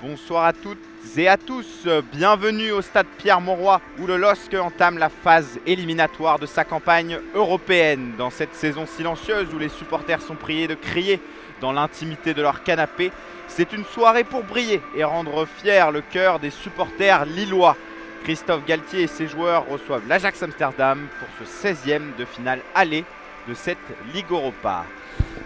Bonsoir à toutes et à tous, bienvenue au stade Pierre-Mauroy où le LOSC entame la phase éliminatoire de sa campagne européenne. Dans cette saison silencieuse où les supporters sont priés de crier dans l'intimité de leur canapé, c'est une soirée pour briller et rendre fier le cœur des supporters lillois. Christophe Galtier et ses joueurs reçoivent l'Ajax Amsterdam pour ce 16e de finale aller de cette Ligue Europa.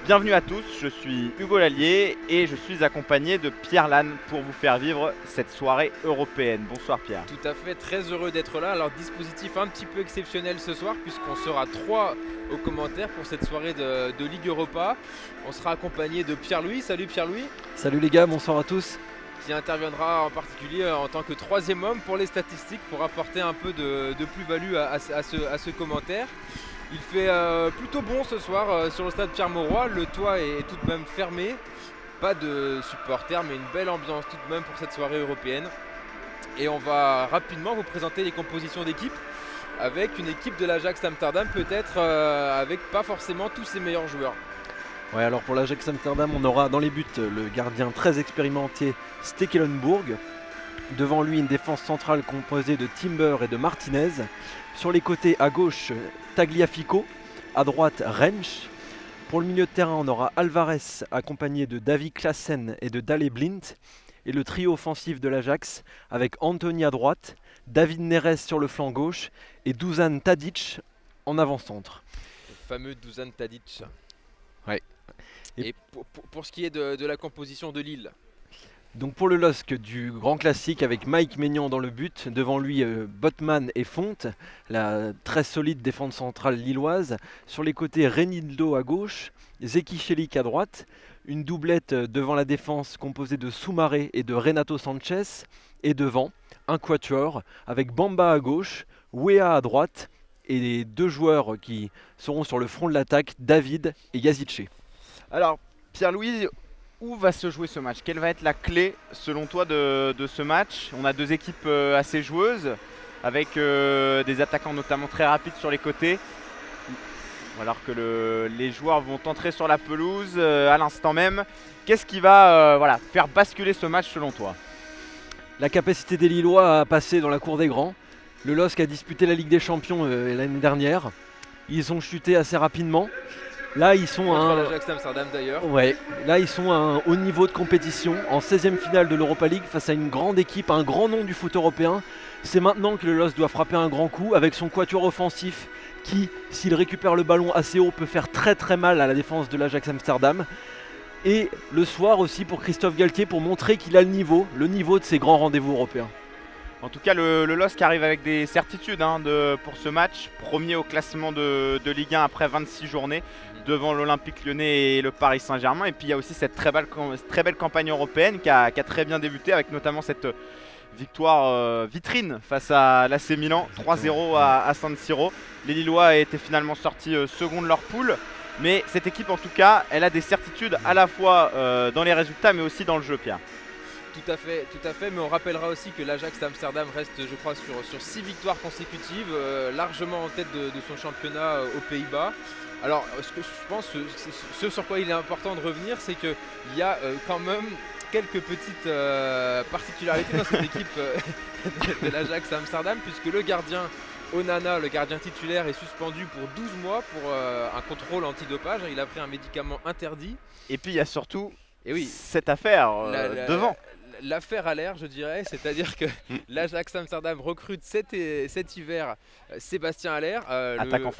Bienvenue à tous, je suis Hugo Lallier et je suis accompagné de Pierre Lannes pour vous faire vivre cette soirée européenne. Bonsoir Pierre. Tout à fait, très heureux d'être là. Alors dispositif un petit peu exceptionnel ce soir puisqu'on sera 3 aux commentaires pour cette soirée de Ligue Europa. On sera accompagné de Pierre-Louis. Salut Pierre-Louis. Salut les gars, bonsoir à tous. Qui interviendra en particulier en tant que troisième homme pour les statistiques pour apporter un peu de plus-value à ce commentaire. Il fait plutôt bon ce soir sur le stade Pierre-Mauroy. Le toit est tout de même fermé. Pas de supporters mais une belle ambiance tout de même pour cette soirée européenne. Et on va rapidement vous présenter les compositions d'équipe avec une équipe de l'Ajax Amsterdam peut-être avec pas forcément tous ses meilleurs joueurs. Ouais, alors pour l'Ajax Amsterdam, on aura dans les buts le gardien très expérimenté Stekelenburg. Devant lui, une défense centrale composée de Timber et de Martinez. Sur les côtés, à gauche, Tagliafico. À droite, Rensch. Pour le milieu de terrain, on aura Alvarez accompagné de Davy Klaassen et de Dale Blind. Et le trio offensif de l'Ajax avec Anthony à droite, David Neres sur le flanc gauche et Dusan Tadic en avant-centre. Le fameux Dusan Tadic. Ouais. Et pour ce qui est de la composition de Lille. Donc pour le LOSC du grand classique avec Mike Maignan dans le but, devant lui Botman et Fonte, la très solide défense centrale lilloise. Sur les côtés Renildo à gauche, Zeki Celik à droite, une doublette devant la défense composée de Soumaré et de Renato Sanchez, et devant un quatuor avec Bamba à gauche, Wea à droite et les deux joueurs qui seront sur le front de l'attaque, David et Yazice. Alors Pierre-Louis, où va se jouer ce match? Quelle va être la clé selon toi de ce match? On a deux équipes assez joueuses avec des attaquants notamment très rapides sur les côtés. Alors que les joueurs vont entrer sur la pelouse à l'instant même. Qu'est-ce qui va faire basculer ce match selon toi? La capacité des Lillois à passer dans la cour des grands. Le LOSC a disputé la Ligue des Champions l'année dernière. Ils ont chuté assez rapidement. Là, ils sont contre l'Ajax Amsterdam d'ailleurs. Ouais, là, ils sont à un haut niveau de compétition, en 16e finale de l'Europa League face à une grande équipe, un grand nom du foot européen. C'est maintenant que le LOSC doit frapper un grand coup avec son quatuor offensif qui, s'il récupère le ballon assez haut, peut faire très très mal à la défense de l'Ajax Amsterdam. Et le soir aussi pour Christophe Galtier pour montrer qu'il a le niveau de ces grands rendez-vous européens. En tout cas, le LOSC arrive avec des certitudes pour ce match. Premier au classement de Ligue 1 après 26 journées, devant l'Olympique Lyonnais et le Paris Saint-Germain. Et puis il y a aussi cette très belle campagne européenne qui a très bien débuté avec notamment cette victoire vitrine face à l'AC Milan, 3-0 à San Siro. Les Lillois étaient finalement sortis second de leur poule. Mais cette équipe en tout cas, elle a des certitudes à la fois dans les résultats mais aussi dans le jeu, Pierre. Tout à fait, mais on rappellera aussi que l'Ajax Amsterdam reste, je crois, sur 6 victoires consécutives, largement en tête de son championnat aux Pays-Bas. Alors, ce que je pense, ce sur quoi il est important de revenir, c'est qu'il y a quand même quelques petites particularités dans cette équipe de l'Ajax Amsterdam, puisque le gardien Onana, le gardien titulaire, est suspendu pour 12 mois pour un contrôle antidopage. Il a pris un médicament interdit. Et puis il y a surtout oui, cette affaire devant. L'affaire à l'air, je dirais, c'est-à-dire que l'Ajax Amsterdam recrute cet hiver Sébastien Haller, attaquant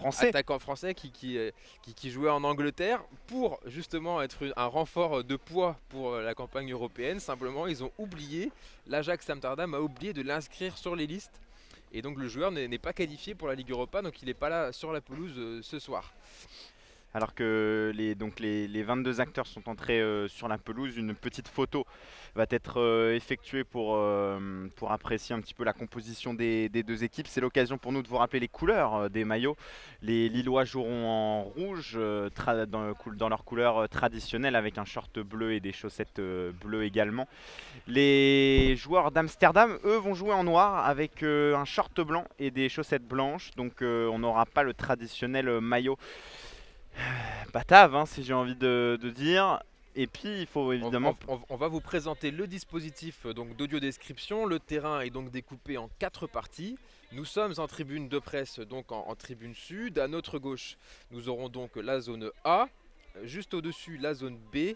français qui jouait en Angleterre, pour justement être un renfort de poids pour la campagne européenne. Simplement, ils ont oublié, l'Ajax Amsterdam a oublié de l'inscrire sur les listes. Et donc le joueur n'est pas qualifié pour la Ligue Europa, donc il n'est pas là sur la pelouse ce soir. Alors que les 22 acteurs sont entrés sur la pelouse, une petite photo va être effectuée pour apprécier un petit peu la composition des deux équipes. C'est l'occasion pour nous de vous rappeler les couleurs des maillots. Les Lillois joueront en rouge dans leur couleur traditionnelle avec un short bleu et des chaussettes bleues également. Les joueurs d'Amsterdam, eux, vont jouer en noir avec un short blanc et des chaussettes blanches. Donc on n'aura pas le traditionnel maillot batave, si j'ai envie de dire. Et puis il faut évidemment... On va vous présenter le dispositif donc d'audio description. Le terrain est donc découpé en 4 parties. Nous sommes en tribune de presse, donc en tribune sud. À notre gauche, nous aurons donc la zone A. Juste au-dessus, la zone B.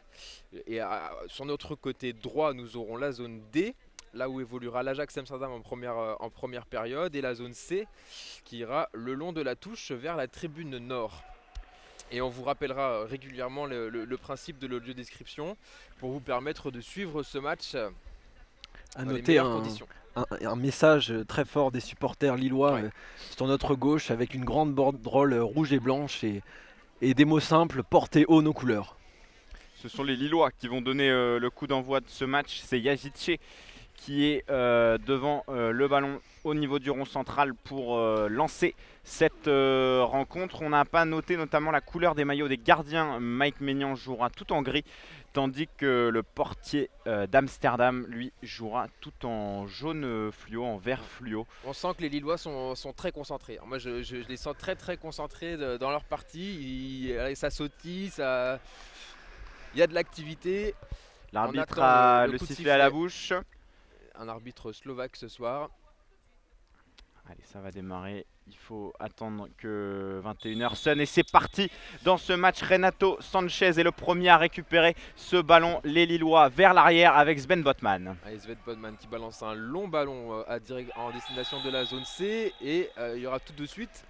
Et sur notre côté droit, nous aurons la zone D, là où évoluera l'Ajax Amsterdam en première période. Et la zone C, qui ira le long de la touche vers la tribune nord. Et on vous rappellera régulièrement le principe de l'audio description pour vous permettre de suivre ce match À dans les noter meilleures conditions. un message très fort des supporters lillois Ouais. sur notre gauche avec une grande banderole rouge et blanche et des mots simples, portez haut nos couleurs. Ce sont les Lillois qui vont donner le coup d'envoi de ce match. C'est Yazice qui est devant le ballon au niveau du rond central pour lancer cette rencontre. On n'a pas noté notamment la couleur des maillots des gardiens. Mike Maignan jouera tout en gris, tandis que le portier d'Amsterdam, lui, jouera tout en jaune fluo, en vert fluo. On sent que les Lillois sont très concentrés. Alors moi, je les sens très concentrés dans leur partie. Ça sautille, il y a de l'activité. L'arbitre attend a le le coup de sifflet à la sifflet. bouche. Un arbitre slovaque ce soir. Allez, ça va démarrer. Il faut attendre que 21h sonne et c'est parti dans ce match. Renato Sanchez est le premier à récupérer ce ballon. Les Lillois vers l'arrière avec Sven Botman. Allez, Sven Botman qui balance un long ballon en destination de la zone C. Et il y aura tout de suite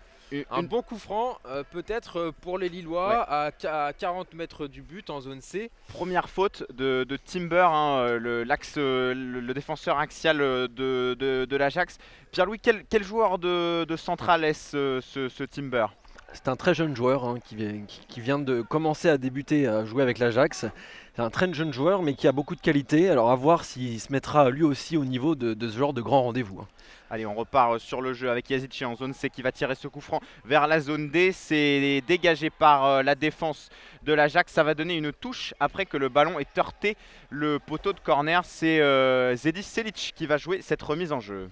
un bon coup franc, peut-être pour les Lillois, à 40 mètres du but en zone C. Première faute de Timber, hein, le défenseur axial de l'Ajax. Pierre-Louis, quel joueur de central est ce Timber? C'est un très jeune joueur hein, qui vient de commencer à débuter à jouer avec l'Ajax. C'est un très jeune joueur mais qui a beaucoup de qualité. Alors à voir s'il se mettra lui aussi au niveau de ce genre de grand rendez-vous. Hein. Allez, on repart sur le jeu avec Yazice en zone C qui va tirer ce coup franc vers la zone D. C'est dégagé par la défense de l'Ajax. Ça va donner une touche après que le ballon ait heurté le poteau de corner. C'est Zedis Selic qui va jouer cette remise en jeu.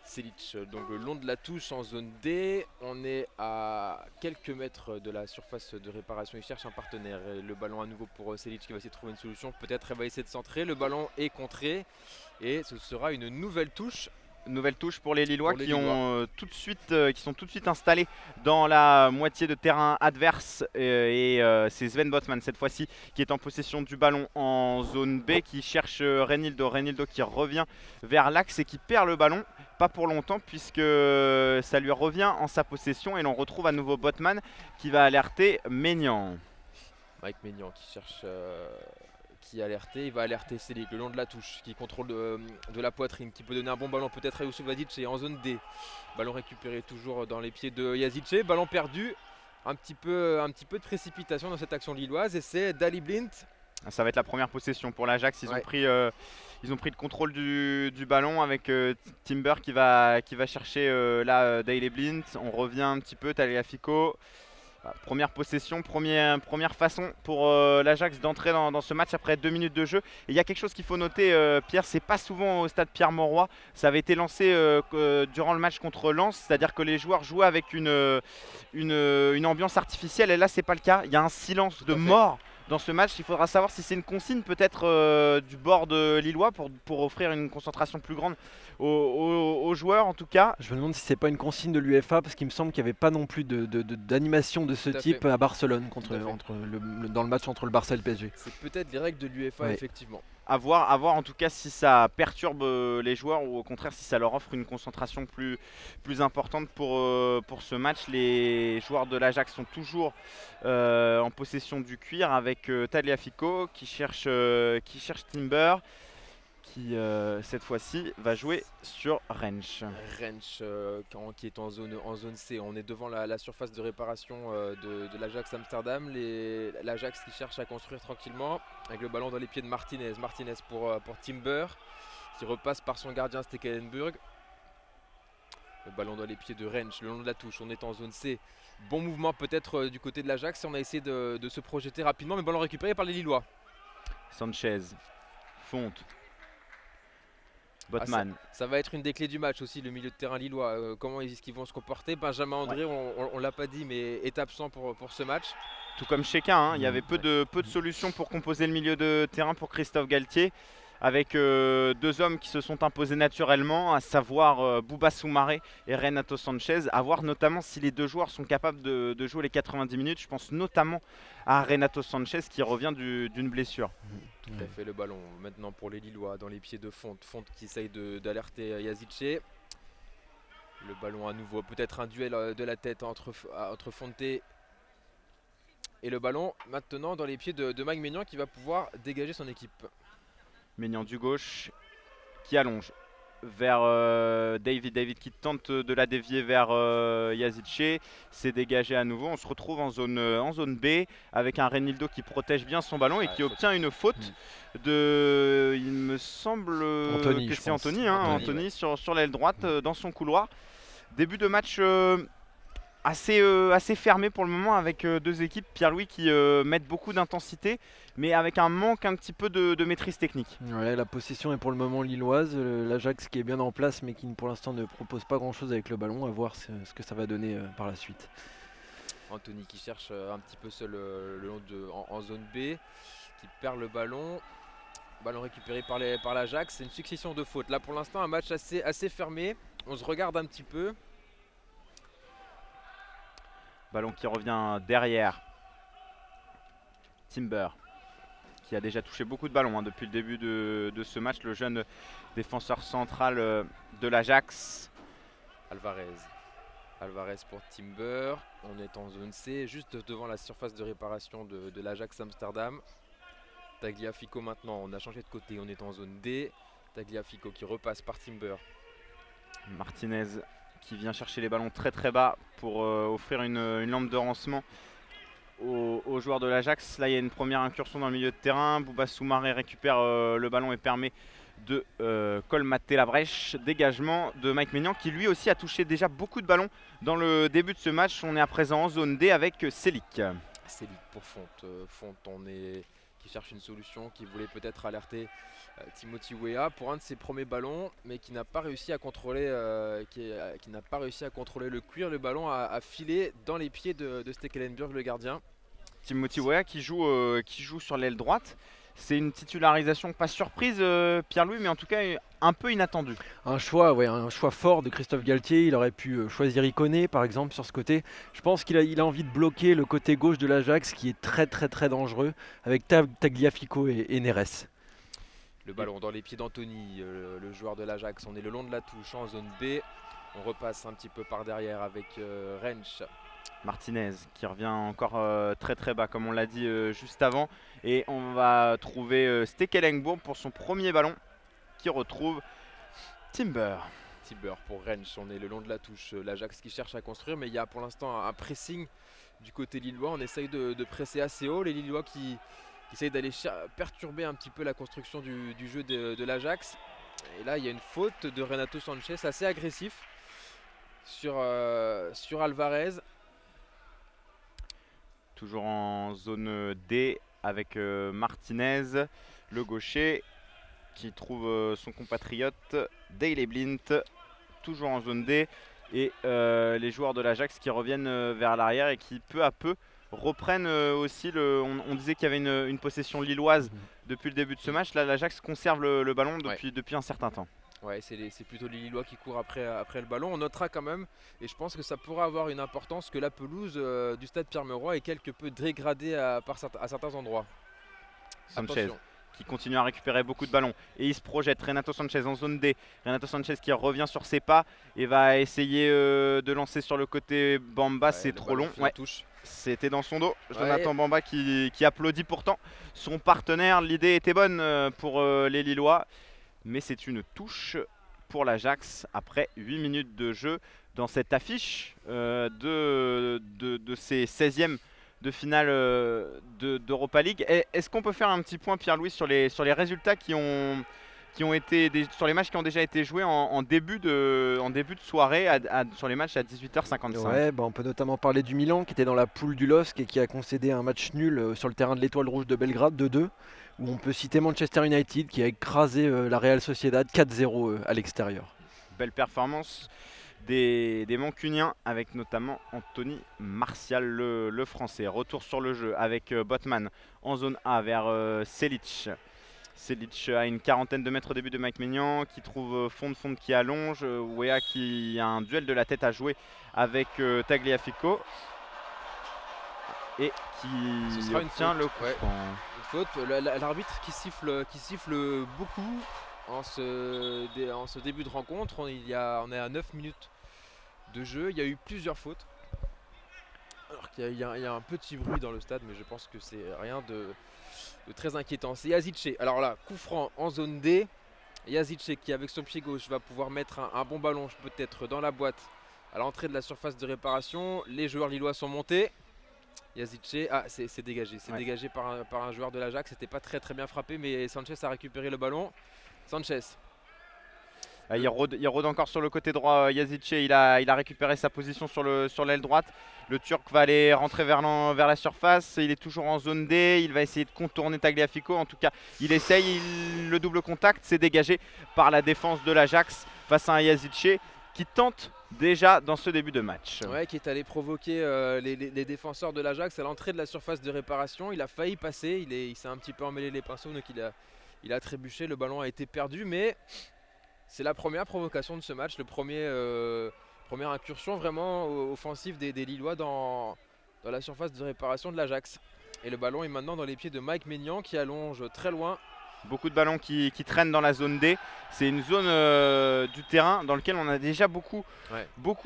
Selic, donc le long de la touche en zone D, on est à quelques mètres de la surface de réparation, il cherche un partenaire. Et le ballon à nouveau pour Selic qui va essayer de trouver une solution, peut-être elle va essayer de centrer, le ballon est contré et ce sera une nouvelle touche. Nouvelle touche pour les Lillois Pour les qui Lillois. sont tout de suite installés dans la moitié de terrain adverse et c'est Sven Botman cette fois-ci qui est en possession du ballon en zone B qui cherche Reinildo qui revient vers l'axe et qui perd le ballon, pas pour longtemps puisque ça lui revient en sa possession et l'on retrouve à nouveau Botman qui va alerter Maignan. Mike Maignan qui cherche, qui est alerté, il va alerter Selic le long de la touche, qui contrôle de la poitrine, qui peut donner un bon ballon peut-être à Youssouf Vadic et en zone D. Ballon récupéré toujours dans les pieds de Yazice, ballon perdu, un petit peu de précipitation dans cette action lilloise et c'est Daley Blind. Ça va être la première possession pour l'Ajax, ils ont pris le contrôle du ballon avec Timber qui va chercher Daley Blind. On revient un petit peu, Tagliafico. Première possession, première façon pour l'Ajax d'entrer dans ce match après 2 minutes de jeu. Et il y a quelque chose qu'il faut noter, Pierre, c'est pas souvent au stade Pierre-Mauroy. Ça avait été lancé durant le match contre Lens, c'est-à-dire que les joueurs jouaient avec une ambiance artificielle. Et là, c'est pas le cas. Il y a un silence de mort dans ce match. Il faudra savoir si c'est une consigne peut-être du bord de Lillois pour offrir une concentration plus grande aux joueurs en tout cas. Je me demande si c'est pas une consigne de l'UEFA parce qu'il me semble qu'il n'y avait pas non plus d'animation de ce type à Barcelone dans le match entre le Barça et le PSG. C'est peut-être les règles de l'UEFA effectivement. À voir en tout cas si ça perturbe les joueurs ou au contraire si ça leur offre une concentration plus importante pour ce match. Les joueurs de l'Ajax sont toujours en possession du cuir avec Tagliafico qui cherche Timber qui cette fois-ci va jouer sur Rensch. Rensch qui est en zone C. On est devant la surface de réparation de l'Ajax Amsterdam. L'Ajax qui cherche à construire tranquillement avec le ballon dans les pieds de Martinez. Martinez pour Timber qui repasse par son gardien Stekelenburg. Le ballon dans les pieds de Rensch le long de la touche. On est en zone C. Bon mouvement peut-être du côté de l'Ajax. On a essayé de se projeter rapidement mais ballon récupéré par les Lillois. Sanchez, Fonte. Botman. Ça va être une des clés du match aussi, le milieu de terrain lillois. Comment est-ce qu'ils vont se comporter? Benjamin André, on l'a pas dit, mais est absent pour ce match. Tout comme Shekin, hein, il y avait peu de solutions pour composer le milieu de terrain pour Christophe Galtier, avec deux hommes qui se sont imposés naturellement, à savoir Bouba Soumaré et Renato Sanchez. À voir notamment si les deux joueurs sont capables de jouer les 90 minutes. Je pense notamment à Renato Sanchez qui revient d'une blessure. Tout à fait, le ballon maintenant pour les Lillois dans les pieds de Fonte. Fonte qui essaye d'alerter Yazice. Le ballon à nouveau, peut-être un duel de la tête entre Fonte et le ballon maintenant dans les pieds de Mike Maignan qui va pouvoir dégager son équipe. Maignan du gauche qui allonge vers David qui tente de la dévier vers Yazice. C'est dégagé à nouveau. On se retrouve en zone B avec un Renildo qui protège bien son ballon et qui obtient une faute de, il me semble que c'est Anthony, Anthony sur l'aile droite dans son couloir. Début de match assez fermé pour le moment avec deux équipes, Pierre-Louis, qui mettent beaucoup d'intensité mais avec un manque un petit peu de maîtrise technique. Ouais, la possession est pour le moment lilloise, l'Ajax qui est bien en place mais qui pour l'instant ne propose pas grand chose avec le ballon, à voir ce que ça va donner par la suite. Anthony qui cherche un petit peu seul en zone B, qui perd le ballon. Ballon récupéré par l'Ajax, c'est une succession de fautes. Là pour l'instant un match assez fermé, on se regarde un petit peu. Ballon qui revient derrière. Timber qui a déjà touché beaucoup de ballons depuis le début de ce match, le jeune défenseur central de l'Ajax. Alvarez pour Timber, on est en zone C, juste devant la surface de réparation de l'Ajax Amsterdam. Tagliafico maintenant, on a changé de côté, on est en zone D. Tagliafico qui repasse par Timber. Martinez qui vient chercher les ballons très très bas pour offrir une lampe de rancement aux joueurs de l'Ajax. Là il y a une première incursion dans le milieu de terrain. Bouba Soumaré récupère le ballon et permet de colmater la brèche. Dégagement de Mike Maignan qui lui aussi a touché déjà beaucoup de ballons dans le début de ce match. On est à présent en zone D avec Selic. Selic pour Fonte. Fonte qui cherche une solution, qui voulait peut-être alerter Timothy Weah pour un de ses premiers ballons, mais qui n'a pas réussi à contrôler, qui n'a pas réussi à contrôler le cuir. Le ballon a filé dans les pieds de Stekelenburg, le gardien. Timothy Weah qui joue sur l'aile droite. C'est une titularisation pas surprise, Pierre-Louis, mais en tout cas un peu inattendue. Un choix fort de Christophe Galtier. Il aurait pu choisir Ikoné par exemple sur ce côté. Je pense qu'il a envie de bloquer le côté gauche de l'Ajax qui est très très très dangereux avec Tagliafico et Neres. Le ballon dans les pieds d'Anthony, le joueur de l'Ajax. On est le long de la touche en zone B. On repasse un petit peu par derrière avec Rensch. Martinez qui revient encore très très bas comme on l'a dit juste avant. Et on va trouver Stekelenburg pour son premier ballon qui retrouve Timber. Timber pour Rensch, on est le long de la touche. L'Ajax qui cherche à construire, mais il y a pour l'instant un pressing du côté lillois. On essaye de presser assez haut. Les Lillois qui essayent d'aller perturber un petit peu la construction du jeu de l'Ajax. Et là il y a une faute de Renato Sanchez assez agressif sur Alvarez. Toujours en zone D avec Martinez, le gaucher qui trouve son compatriote Daley Blind, toujours en zone D. Et les joueurs de l'Ajax qui reviennent vers l'arrière et qui peu à peu reprennent aussi on disait qu'il y avait une possession lilloise depuis le début de ce match. Là l'Ajax conserve le ballon depuis un certain temps. Ouais, c'est plutôt les Lillois qui courent après le ballon. On notera quand même, et je pense que ça pourra avoir une importance, que la pelouse du stade Pierre-Mauroy est quelque peu dégradée à certains endroits. Sanchez Attention. Qui continue à récupérer beaucoup de ballons et il se projette. Renato Sanchez en zone D. Renato Sanchez qui revient sur ses pas et va essayer de lancer sur le côté Bamba. Ouais, c'est trop long. Ouais. C'était dans son dos. Jonathan Bamba qui applaudit pourtant son partenaire. L'idée était bonne pour les Lillois. Mais c'est une touche pour l'Ajax après 8 minutes de jeu dans cette affiche de ces 16e de finale d'Europa League. Est-ce qu'on peut faire un petit point, Pierre-Louis, sur les résultats qui ont été sur les matchs qui ont déjà été joués en début de soirée sur les matchs à 18h55? Ouais, on peut notamment parler du Milan qui était dans la poule du LOSC et qui a concédé un match nul sur le terrain de l'Étoile Rouge de Belgrade 2-2. Où on peut citer Manchester United qui a écrasé la Real Sociedad 4-0 à l'extérieur. Belle performance des Mancuniens, avec notamment Anthony Martial, le français. Retour sur le jeu avec Botman en zone A vers Selic. Selic a une quarantaine de mètres au début de Mike Maignan qui trouve Fond qui allonge. Wea qui a un duel de la tête à jouer avec Tagliafico et qui obtient le coup franc. Une faute. L'arbitre qui siffle beaucoup en ce début de rencontre. On est à 9 minutes de jeu. Il y a eu plusieurs fautes. Alors qu'il y a un petit bruit dans le stade, mais je pense que c'est rien de très inquiétant. C'est Yazice. Alors là, coup franc en zone D. Yazice qui avec son pied gauche va pouvoir mettre un bon ballon peut-être dans la boîte à l'entrée de la surface de réparation. Les joueurs lillois sont montés. Yazice, c'est dégagé. C'est dégagé par un joueur de l'Ajax. C'était pas très bien frappé, mais Sanchez a récupéré le ballon. Sanchez. Il rôde encore sur le côté droit. Yazice, il a récupéré sa position sur l'aile droite. Le Turc va aller rentrer vers la surface. Il est toujours en zone D. Il va essayer de contourner Tagliafico. En tout cas, il essaye. Le double contact, c'est dégagé par la défense de l'Ajax face à un Yazice qui tente déjà dans ce début de match. Ouais, qui est allé provoquer les défenseurs de l'Ajax à l'entrée de la surface de réparation. Il a failli passer. Il s'est un petit peu emmêlé les pinceaux, donc il a trébuché. Le ballon a été perdu, mais c'est la première provocation de ce match, première incursion vraiment offensive des Lillois dans la surface de réparation de l'Ajax. Et le ballon est maintenant dans les pieds de Mike Maignan qui allonge très loin. Beaucoup de ballons qui traînent dans la zone D. C'est une zone du terrain dans laquelle on a déjà beaucoup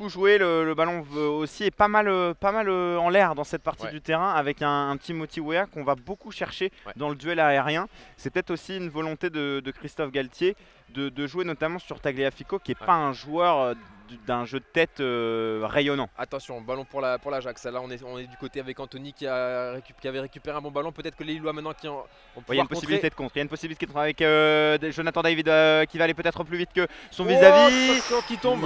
joué. Le ballon aussi est pas mal en l'air dans cette partie du terrain avec un Timothy Weah qu'on va beaucoup chercher dans le duel aérien. C'est peut-être aussi une volonté de Christophe Galtier de jouer notamment sur Tagliafico qui n'est pas un joueur d'un jeu de tête rayonnant. Attention, ballon pour l'Ajax. Là on est du côté avec Anthony qui avait récupéré un bon ballon. Peut-être que les Lillois maintenant qui ont il y a une possibilité de contre. Il y a une possibilité de contre avec Jonathan David qui va aller peut-être plus vite que son vis-à-vis. Qui tombe.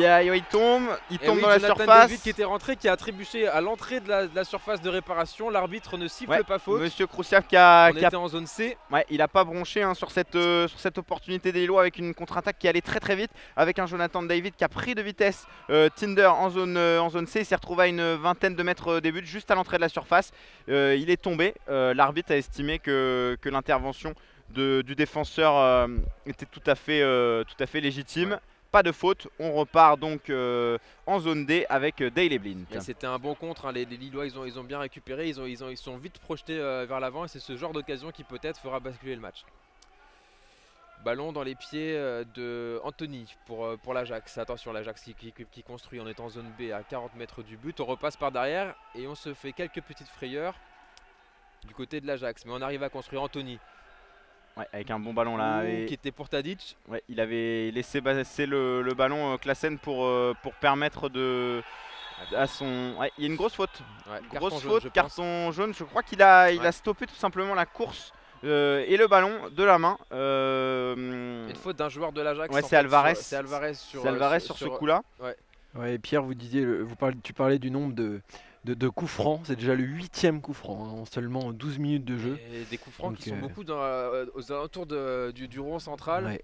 Il tombe dans la Jonathan surface. David qui était rentré, qui a trébuché à l'entrée de la surface de réparation. L'arbitre ne siffle pas faute. Monsieur Kroussiaf qui était en zone C. Il n'a pas bronché sur cette opportunité des Lillois avec une contre-attaque qui allait très vite avec un Jonathan David qui a pris de vitesse. Tinder en zone C, il s'est retrouvé à une vingtaine de mètres des buts, juste à l'entrée de la surface. Il est tombé. L'arbitre a estimé que l'intervention du défenseur était tout à fait légitime. Pas de faute. On repart donc en zone D avec Daley Blind. C'était un bon contre. Les Lillois ils ont bien récupéré. Ils sont vite projetés vers l'avant et c'est ce genre d'occasion qui peut-être fera basculer le match. Ballon dans les pieds de Anthony pour l'Ajax. Attention, l'Ajax qui construit. On est en zone B à 40 mètres du but. On repasse par derrière et on se fait quelques petites frayeurs du côté de l'Ajax. Mais on arrive à construire Anthony. Avec un bon ballon là. Qui était pour Tadic. Il avait laissé passer le ballon Klaassen pour permettre à son... il y a une grosse faute. Carton jaune. Je crois qu'il a stoppé tout simplement la course. Et le ballon de la main. Une faute d'un joueur de l'Ajax. C'est Alvarez. C'est Alvarez sur ce coup-là. Pierre, tu parlais du nombre de coups francs. C'est déjà le 8e coup franc en seulement 12 minutes de jeu. Et des coups francs qui sont beaucoup aux alentours du rond central.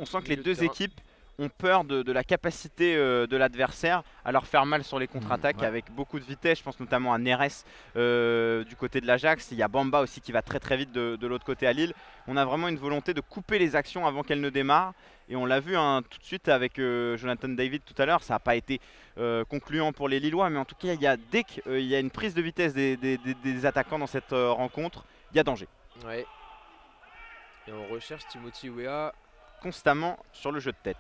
On sent que les deux équipes ont peur de la capacité de l'adversaire à leur faire mal sur les contre-attaques avec beaucoup de vitesse. Je pense notamment à Neres du côté de l'Ajax. Il y a Bamba aussi qui va très vite de l'autre côté à Lille. On a vraiment une volonté de couper les actions avant qu'elles ne démarrent. Et on l'a vu tout de suite avec Jonathan David tout à l'heure. Ça n'a pas été concluant pour les Lillois. Mais en tout cas, dès qu'il y a une prise de vitesse des attaquants dans cette rencontre, il y a danger. Et on recherche Timothy Weah constamment sur le jeu de tête.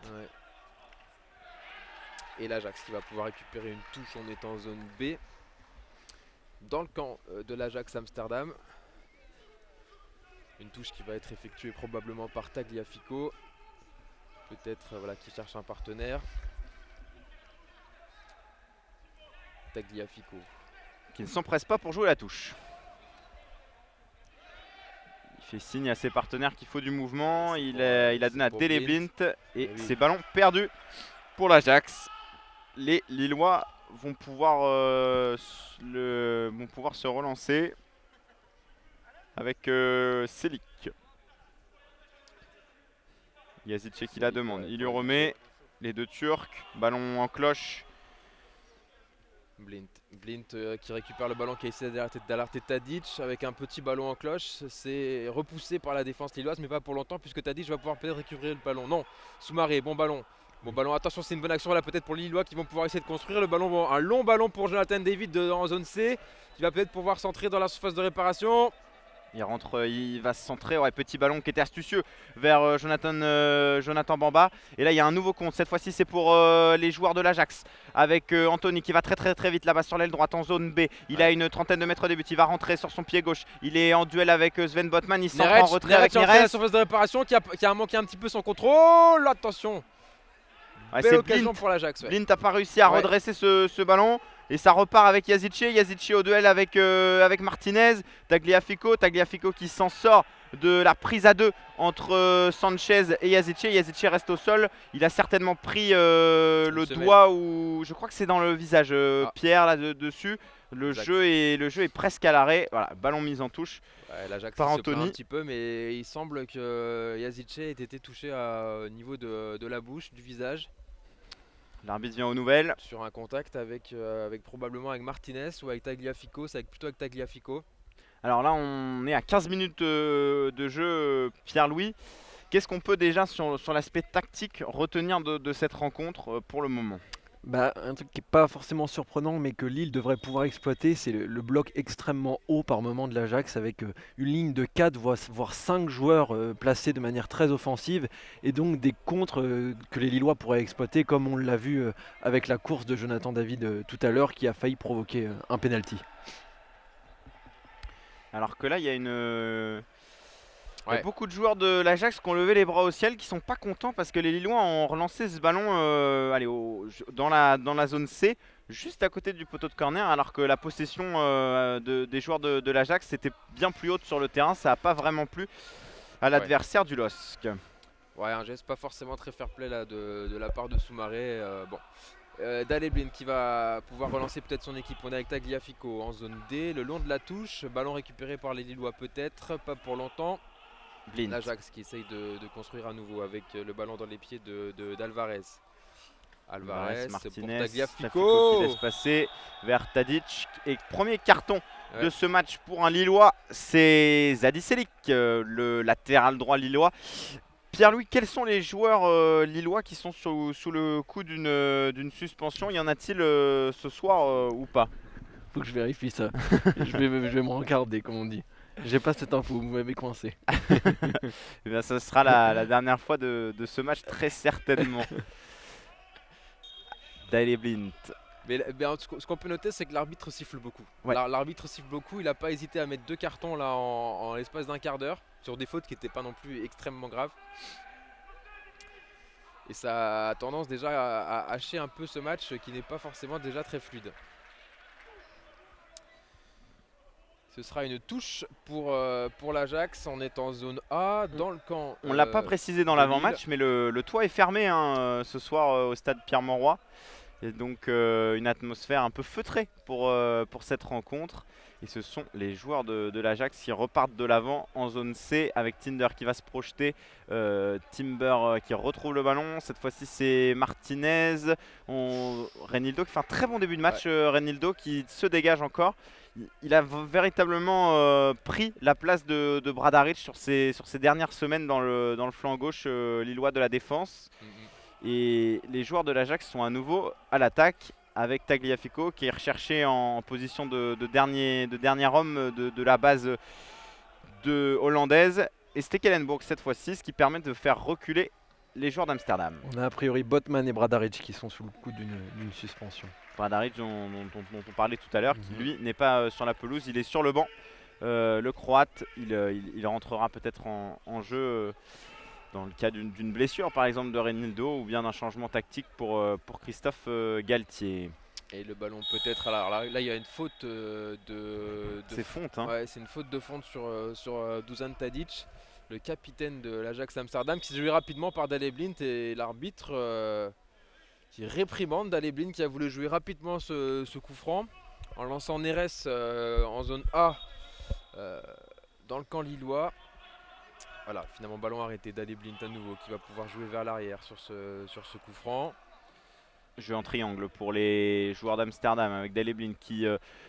Et l'Ajax qui va pouvoir récupérer une touche. On est en zone B dans le camp de l'Ajax Amsterdam. Une touche qui va être effectuée probablement par Tagliafico. Peut-être qui cherche un partenaire. Tagliafico qui ne s'empresse pas pour jouer la touche. Il fait signe à ses partenaires qu'il faut du mouvement. Il a donné à Daley Blind et c'est ballon perdu pour l'Ajax. Les Lillois vont pouvoir se relancer avec Selic. Yazice qui la demande. Il lui remet. les deux Turcs. Ballon en cloche. Blind qui récupère le ballon, qui essaie d'alerter Tadic avec un petit ballon en cloche. C'est repoussé par la défense lilloise, mais pas pour longtemps puisque Tadic va pouvoir peut-être récupérer le ballon. Non, Soumaré, bon ballon. Bon ballon, attention, c'est une bonne action là peut-être pour les Lillois qui vont pouvoir essayer de construire le ballon. Bon, un long ballon pour Jonathan David en zone C qui va peut-être pouvoir centrer dans la surface de réparation. Il va se centrer, ouais, petit ballon qui était astucieux vers Jonathan Bamba. Et là il y a un nouveau compte, cette fois-ci c'est pour les joueurs de l'Ajax. Avec Anthony qui va très vite là-bas sur l'aile droite en zone B. Il a une trentaine de mètres de but, il va rentrer sur son pied gauche. Il est en duel avec Sven Botman, il s'en prend en retrait avec Neres. La surface de réparation qui a manqué un petit peu son contrôle, attention. Ouais, belle occasion pour l'Ajax. Blind n'a pas réussi à redresser ce ballon. Et ça repart avec Yazici au duel avec Martinez. Tagliafico qui s'en sort de la prise à deux entre Sanchez et Yazici. Yazici reste au sol. Il a certainement pris le doigt, ou je crois que c'est dans le visage, Pierre là dessus. Le jeu est presque à l'arrêt. Voilà, ballon mis en touche. Ouais, l'Ajax par se Anthony. plaint un petit peu, mais il semble que Yazici ait été touché au niveau de la bouche, du visage. L'arbitre vient aux nouvelles. Sur un contact avec probablement avec Martinez ou avec Tagliafico, c'est plutôt avec Tagliafico. Alors là on est à 15 minutes de jeu, Pierre-Louis. Qu'est-ce qu'on peut déjà sur l'aspect tactique retenir de cette rencontre pour le moment? Un truc qui n'est pas forcément surprenant mais que Lille devrait pouvoir exploiter, c'est le bloc extrêmement haut par moment de l'Ajax avec une ligne de 4 voire 5 joueurs placés de manière très offensive et donc des contres que les Lillois pourraient exploiter, comme on l'a vu avec la course de Jonathan David tout à l'heure qui a failli provoquer un penalty. Alors que là il y a il y a beaucoup de joueurs de l'Ajax qui ont levé les bras au ciel, qui sont pas contents parce que les Lillois ont relancé ce ballon dans la zone C, juste à côté du poteau de corner, alors que la possession des joueurs de l'Ajax était bien plus haute sur le terrain. Ça n'a pas vraiment plu à l'adversaire du LOSC. Ouais, un geste pas forcément très fair-play là de la part de Soumaré. Dale Blind qui va pouvoir relancer peut-être son équipe. On est avec Tagliafico en zone D, le long de la touche. Ballon récupéré par les Lillois peut-être, pas pour longtemps. L'Ajax qui essaye de construire à nouveau avec le ballon dans les pieds d'Alvarez. Alvarez, Martinez, pour Tagliafico qui laisse passer vers Tadic. Et premier carton de ce match pour un Lillois, c'est Zadi Çelik, le latéral droit lillois. Pierre-Louis, quels sont les joueurs lillois qui sont sous le coup d'une suspension? Y en a-t-il ce soir ou pas? Faut que je vérifie ça. je vais me regarder, comme on dit. J'ai pas cette info, vous m'avez coincé. Eh bien, ce sera la dernière fois de ce match, très certainement. Dale Blind. Mais ce qu'on peut noter, c'est que l'arbitre siffle beaucoup. Ouais. L'arbitre siffle beaucoup, il n'a pas hésité à mettre 2 cartons là en l'espace d'un quart d'heure, sur des fautes qui n'étaient pas non plus extrêmement graves. Et ça a tendance déjà à hacher un peu ce match qui n'est pas forcément déjà très fluide. Ce sera une touche pour l'Ajax. On est en zone A, dans le camp. On ne l'a pas précisé dans l'avant-match, mais le toit est fermé ce soir au stade Pierre-Mauroy. Et donc une atmosphère un peu feutrée pour cette rencontre. Et ce sont les joueurs de l'Ajax qui repartent de l'avant en zone C avec Tinder qui va se projeter. Timber qui retrouve le ballon. Cette fois-ci c'est Martinez. Reinildo qui fait un très bon début de match. Reinildo qui se dégage encore. Il a véritablement pris la place de Bradaric sur ces dernières semaines dans le flanc gauche lillois de la défense. Et les joueurs de l'Ajax sont à nouveau à l'attaque avec Tagliafico qui est recherché en position de dernier homme de la base hollandaise. Et Stekelenburg cette fois-ci, ce qui permet de faire reculer les joueurs d'Amsterdam. On a a priori Botman et Bradaric qui sont sous le coup d'une suspension. Bradaric dont on parlait tout à l'heure, qui lui n'est pas sur la pelouse, il est sur le banc. Le Croate, il rentrera peut-être en jeu dans le cas d'une blessure par exemple de Reinildo ou bien d'un changement tactique pour Christophe Galtier. Et le ballon peut-être, alors là il y a une faute c'est fonte, hein. Ouais, c'est une faute de fonte sur Dusan Tadic, le capitaine de l'Ajax Amsterdam, qui s'est joué rapidement par Dale Blind, et l'arbitre qui réprimande Dale Blind qui a voulu jouer rapidement ce coup franc en lançant Neres en zone A dans le camp lillois. Voilà, finalement ballon arrêté, Daley Blind à nouveau qui va pouvoir jouer vers l'arrière sur ce coup franc. Jeu en triangle pour les joueurs d'Amsterdam avec Daley Blind qui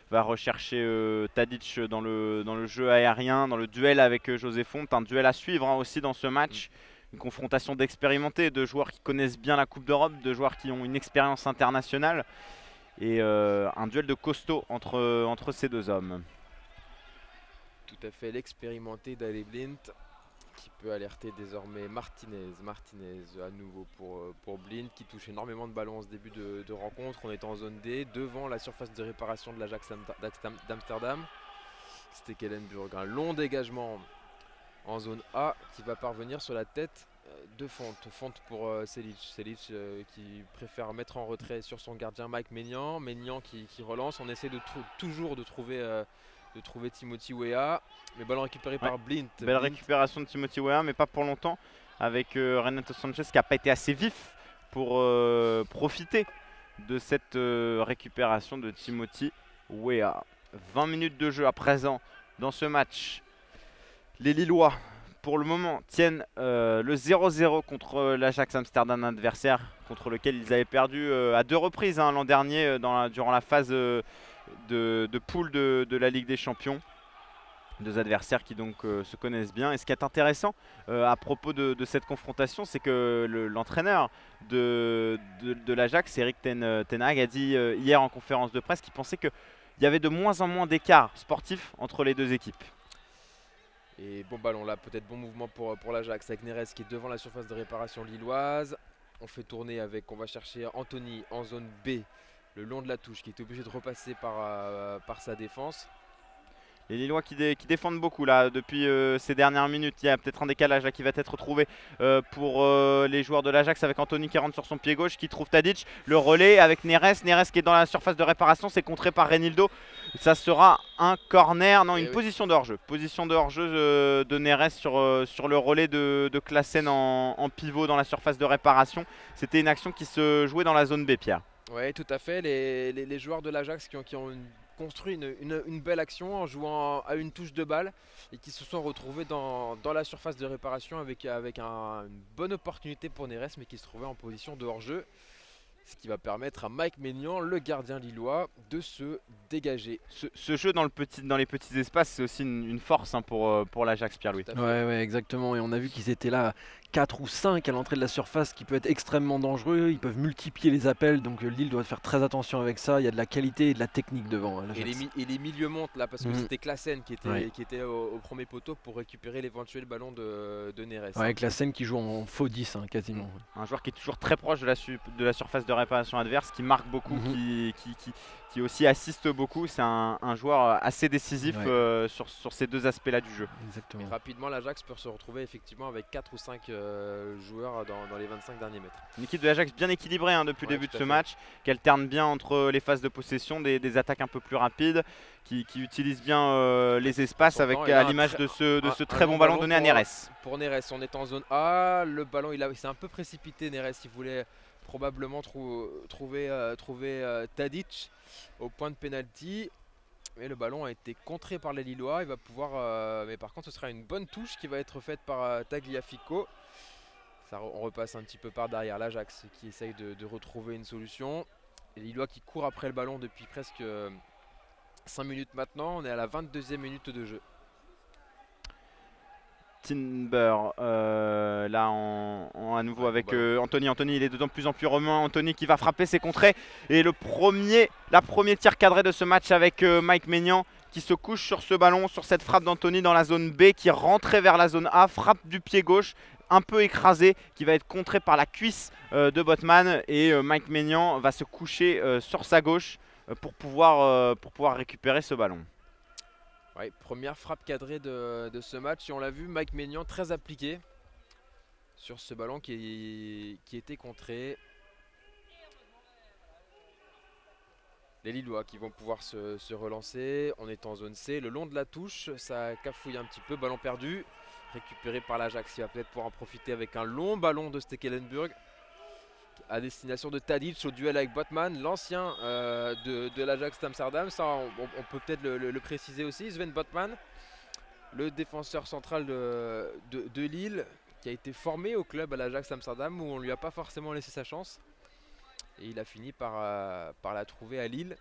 va rechercher Tadic dans le jeu aérien, dans le duel avec José Fonte. Un duel à suivre hein, aussi dans ce match. Une confrontation d'expérimentés, de joueurs qui connaissent bien la Coupe d'Europe, de joueurs qui ont une expérience internationale. Et un duel de costaud entre ces deux hommes. Tout à fait, l'expérimenté Daley Blind qui peut alerter désormais Martinez. Martinez à nouveau pour Blind qui touche énormément de ballons en ce début de rencontre. On est en zone D devant la surface de réparation de l'Ajax d'Amsterdam. Stekelenburg, un long dégagement en zone A qui va parvenir sur la tête de Fonte. Fonte pour Selic. Selic qui préfère mettre en retrait sur son gardien Mike Maignan. Maignan qui relance. On essaie toujours de trouver Timothy Weah. Mais ballon récupéré par Blind. Belle récupération de Timothy Weah, mais pas pour longtemps. Avec Renato Sanchez qui n'a pas été assez vif pour profiter de cette récupération de Timothy Weah. 20 minutes de jeu à présent dans ce match. Les Lillois, pour le moment, tiennent le 0-0 contre l'Ajax Amsterdam, adversaire contre lequel ils avaient perdu à 2 reprises hein, l'an dernier durant la phase de poule de la Ligue des Champions. Deux adversaires qui donc se connaissent bien. Et ce qui est intéressant à propos de cette confrontation, c'est que l'entraîneur de l'Ajax, Erik ten Hag, a dit hier en conférence de presse qu'il pensait qu'il y avait de moins en moins d'écart sportif entre les deux équipes. Et bon ballon là, peut-être bon mouvement pour l'Ajax avec Neres qui est devant la surface de réparation lilloise. On fait tourner on va chercher Anthony en zone B, le long de la touche, qui est obligé de repasser par sa défense. Les Lillois qui défendent beaucoup là depuis ces dernières minutes. Il y a peut-être un décalage là qui va être trouvé pour les joueurs de l'Ajax avec Anthony qui rentre sur son pied gauche, qui trouve Tadic. Le relais avec Neres. Neres qui est dans la surface de réparation, c'est contré par Renildo. Ça sera un corner, non, une position de hors-jeu. Position de hors-jeu de Neres sur le relais de Klaassen en pivot dans la surface de réparation. C'était une action qui se jouait dans la zone B, Pierre. Oui, tout à fait. Les joueurs de l'Ajax qui ont construit une belle action en jouant à une touche de balle et qui se sont retrouvés dans la surface de réparation avec une bonne opportunité pour Neres, mais qui se trouvait en position de hors-jeu. Ce qui va permettre à Mike Maignan, le gardien lillois, de se dégager. Ce jeu dans les petits espaces, c'est aussi une force hein, pour l'Ajax, Pierre-Louis. Ouais, exactement. Et on a vu qu'ils étaient là 4 ou 5 à l'entrée de la surface, qui peut être extrêmement dangereux. Ils peuvent multiplier les appels, donc Lille doit faire très attention avec ça. Il y a de la qualité et de la technique devant. Hein, et les milieux montent là, parce que c'était Klaassen qui était au premier poteau pour récupérer l'éventuel ballon de Neres. Ouais, Klaassen qui joue en faux 10 hein, quasiment. Un joueur qui est toujours très proche de la surface de réparation adverse, qui marque beaucoup, qui aussi assiste beaucoup. C'est un joueur assez décisif sur ces deux aspects-là du jeu. Exactement. Et rapidement, l'Ajax peut se retrouver effectivement avec 4 ou 5 joueurs dans les 25 derniers mètres. Une équipe de l'Ajax bien équilibrée hein, depuis le début de ce match, qui alterne bien entre les phases de possession, des attaques un peu plus rapides, qui utilise bien les espaces à l'image de ce très bon ballon donné à Neres. Pour Neres, on est en zone A, le ballon il s'est un peu précipité. Neres, il voulait probablement trouver Tadic au point de pénalty, mais le ballon a été contré par les Lillois. Il va pouvoir, mais par contre, ce sera une bonne touche qui va être faite par Tagliafico. On repasse un petit peu par derrière l'Ajax qui essaye de retrouver une solution. Les Lillois qui courent après le ballon depuis presque 5 minutes maintenant. On est à la 22e minute de jeu. Timber là à nouveau avec Anthony. Anthony il est de plus en plus romain. Anthony qui va frapper, c'est contré. Et la première tir cadré de ce match avec Mike Maignan qui se couche sur ce ballon, sur cette frappe d'Anthony dans la zone B, qui rentrait vers la zone A, frappe du pied gauche un peu écrasé, qui va être contré par la cuisse de Botman, et Mike Maignan va se coucher sur sa gauche pour pouvoir récupérer ce ballon. Ouais, première frappe cadrée de ce match, et on l'a vu, Mike Maignan très appliqué sur ce ballon qui était contré. Les Lillois qui vont pouvoir se relancer. On est en zone C, le long de la touche, ça cafouille un petit peu, ballon perdu. Récupéré par l'Ajax, il va peut-être pouvoir en profiter avec un long ballon de Stekelenburg à destination de Tadic au duel avec Botman, l'ancien de l'Ajax d'Amsterdam. Ça, on peut peut-être le préciser aussi. Sven Botman, le défenseur central de Lille, qui a été formé au club à l'Ajax Amsterdam, où on lui a pas forcément laissé sa chance. Et il a fini par la trouver à Lille.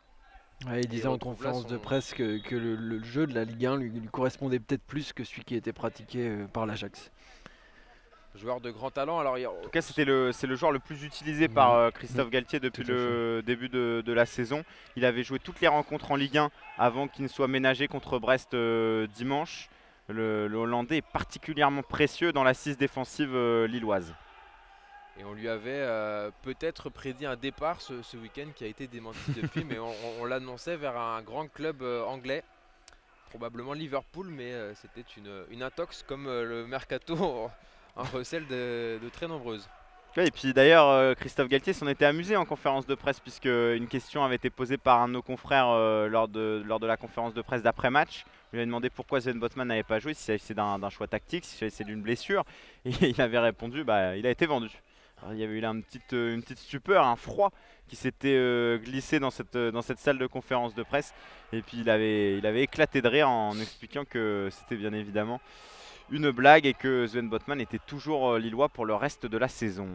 Ouais, il disait en retrouve là conférence de son- presse que le jeu de la Ligue 1 lui correspondait peut-être plus que celui qui était pratiqué par l'Ajax. Joueur de grand talent. Alors, En tout cas, c'est le joueur le plus utilisé Mhm. par Christophe Galtier depuis Tout à le début de la saison. Il avait joué toutes les rencontres en Ligue 1 avant qu'il ne soit ménagé contre Brest dimanche. Le Hollandais est particulièrement précieux dans l'assise défensive lilloise. et on lui avait peut-être prédit un départ ce week-end qui a été démenti depuis, mais on l'annonçait vers un grand club anglais, probablement Liverpool, mais c'était une intox comme le mercato en recèle de très nombreuses. Ouais, et puis d'ailleurs, Christophe Galtier s'en était amusé en conférence de presse puisque une question avait été posée par un de nos confrères lors de la conférence de presse d'après-match. On lui a demandé pourquoi Sven Botman n'avait pas joué, s'il s'agissait d'un choix tactique, s'il s'agissait d'une blessure. Et il avait répondu, bah, il a été vendu. Alors, il y avait eu là une petite stupeur, un froid qui s'était glissé dans cette salle de conférence de presse. Et puis il avait éclaté de rire en expliquant que c'était bien évidemment une blague et que Sven Botman était toujours lillois pour le reste de la saison.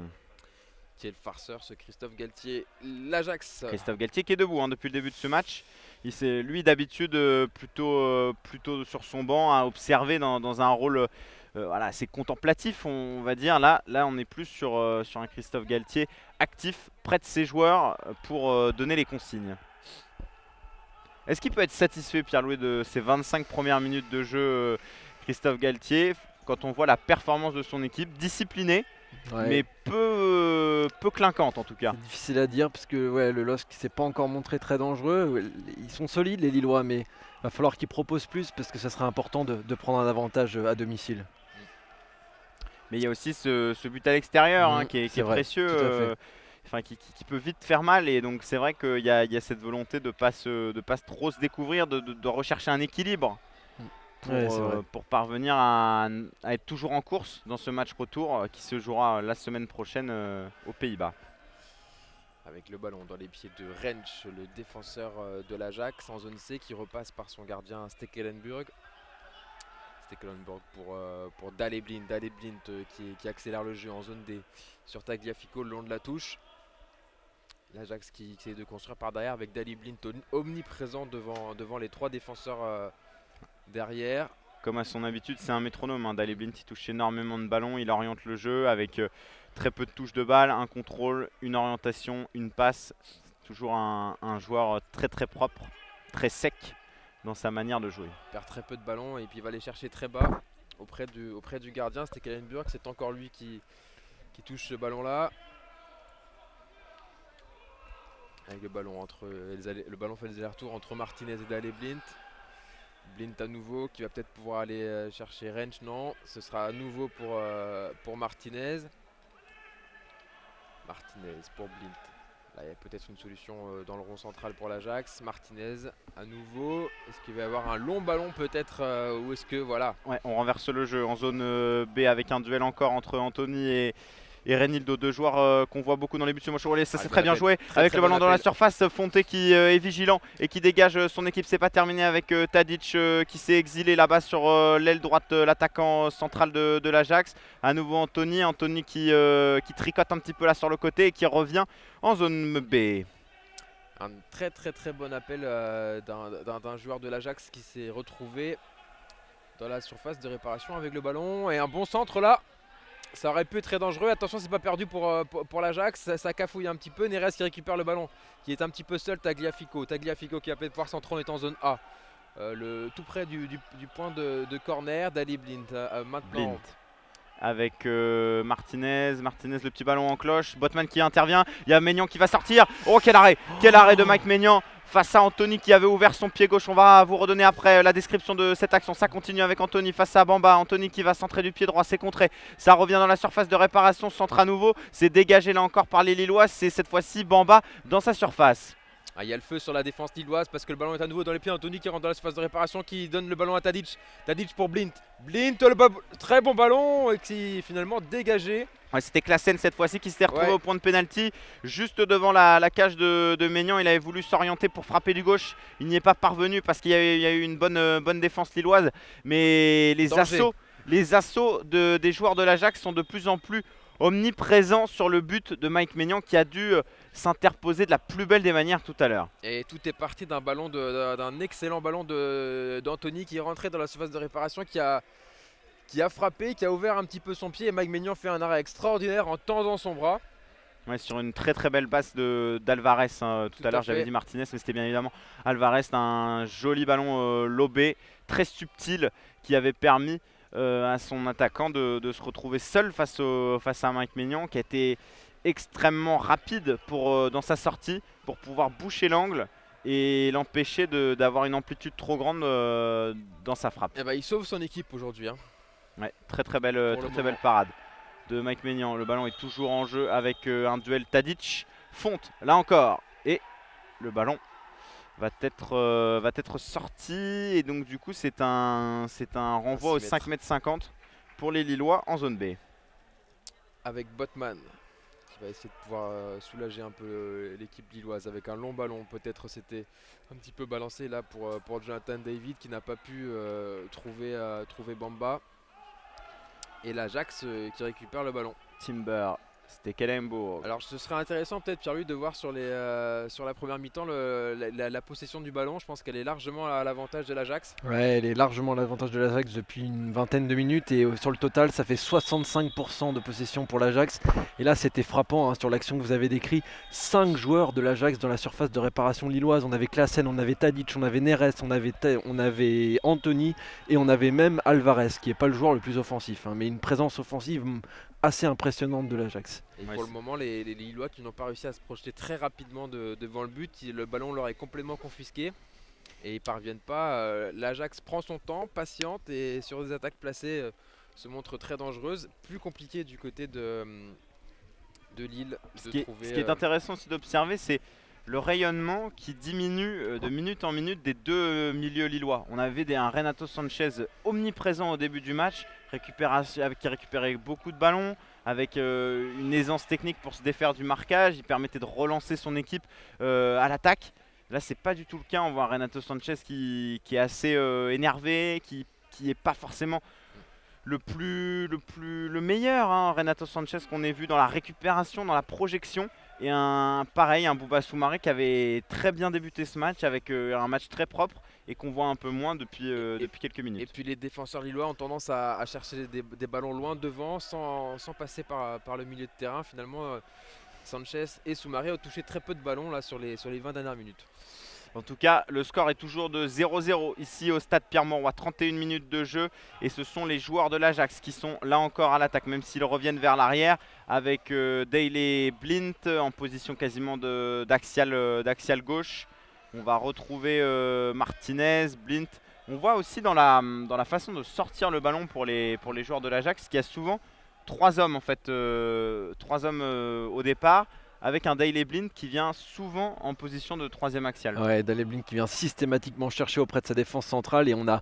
Quel farceur ce Christophe Galtier. L'Ajax. Christophe Galtier qui est debout depuis le début de ce match. Il s'est lui d'habitude plutôt sur son banc à observer dans un rôle voilà, assez contemplatif, on va dire. Là on est plus sur un Christophe Galtier actif, près de ses joueurs pour donner les consignes. Est-ce qu'il peut être satisfait, Pierre-Louis, de ses 25 premières minutes de jeu, Christophe Galtier, quand on voit la performance de son équipe, disciplinée, Ouais. mais peu clinquante en tout cas. C'est difficile à dire parce que ouais, le LOSC s'est pas encore montré très dangereux. Ouais, ils sont solides les Lillois, mais il va falloir qu'ils proposent plus parce que ça sera important de prendre un avantage à domicile. Mais il y a aussi ce but à l'extérieur Mhm, qui est c'est vrai, précieux, tout à fait. enfin, qui peut vite faire mal. Et donc c'est vrai qu'il y a cette volonté de ne pas trop se découvrir, de rechercher un équilibre Ouais, c'est vrai. pour parvenir à être toujours en course dans ce match retour qui se jouera la semaine prochaine aux Pays-Bas. Avec le ballon dans les pieds de Rensch, le défenseur de l'Ajax en zone C qui repasse par son gardien Stekelenburg. Stekelenburg pour Daley-Blind. Daley-Blind qui accélère le jeu en zone D sur Tagliafico le long de la touche. L'Ajax qui essaie de construire par derrière avec Daley-Blind omniprésent devant les trois défenseurs derrière. Comme à son habitude, c'est un métronome. Daley-Blind, il touche énormément de ballons, il oriente le jeu avec très peu de touches de balle, un contrôle, une orientation, une passe. C'est toujours un joueur très très propre, très sec dans sa manière de jouer. Il perd très peu de ballons et puis il va aller chercher très bas auprès du gardien. Stekelenburg, c'est encore lui qui touche ce ballon là. Avec le ballon le ballon fait des allers-retours entre Martinez et Daley-Blind. Blind à nouveau qui va peut-être pouvoir aller chercher Rensch. Non, ce sera à nouveau pour Martinez. Martinez pour Blind. Là, il y a peut-être une solution dans le rond central pour l'Ajax. Martinez à nouveau. Est-ce qu'il va y avoir un long ballon peut-être ou est-ce que voilà. Ouais, on renverse le jeu en zone B avec un duel encore entre Anthony et Renildo, deux joueurs qu'on voit beaucoup dans les buts sur Mocho. Ça c'est bon très bien appel. joué Très, avec très le ballon bon dans la appel. surface. Fonte qui est vigilant et qui dégage son équipe. C'est pas terminé avec Tadic qui s'est exilé là-bas sur l'aile droite, l'attaquant central de l'Ajax. À nouveau Anthony qui tricote un petit peu là sur le côté et qui revient en zone B. Un très très très bon appel d'un joueur de l'Ajax qui s'est retrouvé dans la surface de réparation avec le ballon. Et un bon centre là. Ça aurait pu être très dangereux. Attention, c'est pas perdu pour l'Ajax. Ça cafouille un petit peu. Neres qui récupère le ballon, qui est un petit peu seul. Tagliafico qui va peut-être pouvoir centrer. On est en zone A. Tout près du point de corner. Daley-Blind maintenant. Blind. Avec Martinez, le petit ballon en cloche, Botman qui intervient, il y a Maignan qui va sortir. Oh quel arrêt de Mike Maignan face à Anthony qui avait ouvert son pied gauche. On va vous redonner après la description de cette action. Ça continue avec Anthony face à Bamba. Anthony qui va centrer du pied droit, c'est contré. Ça revient dans la surface de réparation, centre à nouveau. C'est dégagé là encore par les Lillois. C'est cette fois-ci Bamba dans sa surface. Ah, il y a le feu sur la défense lilloise parce que le ballon est à nouveau dans les pieds. Anthony qui rentre dans la surface de réparation, qui donne le ballon à Tadic. Tadic pour Blint. Blint, très bon ballon et qui finalement dégagé. Ouais, c'était Classen cette fois-ci qui s'était retrouvé Ouais. au point de pénalty, juste devant la cage de Maignan. Il avait voulu s'orienter pour frapper du gauche. Il n'y est pas parvenu parce qu'il y a eu une bonne défense lilloise. Mais les Danger. assauts des joueurs de l'Ajax sont de plus en plus omniprésents sur le but de Mike Maignan qui a dû s'interposer de la plus belle des manières tout à l'heure. Et tout est parti d'un ballon d'un excellent ballon d'Anthony qui est rentré dans la surface de réparation, qui a frappé, qui a ouvert un petit peu son pied, et Mike Maignan fait un arrêt extraordinaire en tendant son bras. Ouais, sur une très très belle passe d'Alvarez. Tout à l'heure j'avais dit Martinez, mais c'était bien évidemment Alvarez. Un joli ballon lobé, très subtil, qui avait permis à son attaquant de se retrouver seul face à Mike Maignan, qui a été extrêmement rapide dans sa sortie pour pouvoir boucher l'angle et l'empêcher d'avoir une amplitude trop grande dans sa frappe. Et bah, il sauve son équipe aujourd'hui. Hein. Ouais, très belle parade de Mike Maignan. Le ballon est toujours en jeu avec un duel Tadic. Fonte, là encore. Et le ballon va être sorti. Et donc du coup c'est un renvoi au 5,50 m pour les Lillois en zone B. Avec Botman qui va essayer de pouvoir soulager un peu l'équipe lilloise avec un long ballon. Peut-être c'était un petit peu balancé là pour Jonathan David qui n'a pas pu trouver Bamba. Et l'Ajax qui récupère le ballon. Timber, Stekelenburg. Alors ce serait intéressant peut-être Pierre-Louis de voir sur la première mi-temps la possession du ballon. Je pense qu'elle est largement à l'avantage de l'Ajax. Ouais, elle est largement à l'avantage de l'Ajax depuis une vingtaine de minutes et sur le total ça fait 65% de possession pour l'Ajax. Et là c'était frappant sur l'action que vous avez décrit. 5 joueurs de l'Ajax dans la surface de réparation lilloise. On avait Classen, on avait Tadic, on avait Neres, on avait Anthony et on avait même Alvarez qui n'est pas le joueur le plus offensif, mais une présence offensive assez impressionnante de l'Ajax. Et pour le moment, les Lillois qui n'ont pas réussi à se projeter très rapidement devant le but, le ballon leur est complètement confisqué et ils parviennent pas. L'Ajax prend son temps, patiente et sur des attaques placées se montre très dangereuse. Plus compliqué du côté de Lille. Ce qui est intéressant aussi d'observer, c'est le rayonnement qui diminue de minute en minute des deux milieux lillois. On avait un Renato Sanchez omniprésent au début du match, qui récupérait beaucoup de ballons, avec une aisance technique pour se défaire du marquage. Il permettait de relancer son équipe à l'attaque. Là, c'est pas du tout le cas. On voit un Renato Sanchez qui est assez énervé, qui n'est pas forcément le meilleur, Renato Sanchez, qu'on ait vu dans la récupération, dans la projection. Et un Bouba Soumaré qui avait très bien débuté ce match avec un match très propre et qu'on voit un peu moins depuis quelques minutes. Et puis les défenseurs lillois ont tendance à chercher des ballons loin devant sans passer par le milieu de terrain. Finalement, Sanchez et Soumaré ont touché très peu de ballons là, sur les 20 dernières minutes. En tout cas, le score est toujours de 0-0 ici au stade Pierre-Mauroy, 31 minutes de jeu. Et ce sont les joueurs de l'Ajax qui sont là encore à l'attaque, même s'ils reviennent vers l'arrière, avec Daley Blint en position quasiment d'axial gauche. On va retrouver Martinez, Blint. On voit aussi dans la façon de sortir le ballon pour les joueurs de l'Ajax qu'il y a souvent 3 hommes en fait, 3 hommes au départ, avec un Daley Blind qui vient souvent en position de 3e axial. Ouais, Daley Blind qui vient systématiquement chercher auprès de sa défense centrale et on a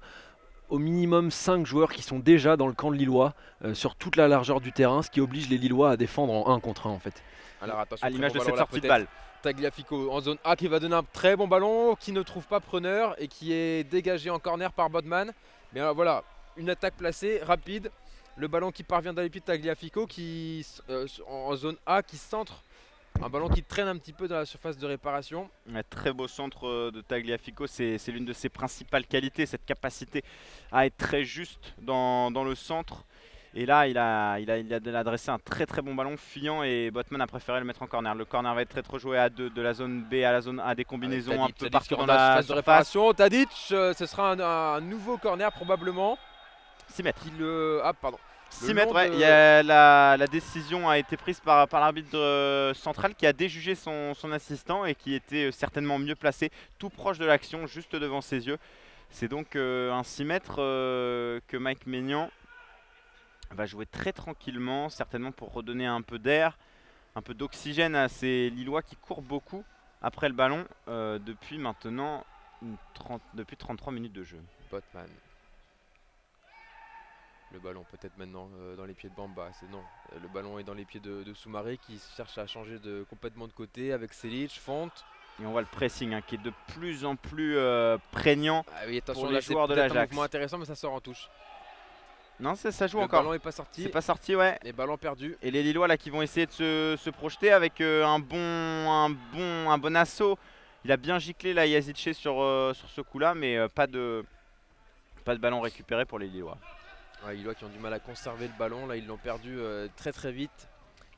au minimum 5 joueurs qui sont déjà dans le camp de Lillois sur toute la largeur du terrain, ce qui oblige les Lillois à défendre en 1 contre 1 en fait. Alors attention, à l'image de cette sortie de balle. Tagliafico en zone A qui va donner un très bon ballon, qui ne trouve pas preneur et qui est dégagé en corner par Bodman. Mais alors, voilà, une attaque placée, rapide. Le ballon qui parvient dans les pieds de Tagliafico qui, en zone A qui centre. Un ballon qui traîne un petit peu dans la surface de réparation. Un très beau centre de Tagliafico, c'est l'une de ses principales qualités, cette capacité à être très juste dans le centre. Et là, il a adressé un très bon ballon fuyant et Botman a préféré le mettre en corner. Le corner va être retrouvé à 2 de la zone B à la zone A, des combinaisons un peu partout dans la surface de réparation. Tadic, ce sera un nouveau corner probablement. 6 mètres. 6 mètres, ouais. La décision a été prise par l'arbitre central qui a déjugé son assistant et qui était certainement mieux placé, tout proche de l'action, juste devant ses yeux. C'est donc un 6 mètres que Mike Maignan va jouer très tranquillement, certainement pour redonner un peu d'air, un peu d'oxygène à ces Lillois qui courent beaucoup après le ballon depuis maintenant depuis 33 minutes de jeu. Botman. Le ballon peut-être maintenant dans les pieds de Bamba, c'est non. Le ballon est dans les pieds de Soumaré qui cherche à changer complètement de côté avec Selic, Fonte. Et on voit le pressing qui est de plus en plus prégnant Oui, attention, pour là, les joueurs de c'est peut-être un l'Ajax. mouvement intéressant mais ça sort en touche. Non, ça joue Le encore. ballon est pas sorti. C'est pas sorti, ouais. Les ballons perdus. Et les Lillois là qui vont essayer de se projeter avec un bon assaut. Il a bien giclé là Yazice sur ce coup-là, mais pas de ballon récupéré pour les Lillois. Ouais, les Lillois qui ont du mal à conserver le ballon, là ils l'ont perdu très vite.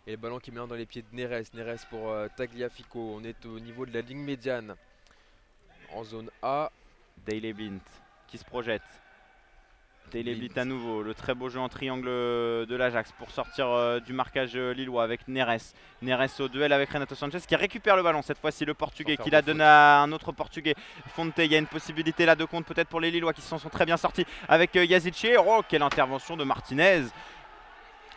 Et le ballon qui est maintenant dans les pieds de Neres. Neres pour Tagliafico. On est au niveau de la ligne médiane. En zone A. Daley Blind qui se projette. Daley Blind Blind à nouveau. Le très beau jeu en triangle de l'Ajax pour sortir du marquage lillois avec Neres. Neres au duel avec Renato Sanchez qui récupère le ballon. Cette fois-ci le Portugais qui la donne à un autre Portugais. Fonte, il y a une possibilité là de compte peut-être pour les Lillois qui s'en sont très bien sortis avec Yazice. Oh, quelle intervention de Martinez.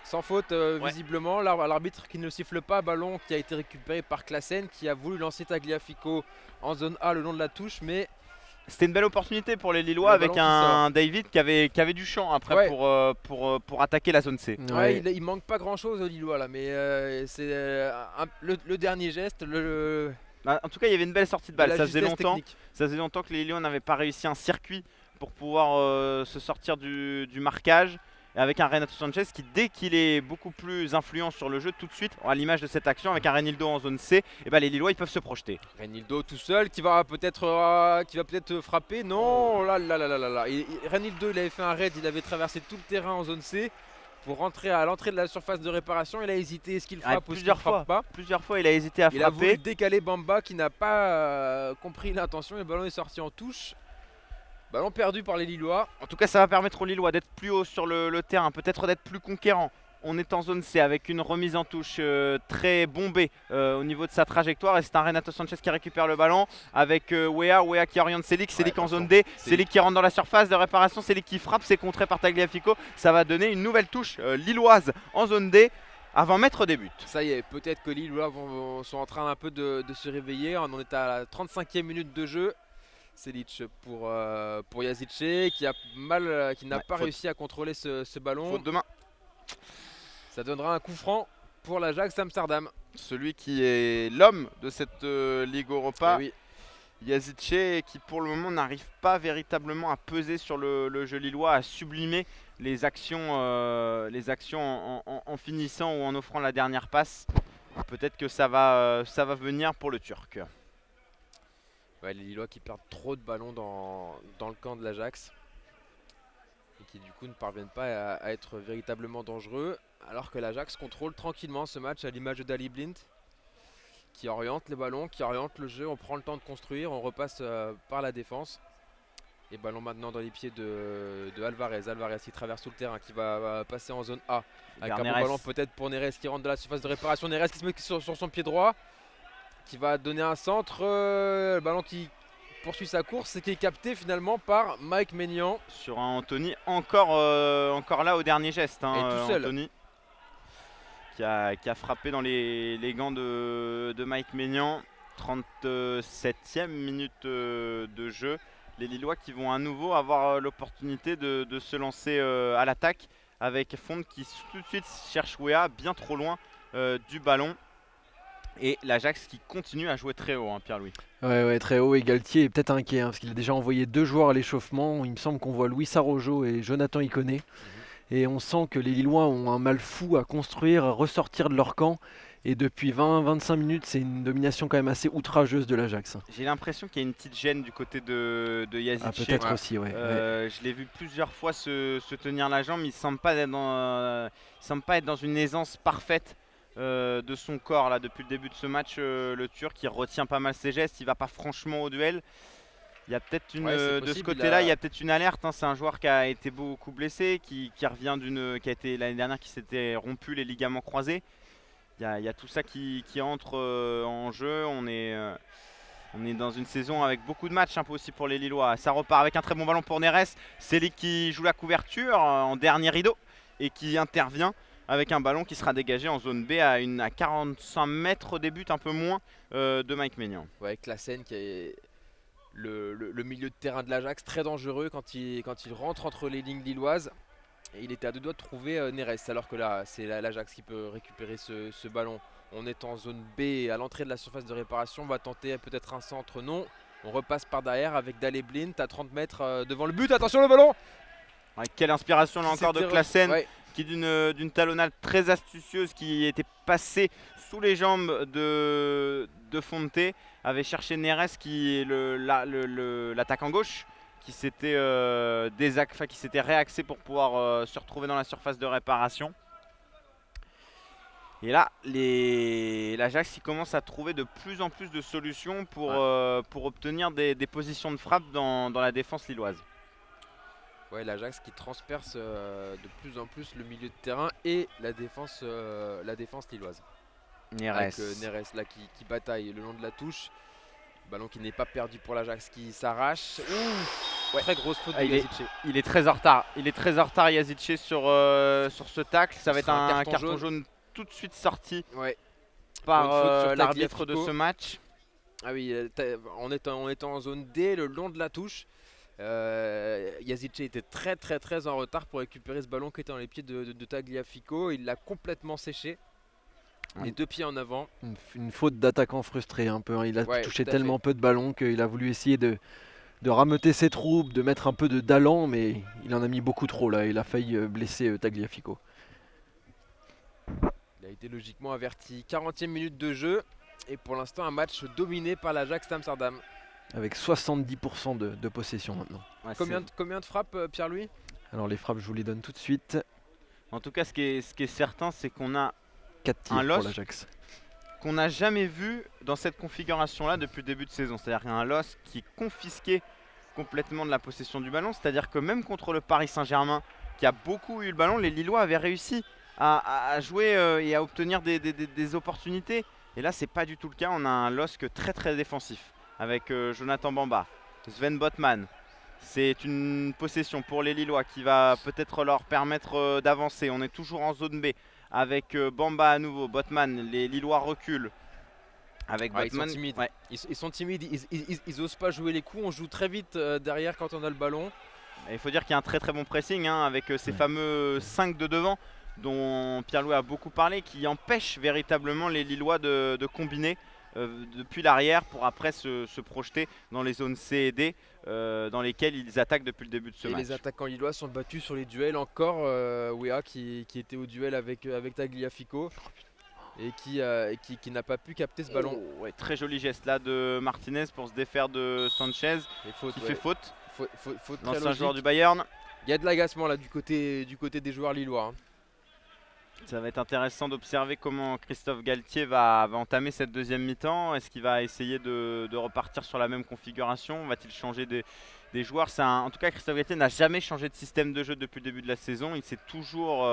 Sans faute visiblement, l'arbitre qui ne le siffle pas, ballon qui a été récupéré par Classen qui a voulu lancer Tagliafico en zone A le long de la touche, mais c'était une belle opportunité pour les Lillois avec un David qui avait du champ après pour attaquer la zone C. Ouais, il manque pas grand chose aux Lillois là, mais c'est le dernier geste. En tout cas, il y avait une belle sortie de balle. Ça faisait technique. longtemps que les Lillois n'avaient pas réussi un circuit pour pouvoir se sortir du marquage. Et avec un Renato Sanchez qui, dès qu'il est beaucoup plus influent sur le jeu, tout de suite, à l'image de cette action avec un Reinildo en zone C, et les Lillois ils peuvent se projeter. Reinildo tout seul qui va peut-être frapper. Non, là. Reinildo il avait fait un raid, il avait traversé tout le terrain en zone C pour rentrer à l'entrée de la surface de réparation. Il a hésité, est-ce qu'il frappe ou est-ce qu'il frappe pas? Plusieurs fois il a hésité à frapper. Il a voulu décaler Bamba qui n'a pas compris l'intention et le ballon est sorti en touche. Ballon perdu par les Lillois. En tout cas, ça va permettre aux Lillois d'être plus haut sur le terrain, peut-être d'être plus conquérant. On est en zone C avec une remise en touche très bombée au niveau de sa trajectoire. Et c'est un Renato Sanchez qui récupère le ballon avec Wea qui oriente Selic en zone D. Selic qui rentre dans la surface de réparation. Selic qui frappe, c'est contré par Tagliafico. Ça va donner une nouvelle touche lilloise en zone D à 20 mètres des buts. Ça y est, peut-être que les Lillois sont en train un peu de se réveiller. On est à la 35e minute de jeu. Selic pour Yazice qui n'a pas réussi à contrôler ce ballon. Faute de main. Ça donnera un coup franc pour l'Ajax Amsterdam. Celui qui est l'homme de cette Ligue Europa, oui. Yazice, qui pour le moment n'arrive pas véritablement à peser sur le jeu lillois, à sublimer les actions en finissant ou en offrant la dernière passe. Peut-être que ça va venir pour le Turc. Ouais, les Lillois qui perdent trop de ballons dans le camp de l'Ajax et qui du coup ne parviennent pas à être véritablement dangereux, alors que l'Ajax contrôle tranquillement ce match à l'image de Daley Blind qui oriente les ballons, qui oriente le jeu. On prend le temps de construire, on repasse par la défense et ballon maintenant dans les pieds de Alvarez qui traverse tout le terrain, qui va passer en zone A avec un bon ballon peut-être pour Neres qui rentre de la surface de réparation. Neres qui se met sur son pied droit, qui va donner un centre, le ballon qui poursuit sa course et qui est capté finalement par Mike Maignan. Sur un Anthony encore là au dernier geste. Et tout seul. Anthony qui a frappé dans les gants de Mike Maignan. 37e minute de jeu. Les Lillois qui vont à nouveau avoir l'opportunité de se lancer à l'attaque avec Fonte qui tout de suite cherche Wea bien trop loin du ballon. Et l'Ajax qui continue à jouer très haut, Pierre-Louis. Ouais, très haut. Et Galtier est peut-être inquiet parce qu'il a déjà envoyé 2 joueurs à l'échauffement. Il me semble qu'on voit Luis Araujo et Jonathan Iconé. Et on sent que les Lillois ont un mal fou à construire, à ressortir de leur camp. Et depuis 20-25 minutes, c'est une domination quand même assez outrageuse de l'Ajax. J'ai l'impression qu'il y a une petite gêne du côté de Yazice. Ah, peut-être aussi, ouais. Je l'ai vu plusieurs fois se tenir la jambe. Il ne semble pas être dans une aisance parfaite de son corps là depuis le début de ce match. Le Turc qui retient pas mal ses gestes, il va pas franchement au duel. Il y a peut-être de ce côté-là, il y a peut-être une alerte. C'est un joueur qui a été beaucoup blessé, qui revient qui a été l'année dernière, qui s'était rompu les ligaments croisés. Il y a tout ça qui entre en jeu. On est dans une saison avec beaucoup de matchs un peu aussi pour les Lillois. Ça repart avec un très bon ballon pour Neres. Selic qui joue la couverture en dernier rideau et qui intervient avec un ballon qui sera dégagé en zone B à 45 mètres des buts, un peu moins de Mike Maignan. Ouais, Classen qui est le milieu de terrain de l'Ajax, très dangereux quand il rentre entre les lignes lilloises. Et il était à deux doigts de trouver Neres, alors que là c'est l'Ajax qui peut récupérer ce ballon. On est en zone B à l'entrée de la surface de réparation, on va tenter peut-être un centre, non. On repasse par derrière avec Daley Blind à 30 mètres devant le but, attention le ballon. Ouais, quelle inspiration là encore de Classen, Ouais. qui d'une talonnade très astucieuse qui était passée sous les jambes de Fonte, avait cherché Neres qui est l'attaquant gauche qui s'était réaxé pour pouvoir se retrouver dans la surface de réparation. Et là, l'Ajax commence à trouver de plus en plus de solutions pour obtenir des positions de frappe dans la défense lilloise. Ouais, l'Ajax qui transperce de plus en plus le milieu de terrain et la défense lilloise. Neres. Avec Neres là qui bataille le long de la touche. Ballon qui n'est pas perdu pour l'Ajax qui s'arrache. Ouais, très grosse faute de Yazice. Il est très en retard. Il est très en retard, Yazice, sur ce tacle. Ça va être un carton jaune tout de suite sorti par l'arbitre de ce match. Ah oui, on était en zone D, le long de la touche. Yazice était très en retard pour récupérer ce ballon qui était dans les pieds de Tagliafico. Il l'a complètement séché. Les deux pieds en avant. Une faute d'attaquant frustré un peu. Hein. Il a touché tellement peu de ballons qu'il a voulu essayer de rameuter ses troupes, de mettre un peu d'allant, mais il en a mis beaucoup trop là. Il a failli blesser Tagliafico. Il a été logiquement averti. 40e minute de jeu. Et pour l'instant, un match dominé par l'Ajax Amsterdam. Avec 70% de possession maintenant. Ouais, combien de frappes, Pierre-Louis? Alors les frappes, je vous les donne tout de suite. En tout cas, ce qui est certain, c'est qu'on a 4 tirs pour l'Ajax qu'on n'a jamais vu dans cette configuration-là depuis le début de saison. C'est-à-dire un LOSC qui est confisqué complètement de la possession du ballon. C'est-à-dire que même contre le Paris Saint-Germain, qui a beaucoup eu le ballon, les Lillois avaient réussi à jouer et à obtenir des opportunités. Et là, c'est pas du tout le cas. On a un LOSC très défensif avec Jonathan Bamba, Sven Botman. C'est une possession pour les Lillois qui va peut-être leur permettre d'avancer. On est toujours en zone B avec Bamba à nouveau, Botman. Les Lillois reculent. Avec Botman. Ils sont timides. Ils sont timides, ils osent pas jouer les coups. On joue très vite derrière quand on a le ballon. Il faut dire qu'il y a un très bon pressing avec ces fameux 5 de devant dont Pierre-Louis a beaucoup parlé, qui empêchent véritablement les Lillois de combiner depuis l'arrière pour après se projeter dans les zones C et D dans lesquelles ils attaquent depuis le début de ce match. Les attaquants lillois sont battus sur les duels encore. Wea qui était au duel avec Tagliafico et qui n'a pas pu capter ce ballon. Ouais, très joli geste là de Martinez pour se défaire de Sanchez qui fait faute. Faute l'ancien joueur du Bayern. Il y a de l'agacement là du côté des joueurs lillois. Hein. Ça va être intéressant d'observer comment Christophe Galtier va entamer cette deuxième mi-temps. Est-ce qu'il va essayer de repartir sur la même configuration? Va-t-il changer des joueurs? En tout cas, Christophe Galtier n'a jamais changé de système de jeu depuis le début de la saison. Il s'est toujours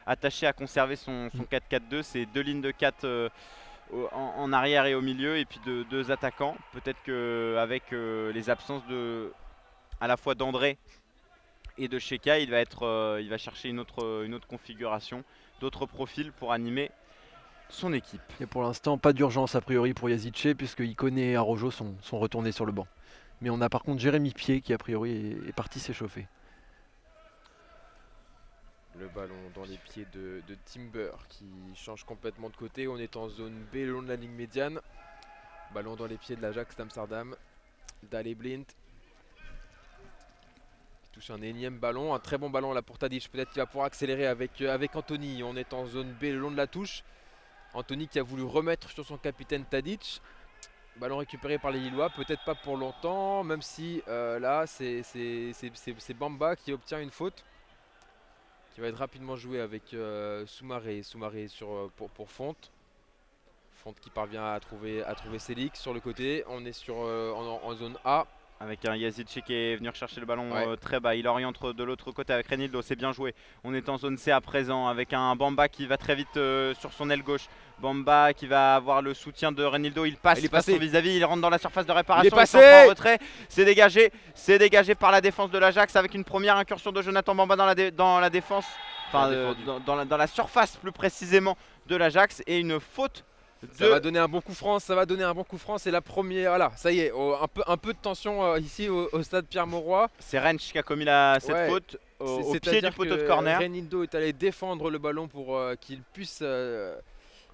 attaché à conserver son 4-4-2. C'est 2 lignes de 4 en arrière et au milieu et puis 2 attaquants. Peut-être qu'avec les absences à la fois d'André et de Cheka, il va chercher une autre configuration, d'autres profils pour animer son équipe. Et pour l'instant, pas d'urgence a priori pour Yazice puisque Ikoné et Araujo sont retournés sur le banc. Mais on a par contre Jérémy Pied qui a priori est parti s'échauffer. Le ballon dans les pieds de Timber qui change complètement de côté. On est en zone B le long de la ligne médiane. Ballon dans les pieds de l'Ajax d'Amsterdam. Daley Blind. Touche un énième ballon, un très bon ballon là pour Tadic. Peut-être qu'il va pouvoir accélérer avec Anthony. On est en zone B le long de la touche. Anthony qui a voulu remettre sur son capitaine Tadic. Ballon récupéré par les Lillois, peut-être pas pour longtemps, même si là c'est Bamba qui obtient une faute. Qui va être rapidement joué avec Soumaré pour Fonte. Fonte qui parvient à trouver Selic sur le côté. On est en zone A. Avec un Yazice qui est venu rechercher le ballon très bas. Il oriente de l'autre côté avec Renildo, c'est bien joué. On est en zone C à présent avec un Bamba qui va très vite sur son aile gauche. Bamba qui va avoir le soutien de Renildo. Il passe son vis-à-vis, il rentre dans la surface de réparation. Il est passé. En retrait. C'est dégagé par la défense de l'Ajax avec une première incursion de Jonathan Bamba dans la défense enfin défendu. dans la surface plus précisément de l'Ajax, et une faute Ça va donner un bon coup franc, c'est la première, voilà, ça y est, un peu de tension ici au stade Pierre-Mauroy. C'est Rensch qui a commis cette Ouais. faute au pied C'est-à-dire du poteau de que corner. Reinildo est allé défendre le ballon pour qu'il puisse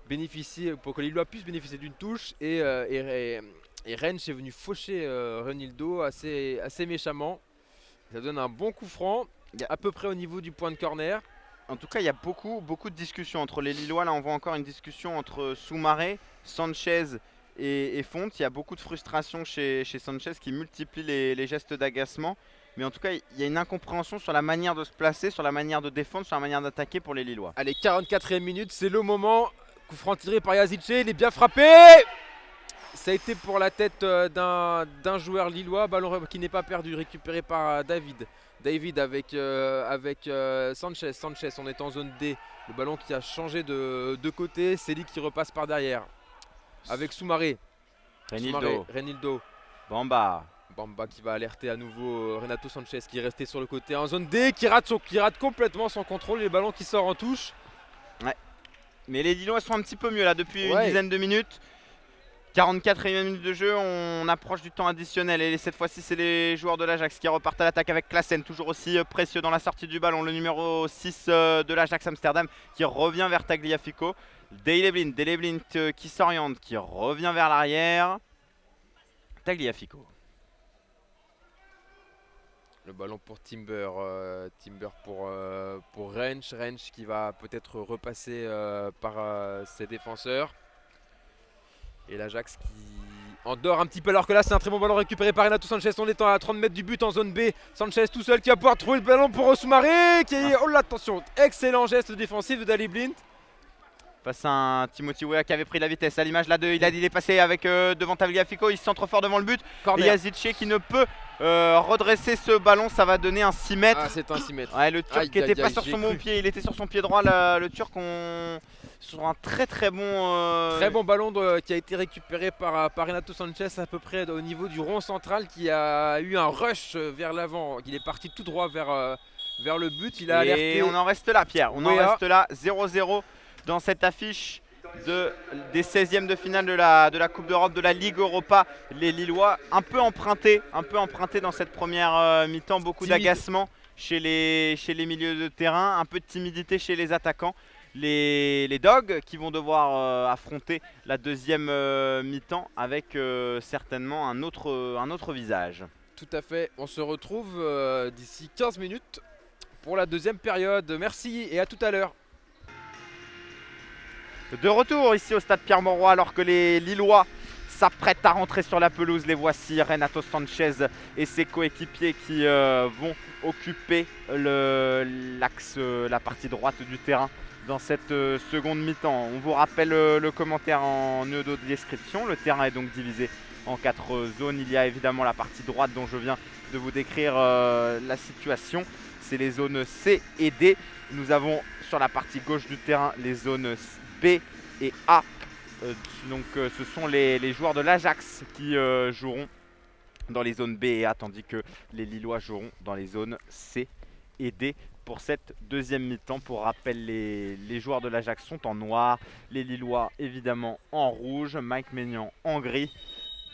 bénéficier, pour que Lillois puisse bénéficier d'une touche, et Rennes est venu faucher Reinildo assez méchamment. Ça donne un bon coup franc, à peu près au niveau du point de corner. En tout cas, il y a beaucoup de discussions entre les Lillois. Là, on voit encore une discussion entre Soumaré, Sanchez et Font. Il y a beaucoup de frustration chez Sanchez qui multiplie les gestes d'agacement. Mais en tout cas, il y a une incompréhension sur la manière de se placer, sur la manière de défendre, sur la manière d'attaquer pour les Lillois. Allez, 44e minute, c'est le moment. Coup franc tiré par Yazice, il est bien frappé. Ça a été pour la tête d'un joueur lillois, ballon qui n'est pas perdu, récupéré par David avec Sanchez. Sanchez, on est en zone D. Le ballon qui a changé de côté. Sely qui repasse par derrière. Avec Soumaré. Reinildo. Bamba qui va alerter à nouveau Renato Sanchez qui est resté sur le côté en zone D. Qui rate complètement son contrôle. Les ballons qui sortent en touche. Ouais. Mais les Lillois sont un petit peu mieux là depuis une dizaine de minutes. 44e minute de jeu, on approche du temps additionnel, et cette fois-ci c'est les joueurs de l'Ajax qui repartent à l'attaque avec Klaassen, toujours aussi précieux dans la sortie du ballon, le numéro 6 de l'Ajax Amsterdam qui revient vers Tagliafico. Daley Blind qui s'oriente, qui revient vers l'arrière. Tagliafico. Le ballon pour Timber pour Rensch qui va peut-être repasser par ses défenseurs. Et l'Ajax qui endort un petit peu, alors que là c'est un très bon ballon récupéré par Renato Sanchez. On est à 30 mètres du but en zone B. Sanchez tout seul qui va pouvoir trouver le ballon pour Soumaré qui est... Oh là, attention, excellent geste défensif de Daley Blind. Face à un Timothy Weah qui avait pris la vitesse à l'image là il est passé avec devant Tagliafico, il se centre fort devant le but. Corner. Et Yazice qui ne peut redresser ce ballon, ça va donner un 6 mètres. Ah, c'est un 6 mètres. Ouais, le Turc qui n'était pas sur son bon pied, il était sur son pied droit, le Turc sur un très bon... Très bon ballon qui a été récupéré par Renato Sanchez à peu près au niveau du rond central, qui a eu un rush vers l'avant. Il est parti tout droit vers le but, il a alerté. Et on en reste là, Pierre, on en reste là, 0-0 dans cette affiche des 16e de finale de la Coupe d'Europe, de la Ligue Europa. Les Lillois un peu empruntés dans cette première mi-temps, beaucoup d'agacement chez les milieux de terrain, un peu de timidité chez les attaquants. Les Dogs qui vont devoir affronter la deuxième mi-temps avec certainement un autre visage. Tout à fait, on se retrouve d'ici 15 minutes pour la deuxième période. Merci et à tout à l'heure. De retour ici au stade Pierre-Mauroy, alors que les Lillois s'apprêtent à rentrer sur la pelouse. Les voici, Renato Sanchez et ses coéquipiers qui vont occuper l'axe, la partie droite du terrain dans cette seconde mi-temps. On vous rappelle le commentaire en nœud de description. Le terrain est donc divisé en 4 zones. Il y a évidemment la partie droite dont je viens de vous décrire la situation. C'est les zones C et D. Nous avons sur la partie gauche du terrain les zones B et A. Donc ce sont les joueurs de l'Ajax qui joueront dans les zones B et A, tandis que les Lillois joueront dans les zones C et D pour cette deuxième mi-temps. Pour rappel, les joueurs de l'Ajax sont en noir, les Lillois évidemment en rouge, Mike Maignan en gris,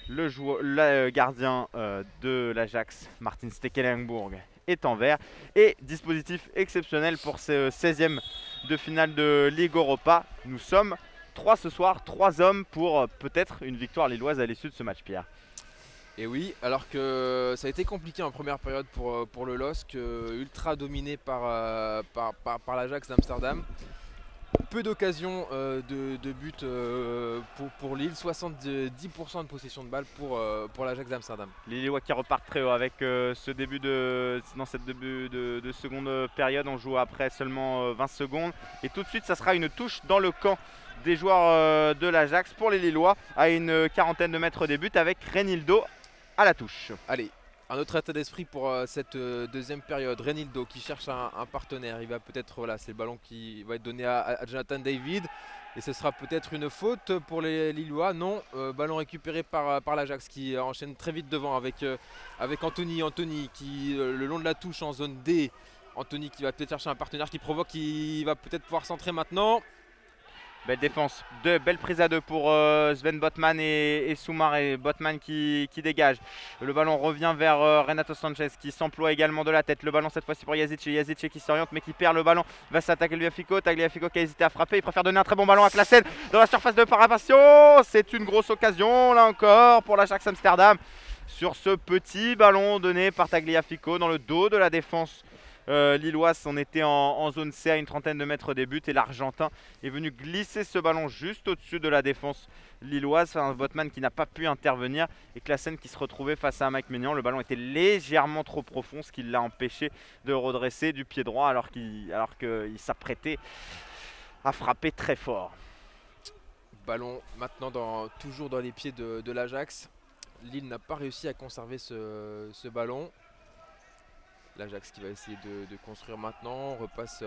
le gardien de l'Ajax, Martin Stekelenburg, est en vert. Et dispositif exceptionnel pour ce 16e de finale de Ligue Europa. Nous sommes 3 ce soir, 3 hommes pour peut-être une victoire lilloise à l'issue de ce match, Pierre. Et oui, alors que ça a été compliqué en première période pour le LOSC, ultra dominé par l'Ajax d'Amsterdam. Peu d'occasions de but pour Lille, 70% de possession de balle pour l'Ajax d'Amsterdam. Les Lillois qui repartent très haut avec ce début dans cette début de seconde période. On joue après seulement 20 secondes. Et tout de suite, ça sera une touche dans le camp des joueurs de l'Ajax pour les Lillois à une quarantaine de mètres des buts avec Reinildo à la touche. Allez, un autre état d'esprit pour cette deuxième période. Reinildo qui cherche un partenaire. Il va peut-être, voilà, c'est le ballon qui va être donné à Jonathan David. Et ce sera peut-être une faute pour les Lillois. Non, ballon récupéré par l'Ajax qui enchaîne très vite devant avec Anthony. Anthony qui, le long de la touche en zone D, Anthony qui va peut-être chercher un partenaire qui provoque, qui va peut-être pouvoir centrer maintenant. Belle défense, belle prise à deux pour Sven Botman et Soumar, et Botman qui dégage. Le ballon revient vers Renato Sanchez qui s'emploie également de la tête. Le ballon cette fois-ci pour Yazice qui s'oriente mais qui perd le ballon. Va s'attaquer Tagliafico qui a hésité à frapper. Il préfère donner un très bon ballon à Klaassen dans la surface de réparation. C'est une grosse occasion là encore pour l'Ajax Amsterdam. Sur ce petit ballon donné par Tagliafico dans le dos de la défense lilloise. On était en zone C à une trentaine de mètres des buts et l'Argentin est venu glisser ce ballon juste au-dessus de la défense lilloise. Un Botman qui n'a pas pu intervenir et Klaassen qui se retrouvait face à Mike Maignan. Le ballon était légèrement trop profond, ce qui l'a empêché de redresser du pied droit alors qu'il s'apprêtait à frapper très fort. Ballon maintenant toujours dans les pieds de l'Ajax. Lille n'a pas réussi à conserver ce ballon. L'Ajax qui va essayer de construire maintenant. On repasse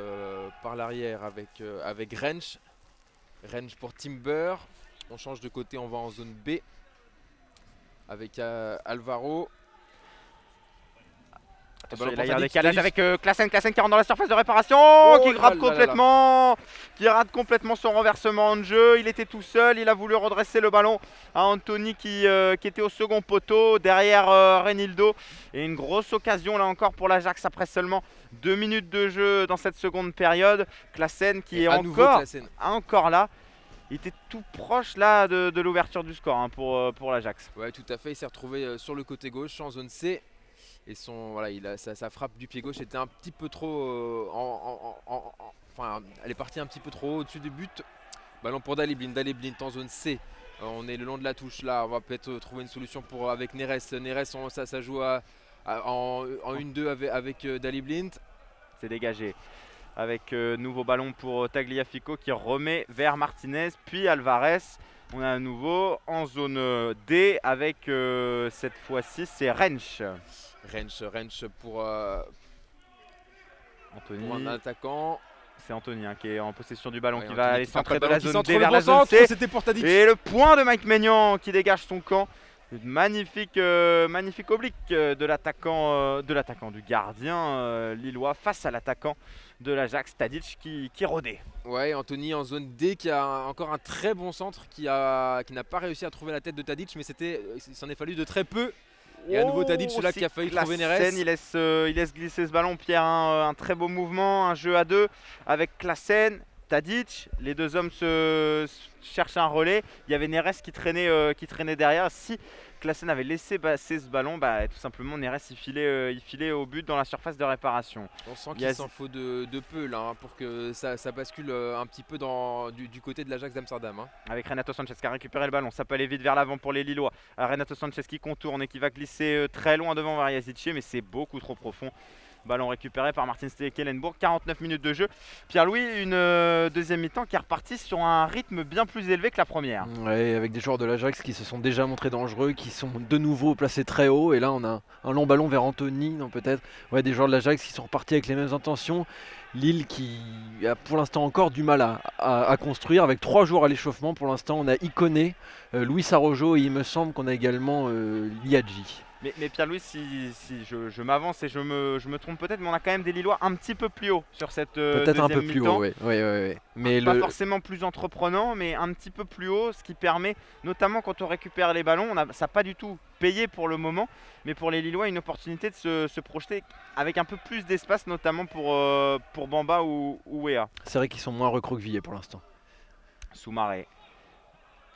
par l'arrière avec Rensch. Rensch pour Timber. On change de côté, on va en zone B avec Alvaro. Il y a un décalage avec Klaassen qui rentre dans la surface de réparation, qui rate complètement son renversement de jeu. Il était tout seul, il a voulu redresser le ballon à Anthony qui était au second poteau derrière Reinildo. Et une grosse occasion là encore pour l'Ajax après seulement 2 minutes de jeu dans cette seconde période. Klaassen qui est encore là. Il était tout proche là de l'ouverture du score pour l'Ajax. Ouais, tout à fait, il s'est retrouvé sur le côté gauche en zone C. Et sa frappe du pied gauche était un petit peu trop. Elle est partie un petit peu trop au-dessus du but. Ballon pour Daley Blind en zone C. On est le long de la touche là. On va peut-être trouver une solution avec Neres. Ça joue en 1-2 avec Daley Blind. C'est dégagé. Avec nouveau ballon pour Tagliafico qui remet vers Martinez. Puis Alvarez. On a à nouveau en zone D avec cette fois-ci c'est Rensch. Rensch pour Anthony. Pour un attaquant. C'est Anthony qui est en possession du ballon, qui Anthony va aller centrer de la zone D vers la zone C. C'était pour Tadic. Et le point de Mike Maignan qui dégage son camp. Une magnifique oblique de l'attaquant du gardien lillois face à l'attaquant de l'Ajax, Tadic qui rôdait. Ouais, Anthony en zone D qui a encore un très bon centre qui n'a pas réussi à trouver la tête de Tadic, mais il s'en est fallu de très peu. Et à nouveau Tadic là qui a failli trouver Neres. Il laisse glisser ce ballon, Pierre, un très beau mouvement, un jeu à deux avec Klaassen, Tadic. Les deux hommes se cherchent un relais. Il y avait Neres qui traînait derrière. Si Klaassen avait laissé passer ce ballon, tout simplement Neres il filait au but dans la surface de réparation. On sent qu'il s'en faut de peu là pour que ça bascule un petit peu du côté de l'Ajax d'Amsterdam. Avec Renato Sanchez qui a récupéré le ballon, ça peut aller vite vers l'avant pour les Lillois. Renato Sanchez qui contourne et qui va glisser très loin devant vers Yazice, mais c'est beaucoup trop profond. Ballon récupéré par Martin Stekelenburg, 49 minutes de jeu. Pierre-Louis, une deuxième mi-temps qui est repartie sur un rythme bien plus élevé que la première. Ouais, avec des joueurs de l'Ajax qui se sont déjà montrés dangereux, qui sont de nouveau placés très haut. Et là, on a un long ballon vers Anthony, non peut-être. Ouais, des joueurs de l'Ajax qui sont repartis avec les mêmes intentions. Lille qui a pour l'instant encore du mal à construire, avec 3 joueurs à l'échauffement. Pour l'instant, on a Ikoné, Luis Araujo et il me semble qu'on a également Liadji. Mais Pierre-Louis, si je m'avance et je me trompe peut-être, mais on a quand même des Lillois un petit peu plus haut sur cette peut-être un peu plus haut, oui. Mais pas forcément plus entreprenant, mais un petit peu plus haut, ce qui permet, notamment quand on récupère les ballons, ça n'a pas du tout payé pour le moment, mais pour les Lillois, une opportunité de se projeter avec un peu plus d'espace, notamment pour Bamba ou Wea. C'est vrai qu'ils sont moins recroquevillés pour l'instant. Soumaré.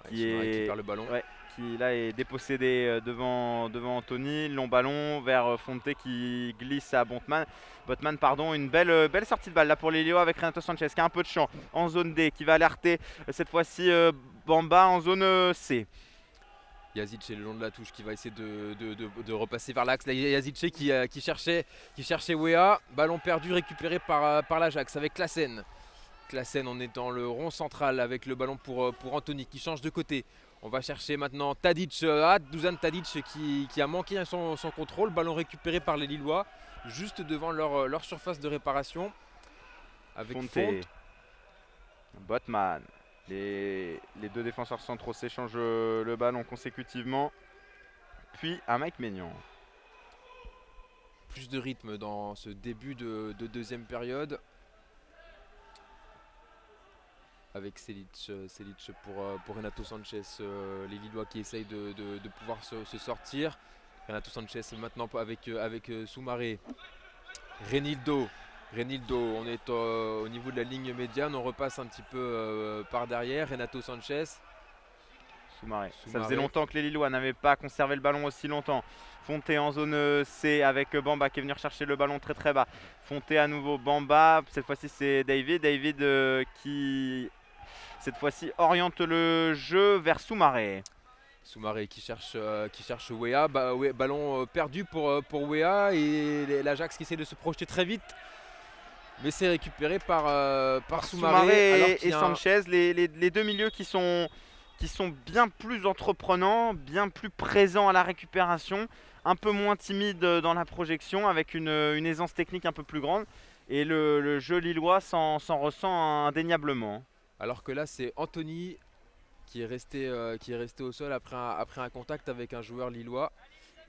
Qui perd le ballon. Ouais. Qui là est dépossédé devant Anthony, long ballon vers Fonte qui glisse à Botman, une belle sortie de balle là pour les Lillois avec Renato Sanchez qui a un peu de champ en zone D, qui va alerter cette fois-ci Bamba en zone C. Yazice est le long de la touche qui va essayer de repasser vers l'axe. Yazice qui cherchait Wea, ballon perdu récupéré par l'Ajax avec Klaassen. Klaassen, on est dans le rond central avec le ballon pour Anthony qui change de côté. On va chercher maintenant Tadic, Dusan Tadic qui a manqué son contrôle. Ballon récupéré par les Lillois, juste devant leur surface de réparation. Avec Fonte. Botman. Les deux défenseurs centraux s'échangent le ballon consécutivement. Puis à Mike Maignan. plus de rythme dans ce début de deuxième période. Avec Selic pour Renato Sanchez, les Lillois qui essayent de pouvoir se sortir. Renato Sanchez maintenant avec Soumaré. Renildo, on est au niveau de la ligne médiane, on repasse un petit peu par derrière. Renato Sanchez. Soumaré. Ça faisait longtemps que les Lillois n'avaient pas conservé le ballon aussi longtemps. Fonté en zone C avec Bamba qui est venu rechercher le ballon très très bas. Fonté à nouveau, Bamba, cette fois-ci c'est David. Qui cette fois-ci oriente le jeu vers Soumaré. Soumaré qui cherche Wea, ballon perdu pour Wea et l'Ajax qui essaie de se projeter très vite. Mais c'est récupéré par Soumaré et Sanchez, les deux milieux qui sont bien plus entreprenants, bien plus présents à la récupération, un peu moins timides dans la projection, avec une aisance technique un peu plus grande. Et le jeu lillois s'en ressent indéniablement. Alors que là, c'est Anthony qui est resté au sol après un contact avec un joueur lillois.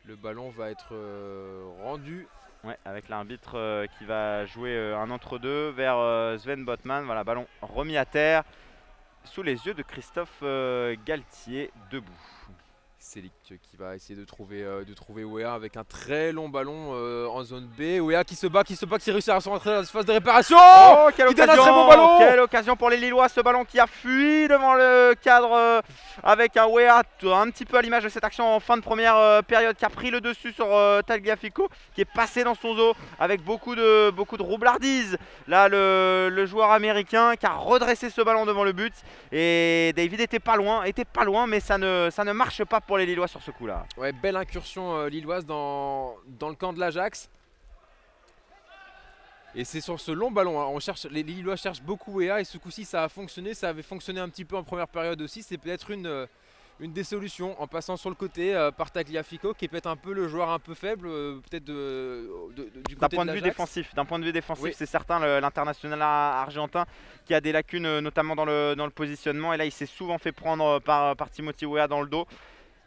Le ballon va être rendu. Ouais, avec l'arbitre qui va jouer un entre-deux vers Sven Botman. Voilà, ballon remis à terre sous les yeux de Christophe Galtier debout. Selic qui va essayer de trouver Wea avec un très long ballon en zone B. Wea qui se bat, qui réussit à rentrer dans la phase de réparation. Oh, quelle qui donne un occasion, très bon ballon. quelle occasion pour les Lillois, ce ballon qui a fui devant le cadre avec un Wea un petit peu à l'image de cette action en fin de première période qui a pris le dessus sur Tagliafico, qui est passé dans son dos avec beaucoup de roublardise. Là, le joueur américain qui a redressé ce ballon devant le but et David était pas loin, mais ça ne marche pas pour les Lillois sur ce coup-là. Ouais, belle incursion lilloise dans le camp de l'Ajax. Et c'est sur ce long ballon, hein, les Lillois cherchent beaucoup Wea et ce coup-ci ça a fonctionné, ça avait fonctionné un petit peu en première période aussi. C'est peut-être une des solutions en passant sur le côté par Tagliafico qui est peut-être un peu le joueur un peu faible, peut-être du côté d'un point de vue défensif, oui. C'est certain, l'international argentin qui a des lacunes notamment dans le positionnement et là il s'est souvent fait prendre par Timothy Wea dans le dos.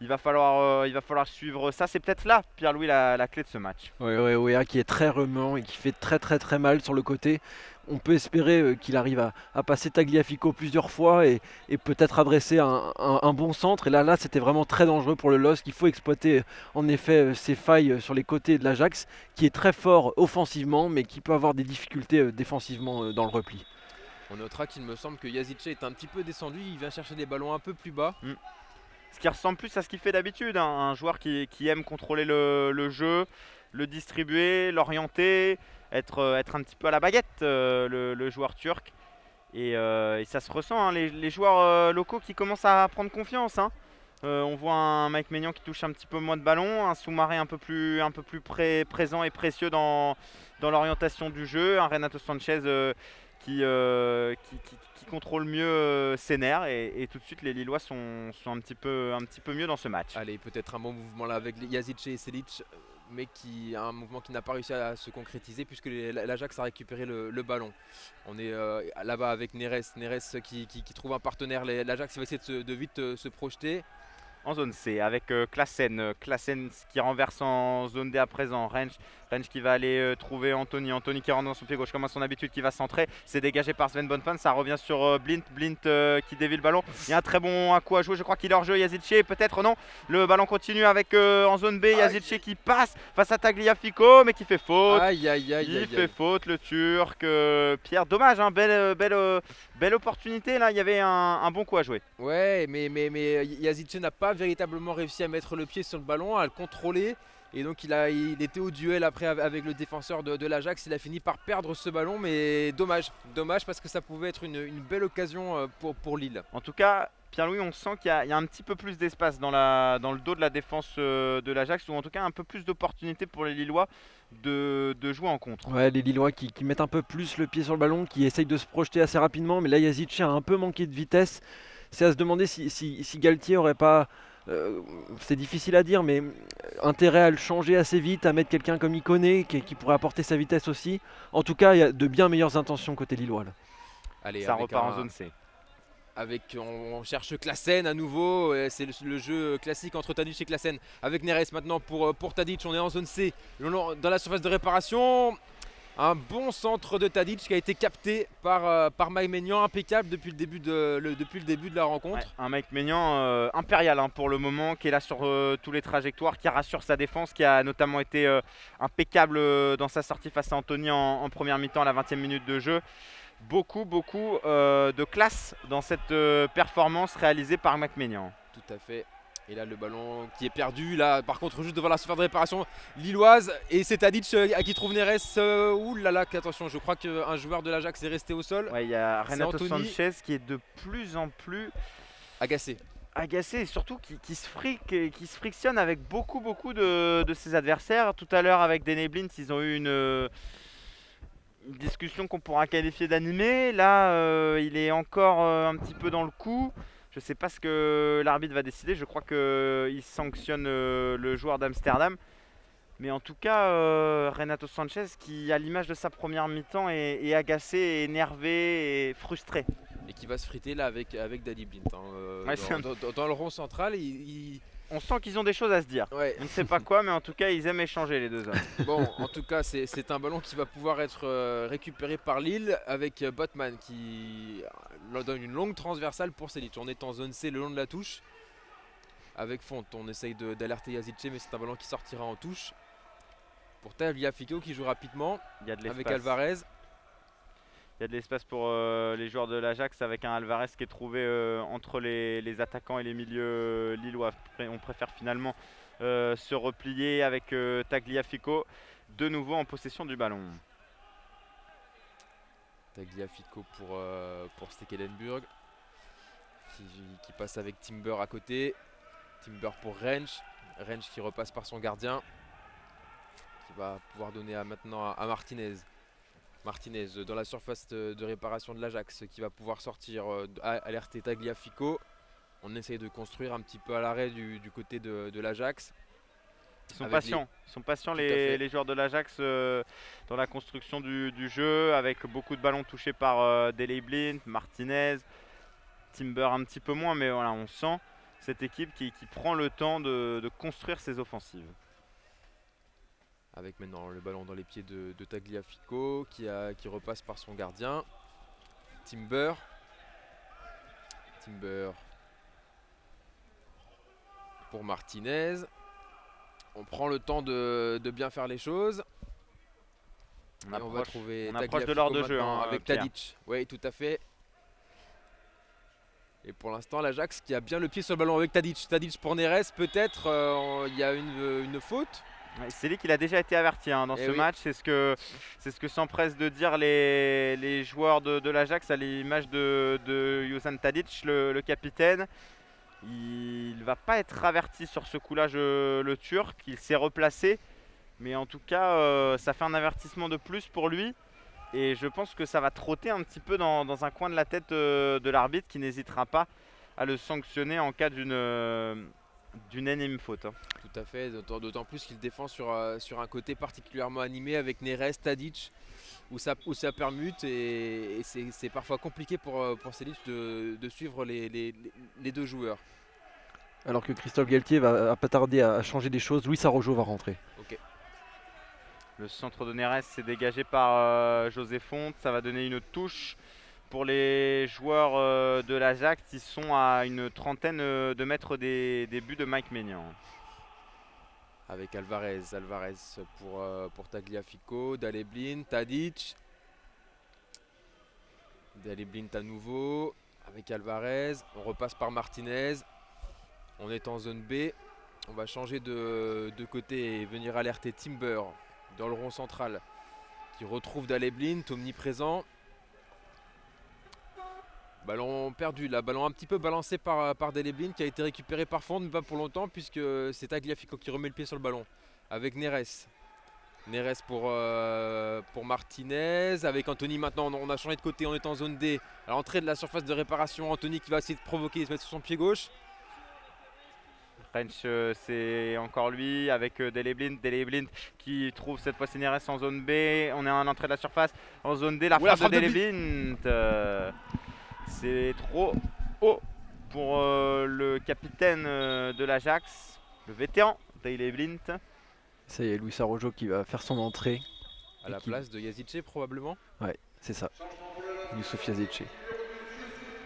Il va falloir suivre ça. C'est peut-être là, Pierre-Louis, la clé de ce match. Oui, Wea qui est très remuant et qui fait très très très mal sur le côté. On peut espérer qu'il arrive à passer Tagliafico plusieurs fois et peut-être adresser un bon centre. Et là c'était vraiment très dangereux pour le LOSC. Il faut exploiter en effet ces failles sur les côtés de l'Ajax, qui est très fort offensivement, mais qui peut avoir des difficultés défensivement dans le repli. On notera qu'il me semble que Yazice est un petit peu descendu. Il vient chercher des ballons un peu plus bas. Ce qui ressemble plus à ce qu'il fait d'habitude, hein. Un joueur qui aime contrôler le jeu, le distribuer, l'orienter, être un petit peu à la baguette, le joueur turc. Et ça se ressent, hein, les joueurs locaux qui commencent à prendre confiance. Hein. On voit un Mike Maignan qui touche un petit peu moins de ballon, un Soumaré un peu plus présent et précieux dans l'orientation du jeu, un Renato Sanchez qui contrôle mieux ses nerfs et tout de suite les Lillois sont un petit peu mieux dans ce match. Allez, peut-être un bon mouvement là avec Yazice et Selic, mais un mouvement qui n'a pas réussi à se concrétiser puisque l'Ajax a récupéré le ballon. On est là-bas avec Neres qui trouve un partenaire. L'Ajax va essayer de vite se projeter. En zone C avec Klaassen qui renverse en zone D à présent. Rensch qui va aller trouver Anthony qui rentre dans son pied gauche comme à son habitude, qui va centrer. C'est dégagé par Sven Botman, ça revient sur Blind qui dévie le ballon. Il y a un très bon coup à jouer, je crois qu'il est hors jeu. Yazice, peut-être non. Le ballon continue avec en zone B Yazice qui passe face à Tagliafico mais qui fait faute. Il fait faute le Turc. Pierre, dommage, hein, belle opportunité là, il y avait un bon coup à jouer. Ouais, mais Yazice n'a pas véritablement réussi à mettre le pied sur le ballon, à le contrôler. Et donc il était au duel après avec le défenseur de l'Ajax. Il a fini par perdre ce ballon, mais dommage parce que ça pouvait être une belle occasion pour Lille. En tout cas, Pierre-Louis, on sent qu'il y a un petit peu plus d'espace dans le dos de la défense de l'Ajax, ou en tout cas un peu plus d'opportunités pour les Lillois de jouer en contre. Ouais, les Lillois qui mettent un peu plus le pied sur le ballon, qui essayent de se projeter assez rapidement, mais là Yazice a un peu manqué de vitesse. C'est à se demander si Galtier aurait pas... c'est difficile à dire, mais intérêt à le changer assez vite, à mettre quelqu'un comme Ikoné qui pourrait apporter sa vitesse aussi. En tout cas, il y a de bien meilleures intentions côté lillois là. Allez, ça repart en zone C. On cherche Klaassen à nouveau, c'est le jeu classique entre Tadic et Klaassen. Avec Neres maintenant pour Tadic, on est en zone C, dans la surface de réparation. Un bon centre de Tadic qui a été capté par Mike Maignan, impeccable depuis le début de la rencontre. Ouais, un Mike Maignan impérial pour le moment, qui est là sur tous les trajectoires, qui rassure sa défense, qui a notamment été impeccable dans sa sortie face à Anthony en première mi-temps à la 20e minute de jeu. Beaucoup de classe dans cette performance réalisée par Mike Maignan. Tout à fait. Et là le ballon qui est perdu, là par contre juste devant la surface de réparation lilloise, et c'est Tadic à qui trouve Neres. Ouh là là, attention, je crois qu'un joueur de l'Ajax est resté au sol. Ouais, il y a Renato Sanchez qui est de plus en plus agacé et surtout qui se frictionne avec beaucoup de ses adversaires. Tout à l'heure avec Danny Blind, ils ont eu une discussion qu'on pourra qualifier d'animée. Là il est encore un petit peu dans le coup. Je ne sais pas ce que l'arbitre va décider. Je crois qu'il sanctionne le joueur d'Amsterdam. Mais en tout cas, Renato Sanchez, qui à l'image de sa première mi-temps, est agacé, énervé et frustré. Et qui va se friter là avec Danny Blind. Ouais, dans le rond central, on sent qu'ils ont des choses à se dire. Ouais. On ne sait pas quoi, mais en tout cas, ils aiment échanger les deux hommes. Bon, en tout cas, c'est un ballon qui va pouvoir être récupéré par Lille avec Botman qui leur donne une longue transversale pour Selic. On est en zone C le long de la touche. Avec Fonte, on essaye d'alerter Yazice, mais c'est un ballon qui sortira en touche. Pour Tagliafico qui joue rapidement avec Alvarez. Il y a de l'espace pour les joueurs de l'Ajax avec un Alvarez qui est trouvé entre les attaquants et les milieux lillois. On préfère finalement se replier avec Tagliafico de nouveau en possession du ballon. Tagliafico pour Stekelenburg qui passe avec Timber à côté. Timber pour Rensch qui repasse par son gardien, qui va pouvoir donner maintenant à Martinez. Martinez dans la surface de réparation de l'Ajax qui va pouvoir sortir, alerter Tagliafico. On essaye de construire un petit peu à l'arrêt du côté de l'Ajax. Ils sont patients les joueurs de l'Ajax dans la construction du jeu, avec beaucoup de ballons touchés par Daley Blind, Martinez, Timber un petit peu moins, mais voilà, on sent cette équipe qui prend le temps de construire ses offensives. Avec maintenant le ballon dans les pieds de Tagliafico qui repasse par son gardien. Timber pour Martinez. On prend le temps de bien faire les choses. On va trouver approche de l'heure de jeu avec Tadic. Oui, tout à fait. Et pour l'instant, l'Ajax qui a bien le pied sur le ballon avec Tadic. Tadic pour Neres, peut-être. Il y a une faute. C'est lui qui a déjà été averti dans ce match. C'est ce que s'empressent de dire les joueurs de l'Ajax à l'image de Dusan Tadic, le capitaine. Il ne va pas être averti sur ce coup-là, le Turc. Il s'est replacé. Mais en tout cas, ça fait un avertissement de plus pour lui. Et je pense que ça va trotter un petit peu dans un coin de la tête de l'arbitre, qui n'hésitera pas à le sanctionner en cas d'une énième faute. Tout à fait, d'autant plus qu'il défend sur un côté particulièrement animé avec Neres, Tadic, où ça permute, et c'est parfois compliqué pour Selic de suivre les deux joueurs. Alors que Christophe Galtier va pas tarder à changer des choses, Luis Araujo va rentrer. Ok. Le centre de Neres s'est dégagé par José Fonte, ça va donner une touche. Pour les joueurs de l'Ajax, ils sont à une trentaine de mètres des buts de Mike Maignan. Avec Alvarez pour Tagliafico, Daley Blind, Tadic. Daley Blind à nouveau, avec Alvarez. On repasse par Martinez. On est en zone B. On va changer de côté et venir alerter Timber dans le rond central, qui retrouve Daley Blind, omniprésent. Ballon perdu là, ballon un petit peu balancé par Daley Blind, qui a été récupéré par Fonte, mais pas pour longtemps, puisque c'est Tagliafico qui remet le pied sur le ballon. Avec Neres pour Martinez, avec Anthony maintenant, on a changé de côté, on est en zone D. À l'entrée de la surface de réparation, Anthony qui va essayer de provoquer et se mettre sur son pied gauche. Rensch, c'est encore lui avec Daley Blind qui trouve cette fois Neres en zone B. On est à l'entrée de la surface, en zone D, la frappe de Daley Blind. C'est trop haut pour le capitaine de l'Ajax, le vétéran Daley Blind. Ça y est, Luis Araujo qui va faire son entrée. À la place de Yazice probablement. Ouais, c'est ça. Youssouf Yazice.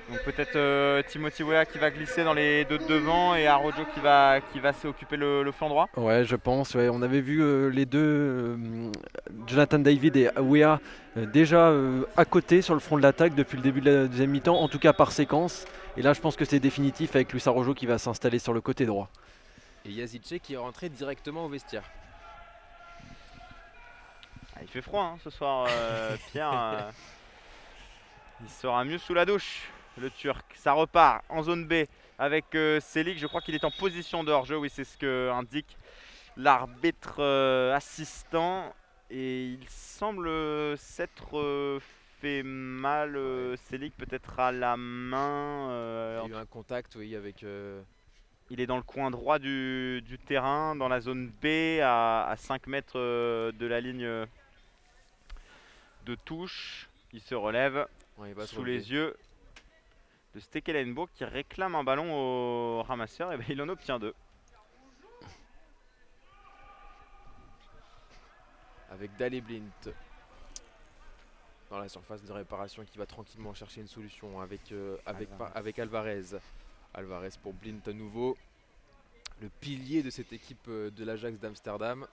Donc peut-être Timothy Weah qui va glisser dans les deux de devant et Araujo qui va s'occuper le flanc droit. Ouais, je pense. Ouais. On avait vu les deux, Jonathan David et Weah, déjà à côté sur le front de l'attaque depuis le début de la deuxième mi-temps, en tout cas par séquence. Et là, je pense que c'est définitif avec Luis Araujo qui va s'installer sur le côté droit. Et Yazice qui est rentré directement au vestiaire. Ah, il fait froid hein, ce soir, Pierre. Il sera mieux sous la douche, le Turc. Ça repart en zone B avec Selik. Je crois qu'il est en position de hors-jeu. Oui, c'est ce que indique l'arbitre assistant. Et il semble s'être fait mal, Selik, peut-être à la main. Il y a eu un contact, oui, avec. Il est dans le coin droit du terrain, dans la zone B, à 5 mètres de la ligne de touche. Il se relève sous les yeux de Stekelenburg qui réclame un ballon au ramasseur. Et bien il en obtient deux. Avec Daley Blind dans la surface de réparation qui va tranquillement chercher une solution avec Alvarez. Alvarez pour Blind à nouveau, le pilier de cette équipe de l'Ajax d'Amsterdam,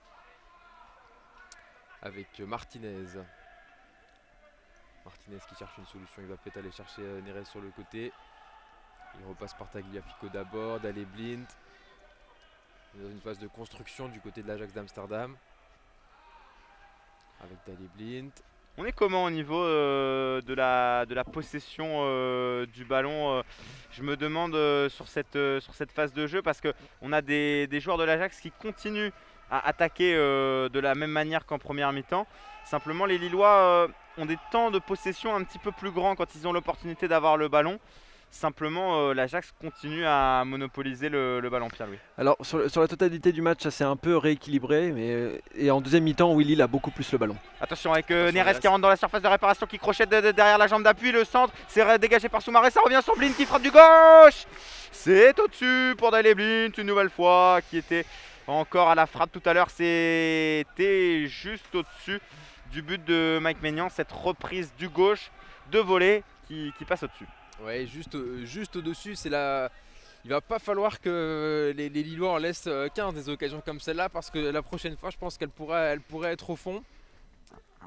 avec Martinez. Martinez qui cherche une solution, il va peut-être aller chercher Neres sur le côté. Il repasse par Tagliafico d'abord, Daley Blind. Dans une phase de construction du côté de l'Ajax d'Amsterdam. Avec Daley Blind. On est comment au niveau de la possession du ballon je me demande sur cette phase de jeu parce qu'on a des joueurs de l'Ajax qui continuent à attaquer de la même manière qu'en première mi-temps. Simplement les Lillois ont des temps de possession un petit peu plus grands quand ils ont l'opportunité d'avoir le ballon. Simplement l'Ajax continue à monopoliser le ballon, Pierre-Louis. Alors sur la totalité du match, ça s'est un peu rééquilibré, et en deuxième mi-temps, Willy a beaucoup plus le ballon. Attention avec Neres qui rentre dans la surface de réparation, qui crochette derrière la jambe d'appui, le centre, c'est dégagé par Soumaré, ça revient sur Blind qui frappe du gauche. C'est au-dessus pour Daley Blind une nouvelle fois, qui était encore à la frappe tout à l'heure, c'était juste au-dessus du but de Mike Maignan, cette reprise du gauche de volée qui passe au-dessus. Ouais, juste au-dessus, c'est la. Il va pas falloir que les Lillois en laissent 15 des occasions comme celle-là, parce que la prochaine fois, je pense qu'elle pourrait être au fond.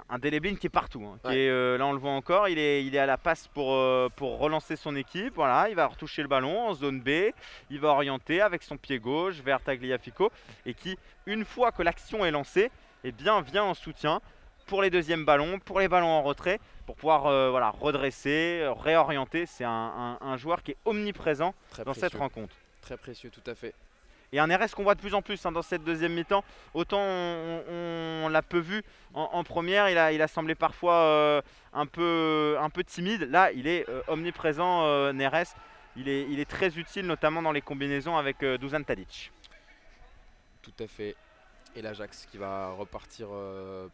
Un Daley Blind qui est partout, hein, qui est, là on le voit encore, il est à la passe pour relancer son équipe. Voilà, il va retoucher le ballon en zone B, il va orienter avec son pied gauche vers Tagliafico, et qui, une fois que l'action est lancée, eh bien, vient en soutien pour les deuxièmes ballons, pour les ballons en retrait, pour pouvoir redresser, réorienter. C'est un joueur qui est omniprésent dans cette rencontre. Très précieux, tout à fait. Et un RS qu'on voit de plus en plus dans cette deuxième mi-temps. Autant on l'a peu vu en première, il a semblé parfois un peu timide. Là, il est omniprésent, Neres. Il est très utile, notamment dans les combinaisons avec Dusan Tadic. Tout à fait. Et l'Ajax qui va repartir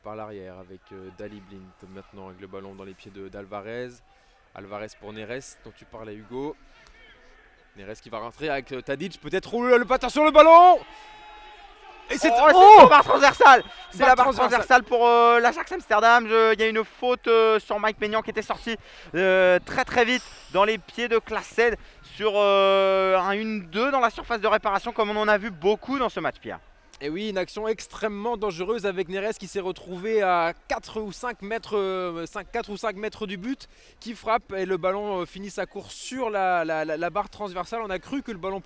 par l'arrière avec Daley Blind maintenant avec le ballon dans les pieds d'Alvarez. Alvarez pour Neres dont tu parlais, Hugo. Neres qui va rentrer avec Tadic, peut-être. Oh, le patin sur le ballon. Et c'est la barre transversale. C'est la barre transversale pour l'Ajax Amsterdam. Il y a une faute sur Mike Maignan qui était sorti très vite dans les pieds de Klaassen sur un 1-2 dans la surface de réparation, comme on en a vu beaucoup dans ce match, Pierre. Et oui, une action extrêmement dangereuse avec Neres qui s'est retrouvé à 4 ou 5 mètres du but, qui frappe et le ballon finit sa course sur la barre transversale. On a cru que le ballon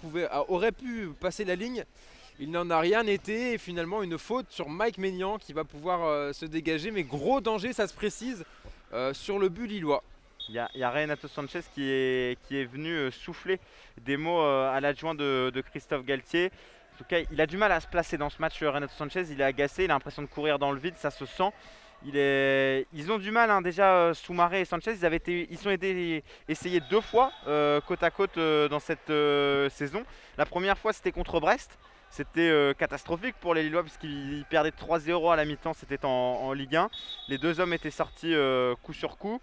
aurait pu passer la ligne. Il n'en a rien été, et finalement une faute sur Mike Maignan qui va pouvoir se dégager. Mais gros danger, ça se précise, sur le but lillois. Il y a Renato Sanchez qui est venu souffler des mots à l'adjoint de Christophe Galtier. En tout cas, il a du mal à se placer dans ce match, Renato Sanchez. Il est agacé, il a l'impression de courir dans le vide, ça se sent. Ils ont du mal, hein, déjà Soumaré et Sanchez, ils ont été essayés 2 fois côte à côte dans cette saison. La première fois c'était contre Brest, c'était catastrophique pour les Lillois puisqu'ils perdaient 3-0 à la mi-temps, c'était en Ligue 1. Les 2 hommes étaient sortis coup sur coup.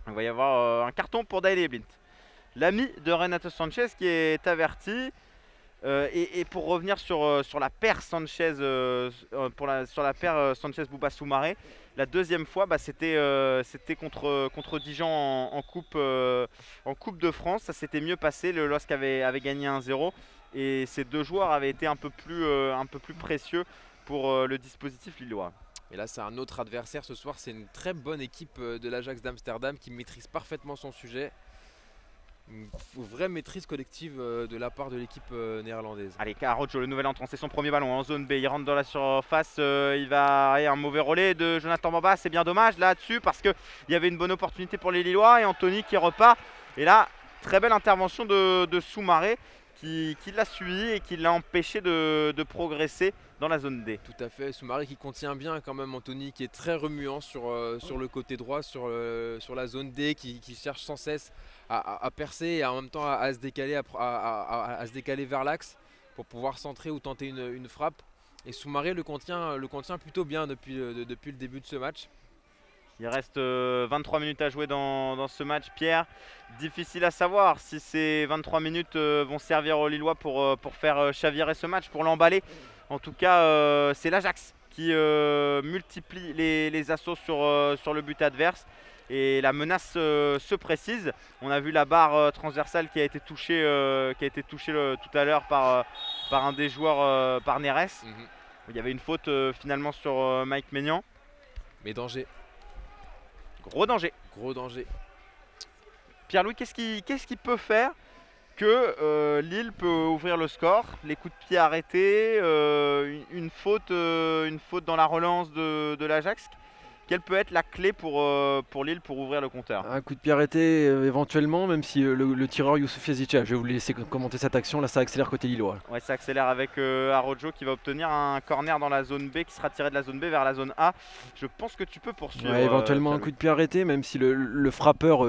Il va y avoir un carton pour Daley Blind. l'ami de Renato Sanchez qui est averti. Et pour revenir sur la paire Sanchez, sur la paire Sanchez-Bouba Soumaré, la deuxième fois, c'était contre Dijon en coupe de France. Ça s'était mieux passé. Le LOSC avait gagné 1-0 et ces deux joueurs avaient été un peu plus précieux pour le dispositif lillois. Et là, c'est un autre adversaire ce soir. C'est une très bonne équipe de l'Ajax d'Amsterdam qui maîtrise parfaitement son sujet. Une vraie maîtrise collective de la part de l'équipe néerlandaise. Allez, Araujo, le nouvel entrant, c'est son premier ballon en zone B. Il rentre dans la surface. Il va y avoir un mauvais relais de Jonathan Bamba. C'est bien dommage là-dessus parce qu'il y avait une bonne opportunité pour les Lillois. Et Anthony qui repart. Et là, très belle intervention de Soumaré qui l'a suivi et qui l'a empêché de progresser dans la zone D. Tout à fait, Soumaré qui contient bien quand même Anthony, qui est très remuant sur le côté droit, sur la zone D, qui cherche sans cesse à percer et en même temps à se décaler, à se décaler vers l'axe pour pouvoir centrer ou tenter une frappe. Et Soumaré le contient plutôt bien depuis le début de ce match. Il reste 23 minutes à jouer dans ce match, Pierre. Difficile à savoir si ces 23 minutes vont servir aux Lillois pour faire chavirer ce match, pour l'emballer. En tout cas, c'est l'Ajax qui multiplie les assauts sur le but adverse. Et la menace se précise. On a vu la barre transversale qui a été touchée, tout à l'heure par un des joueurs, par Neres. Il y avait une faute finalement sur Mike Maignan. Mais danger. Gros danger. Gros danger. Pierre-Louis, qu'est-ce qu'il peut faire que Lille peut ouvrir le score? Les coups de pied arrêtés, une faute dans la relance de l'Ajax. Quelle peut être la clé pour Lille pour ouvrir le compteur? Un coup de pied arrêté éventuellement, même si le tireur Youssouf Yazicia, je vais vous laisser commenter cette action, là ça accélère côté lillois. Ouais, ça accélère avec Araujo qui va obtenir un corner dans la zone B qui sera tiré de la zone B vers la zone A. Je pense que tu peux poursuivre. Ouais, éventuellement un coup de pied arrêté, même si le frappeur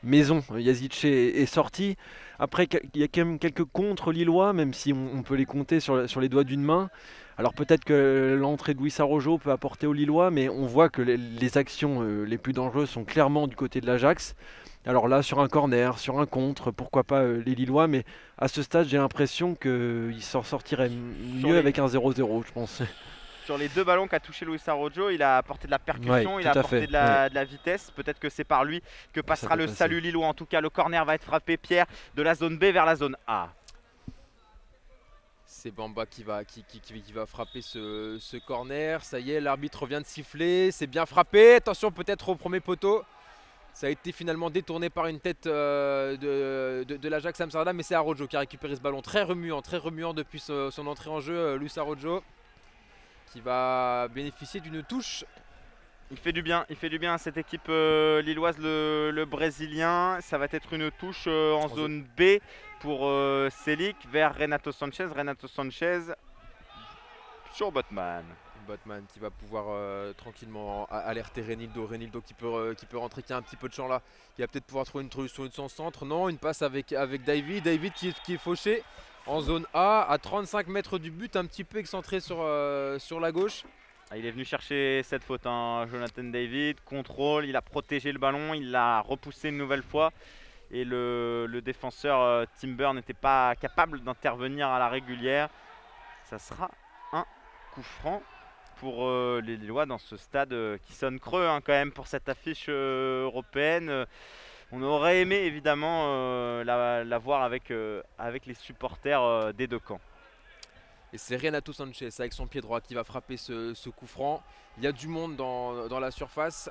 maison Yazice est sorti. Après, il y a quand même quelques contres lillois, même si on peut les compter sur les doigts d'une main. Alors peut-être que l'entrée de Luis Araujo peut apporter aux Lillois, mais on voit que les actions les plus dangereuses sont clairement du côté de l'Ajax. Alors là, sur un corner, sur un contre, pourquoi pas les Lillois, mais à ce stade, j'ai l'impression qu'ils s'en sortiraient mieux avec un 0-0, je pense. Sur les deux ballons qu'a touché Luis Araujo, il a apporté de la percussion, Ouais, il a apporté de la vitesse. Peut-être que c'est par lui que passera le salut lillois. En tout cas, le corner va être frappé, Pierre, de la zone B vers la zone A. C'est Bamba qui va frapper ce corner. Ça y est, l'arbitre vient de siffler. C'est bien frappé. Attention peut-être au premier poteau. Ça a été finalement détourné par une tête de l'Ajax Amsterdam. Mais c'est Araujo qui a récupéré ce ballon très remuant depuis son entrée en jeu. Luis Araujo qui va bénéficier d'une touche. Il fait du bien à cette équipe lilloise, le Brésilien. Ça va être une touche en zone B pour Selic vers Renato Sanchez. Renato Sanchez sur Botman. Botman qui va pouvoir tranquillement alerter Renildo. Renildo qui peut rentrer, qui a un petit peu de champ là. Qui va peut-être pouvoir trouver une solution de son centre. Non, une passe avec David. David qui est fauché en zone A à 35 mètres du but, un petit peu excentré sur la gauche. Il est venu chercher cette faute, hein, Jonathan David, contrôle, il a protégé le ballon, il l'a repoussé une nouvelle fois et le défenseur Timber n'était pas capable d'intervenir à la régulière. Ça sera un coup franc pour les Lillois dans ce stade qui sonne creux hein, quand même pour cette affiche européenne. On aurait aimé évidemment la voir avec les supporters des deux camps. Et c'est Renato Sanchez avec son pied droit qui va frapper ce coup franc. Il y a du monde dans la surface.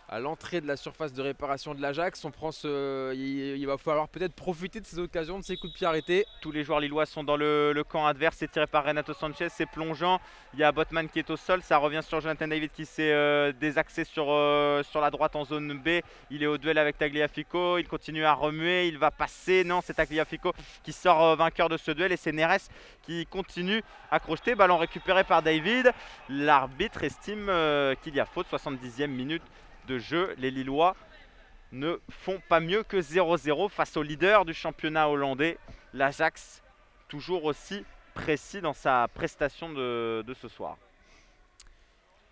À l'entrée de la surface de réparation de l'Ajax, il va falloir peut-être profiter de ces occasions, de ces coups de pied arrêtés. Tous les joueurs lillois sont dans le camp adverse, c'est tiré par Renato Sanchez, c'est plongeant. Il y a Botman qui est au sol, ça revient sur Jonathan David qui s'est désaxé sur la droite en zone B. Il est au duel avec Tagliafico, il continue à remuer, il va passer. Non, c'est Tagliafico qui sort vainqueur de ce duel et c'est Neres qui continue à crocheter. Ballon récupéré par David. L'arbitre estime qu'il y a faute, 70e minute de jeu. Les Lillois ne font pas mieux que 0-0 face au leader du championnat hollandais. L'Ajax toujours aussi précis dans sa prestation de ce soir.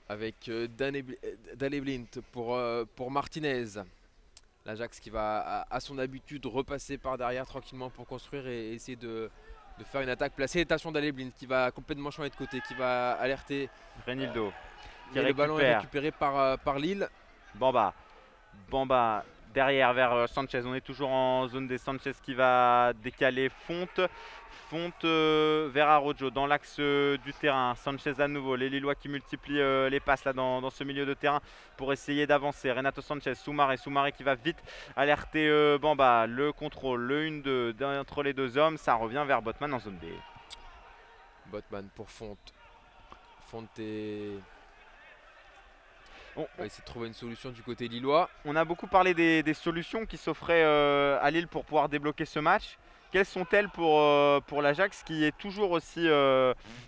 Avec Daley Blind pour Martinez. L'Ajax qui va à son habitude repasser par derrière tranquillement pour construire et essayer de faire une attaque placée. Attention d'Aleblin qui va complètement changer de côté, qui va alerter. Renildo qui Le ballon est récupère. récupéré par Lille. Bamba derrière vers Sanchez. On est toujours en zone des Sanchez qui va décaler Fonte vers Araujo dans l'axe du terrain. Sanchez à nouveau, les Lillois qui multiplient les passes là dans ce milieu de terrain pour essayer d'avancer. Renato Sanchez, Soumaré qui va vite alerter Bamba. Le contrôle, le 1-2 entre les deux hommes, ça revient vers Botman en zone B. Botman pour Fonte. On va essayer de trouver une solution du côté lillois. On a beaucoup parlé des solutions qui s'offraient à Lille pour pouvoir débloquer ce match. Quelles sont-elles pour l'Ajax qui est toujours aussi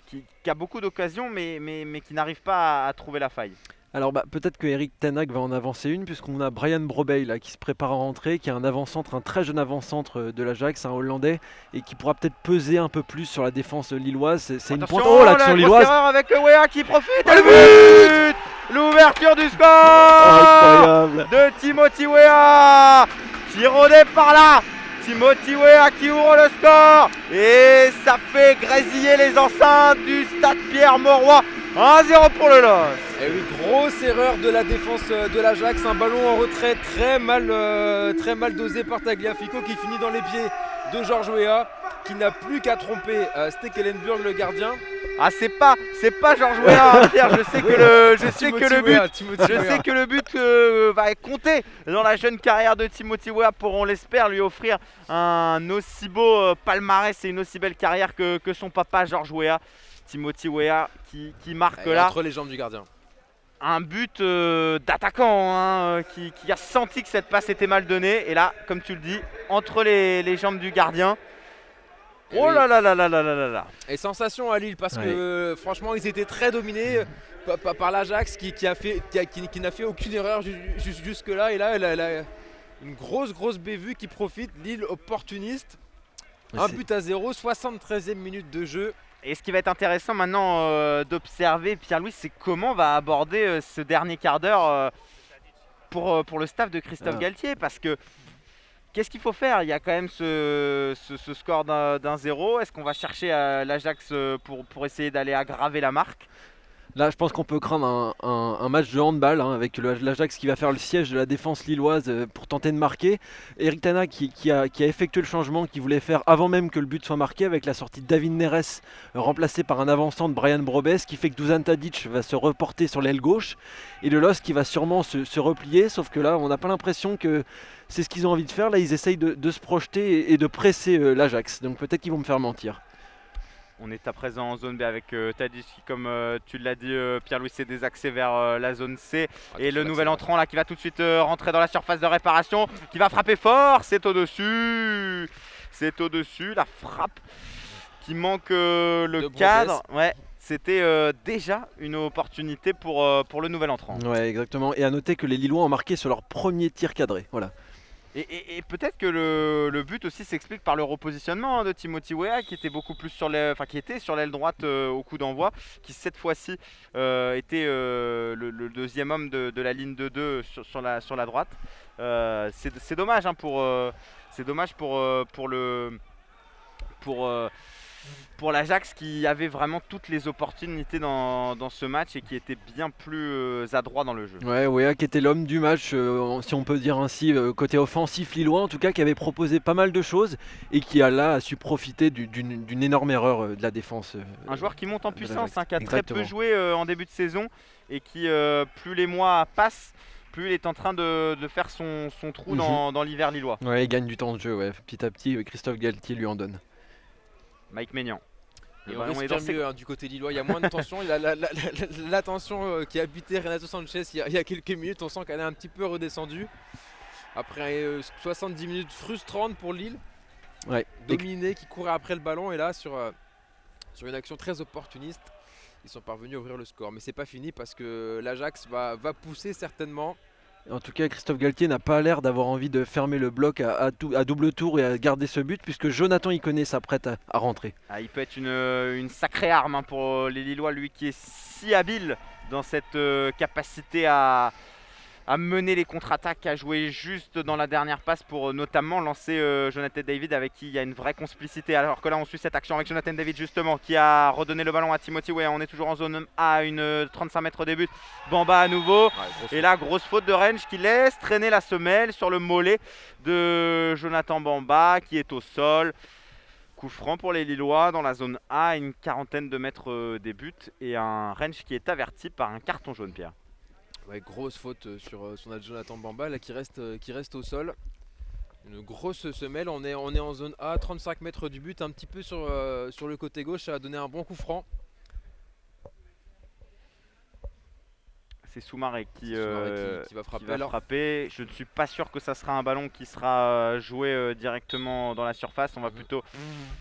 qui a beaucoup d'occasions mais qui n'arrive pas à trouver la faille? Alors peut-être que Erik ten Hag va en avancer une, puisqu'on a Brian Brobey là, qui se prépare à rentrer, qui est un avant-centre, un très jeune avant-centre de l'Ajax, un Hollandais, et qui pourra peut-être peser un peu plus sur la défense lilloise. C'est une pointe. Oh, l'action lilloise! Erreur avec Wea qui profite. Le but, l'ouverture du score incroyable de Timothy Weah, tiré par là. Timothy Weah qui ouvre le score et ça fait grésiller les enceintes du stade Pierre-Mauroy. 1-0 pour le LOSC. Et oui, grosse erreur de la défense de l'Ajax, un ballon en retrait très mal dosé par Tagliafico qui finit dans les pieds de George Weah qui n'a plus qu'à tromper Stekelenburg le gardien. Ah c'est pas George Weah, hein, Pierre. Je sais que le but va compter dans la jeune carrière de Timothy Weah pour, on l'espère, lui offrir un aussi beau palmarès et une aussi belle carrière que son papa George Weah. Timothy Weah qui marque là entre les jambes du gardien. Un but d'attaquant hein, qui a senti que cette passe était mal donnée. Et là, comme tu le dis, entre les jambes du gardien. Oh là là là là là là là. Et sensation à Lille parce que franchement ils étaient très dominés par l'Ajax qui n'a fait aucune erreur jusque là. Et là elle a une grosse bévue qui profite. Lille opportuniste. Un but à 0, 73e minute de jeu. Et ce qui va être intéressant maintenant d'observer, Pierre-Louis, c'est comment va aborder ce dernier quart d'heure pour le staff de Christophe Galtier. Parce que qu'est-ce qu'il faut faire? Il y a quand même ce score d'un 0. Est-ce qu'on va chercher l'Ajax pour essayer d'aller aggraver la marque? Là, je pense qu'on peut craindre un match de handball hein, avec l'Ajax qui va faire le siège de la défense lilloise pour tenter de marquer. Erik ten Hag qui a effectué le changement qu'il voulait faire avant même que le but soit marqué avec la sortie de David Neres remplacé par un avançant de Brian Brobey, ce qui fait que Dusan Tadic va se reporter sur l'aile gauche et le LOSC qui va sûrement se replier. Sauf que là, on n'a pas l'impression que c'est ce qu'ils ont envie de faire. Là, ils essayent de se projeter et de presser l'Ajax. Donc peut-être qu'ils vont me faire mentir. On est à présent en zone B avec Tadic qui, comme tu l'as dit, Pierre-Louis, s'est désaxé vers la zone C. Et le nouvel entrant là qui va tout de suite rentrer dans la surface de réparation, qui va frapper fort. C'est au-dessus. La frappe qui manque le cadre. Ouais. C'était déjà une opportunité pour le nouvel entrant. Ouais, exactement. Et à noter que les Lillois ont marqué sur leur premier tir cadré. Voilà. Et peut-être que le but aussi s'explique par le repositionnement de Timothy Weah qui était beaucoup plus qui était sur l'aile droite au coup d'envoi, qui cette fois-ci était le deuxième homme de la ligne de 2 sur la droite. C'est dommage hein, pour l'Ajax qui avait vraiment toutes les opportunités dans ce match et qui était bien plus adroit dans le jeu. Ouais, Weah qui était l'homme du match, si on peut dire ainsi, côté offensif lillois en tout cas, qui avait proposé pas mal de choses et qui a su profiter d'une énorme erreur de la défense. Un joueur qui monte en puissance, hein, qui a Exactement. très peu joué en début de saison et qui, plus les mois passent, plus il est en train de faire son trou dans l'hiver lillois. Ouais, il gagne du temps de jeu, ouais. Petit à petit, Christophe Galtier lui en donne. Mike Maignan. Et on respire mieux hein, du côté lillois, il y a moins de tension. La tension qui habitait Renato Sanchez il y a quelques minutes, on sent qu'elle est un petit peu redescendue. Après 70 minutes frustrantes pour Lille, dominé, qui courait après le ballon. Et là, sur une action très opportuniste, ils sont parvenus à ouvrir le score. Mais c'est pas fini parce que l'Ajax va pousser certainement. En tout cas, Christophe Galtier n'a pas l'air d'avoir envie de fermer le bloc à double tour et à garder ce but, puisque Jonathan Iconé s'apprête à rentrer. Ah, il peut être une sacrée arme hein, pour les Lillois, lui qui est si habile dans cette capacité à à mener les contre-attaques, à jouer juste dans la dernière passe pour notamment lancer Jonathan David avec qui il y a une vraie complicité. Alors que là on suit cette action avec Jonathan David justement qui a redonné le ballon à Timothy. Ouais, on est toujours en zone A, une 35 mètres des buts. Bamba à nouveau. Et là grosse faute de Range qui laisse traîner la semelle sur le mollet de Jonathan Bamba qui est au sol. Coup franc pour les Lillois dans la zone A, à une quarantaine de mètres des buts et un Range qui est averti par un carton jaune, Pierre. Ouais, grosse faute sur Jonathan Bamba là, qui reste au sol. Une grosse semelle, on est en zone A, 35 mètres du but, un petit peu sur le côté gauche, ça a donné un bon coup franc. C'est Soumaré qui va frapper. Je ne suis pas sûr que ça sera un ballon qui sera joué directement dans la surface. On va plutôt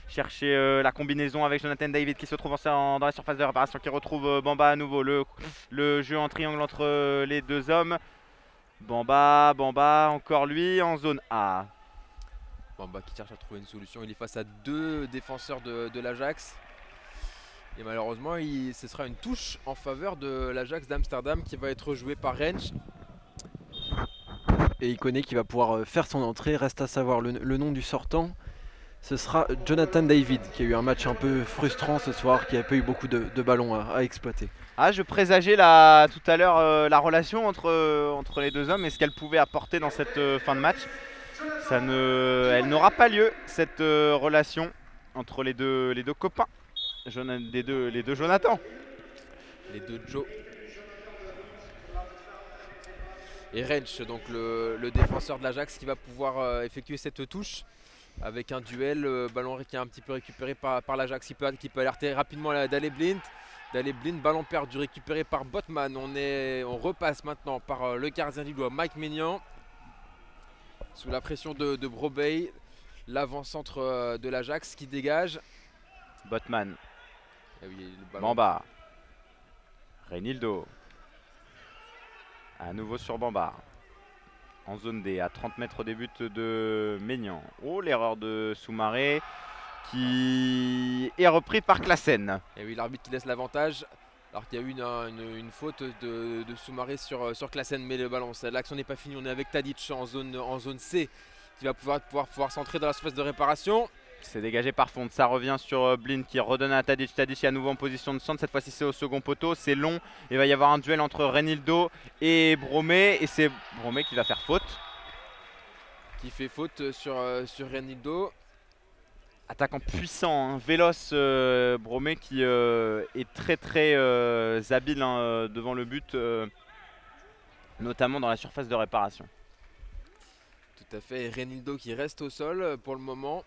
chercher la combinaison avec Jonathan David qui se trouve dans la surface de réparation, qui retrouve Bamba à nouveau. Le jeu en triangle entre les deux hommes. Bamba, encore lui en zone A. Bamba qui cherche à trouver une solution. Il est face à deux défenseurs de l'Ajax. Et malheureusement, ce sera une touche en faveur de l'Ajax d'Amsterdam qui va être jouée par Range. Et Ikoné qui va pouvoir faire son entrée. Reste à savoir le nom du sortant. Ce sera Jonathan David qui a eu un match un peu frustrant ce soir, qui n'a pas eu beaucoup de ballons à exploiter. Ah, je présageais tout à l'heure la relation entre les deux hommes et ce qu'elle pouvait apporter dans cette fin de match. Elle n'aura pas lieu, cette relation entre les deux copains. Les deux Jonathan. Les deux Joe. Et Rensch, donc le défenseur de l'Ajax qui va pouvoir effectuer cette touche avec un duel, ballon qui est un petit peu récupéré par l'Ajax qui peut alerter rapidement Daley Blind. Daley Blind, ballon perdu récupéré par Botman. On repasse maintenant par le gardien du doigt Mike Maignan. Sous la pression de Brobey, l'avant-centre de l'Ajax qui dégage. Botman. Oui, Bamba. Reinildo. À nouveau sur Bamba. En zone D, à 30 mètres des buts de Maignan. Oh, l'erreur de Soumaré qui est repris par Classen. Et oui, l'arbitre qui laisse l'avantage. Alors qu'il y a eu une faute de Soumaré sur Classen, mais le ballon, l'action n'est pas finie. On est avec Tadic en zone C qui va pouvoir s'entrer dans la surface de réparation. C'est dégagé par Font, ça revient sur Blind qui redonne à Tadic. Tadic est à nouveau en position de centre, cette fois-ci c'est au second poteau, c'est long. Il va y avoir un duel entre Reinildo et Bromé et c'est Bromé qui va faire faute. Qui fait faute sur Reinildo. Attaquant puissant, hein, véloce Bromé qui est très habile devant le but, notamment dans la surface de réparation. Tout à fait, et Reinildo qui reste au sol pour le moment.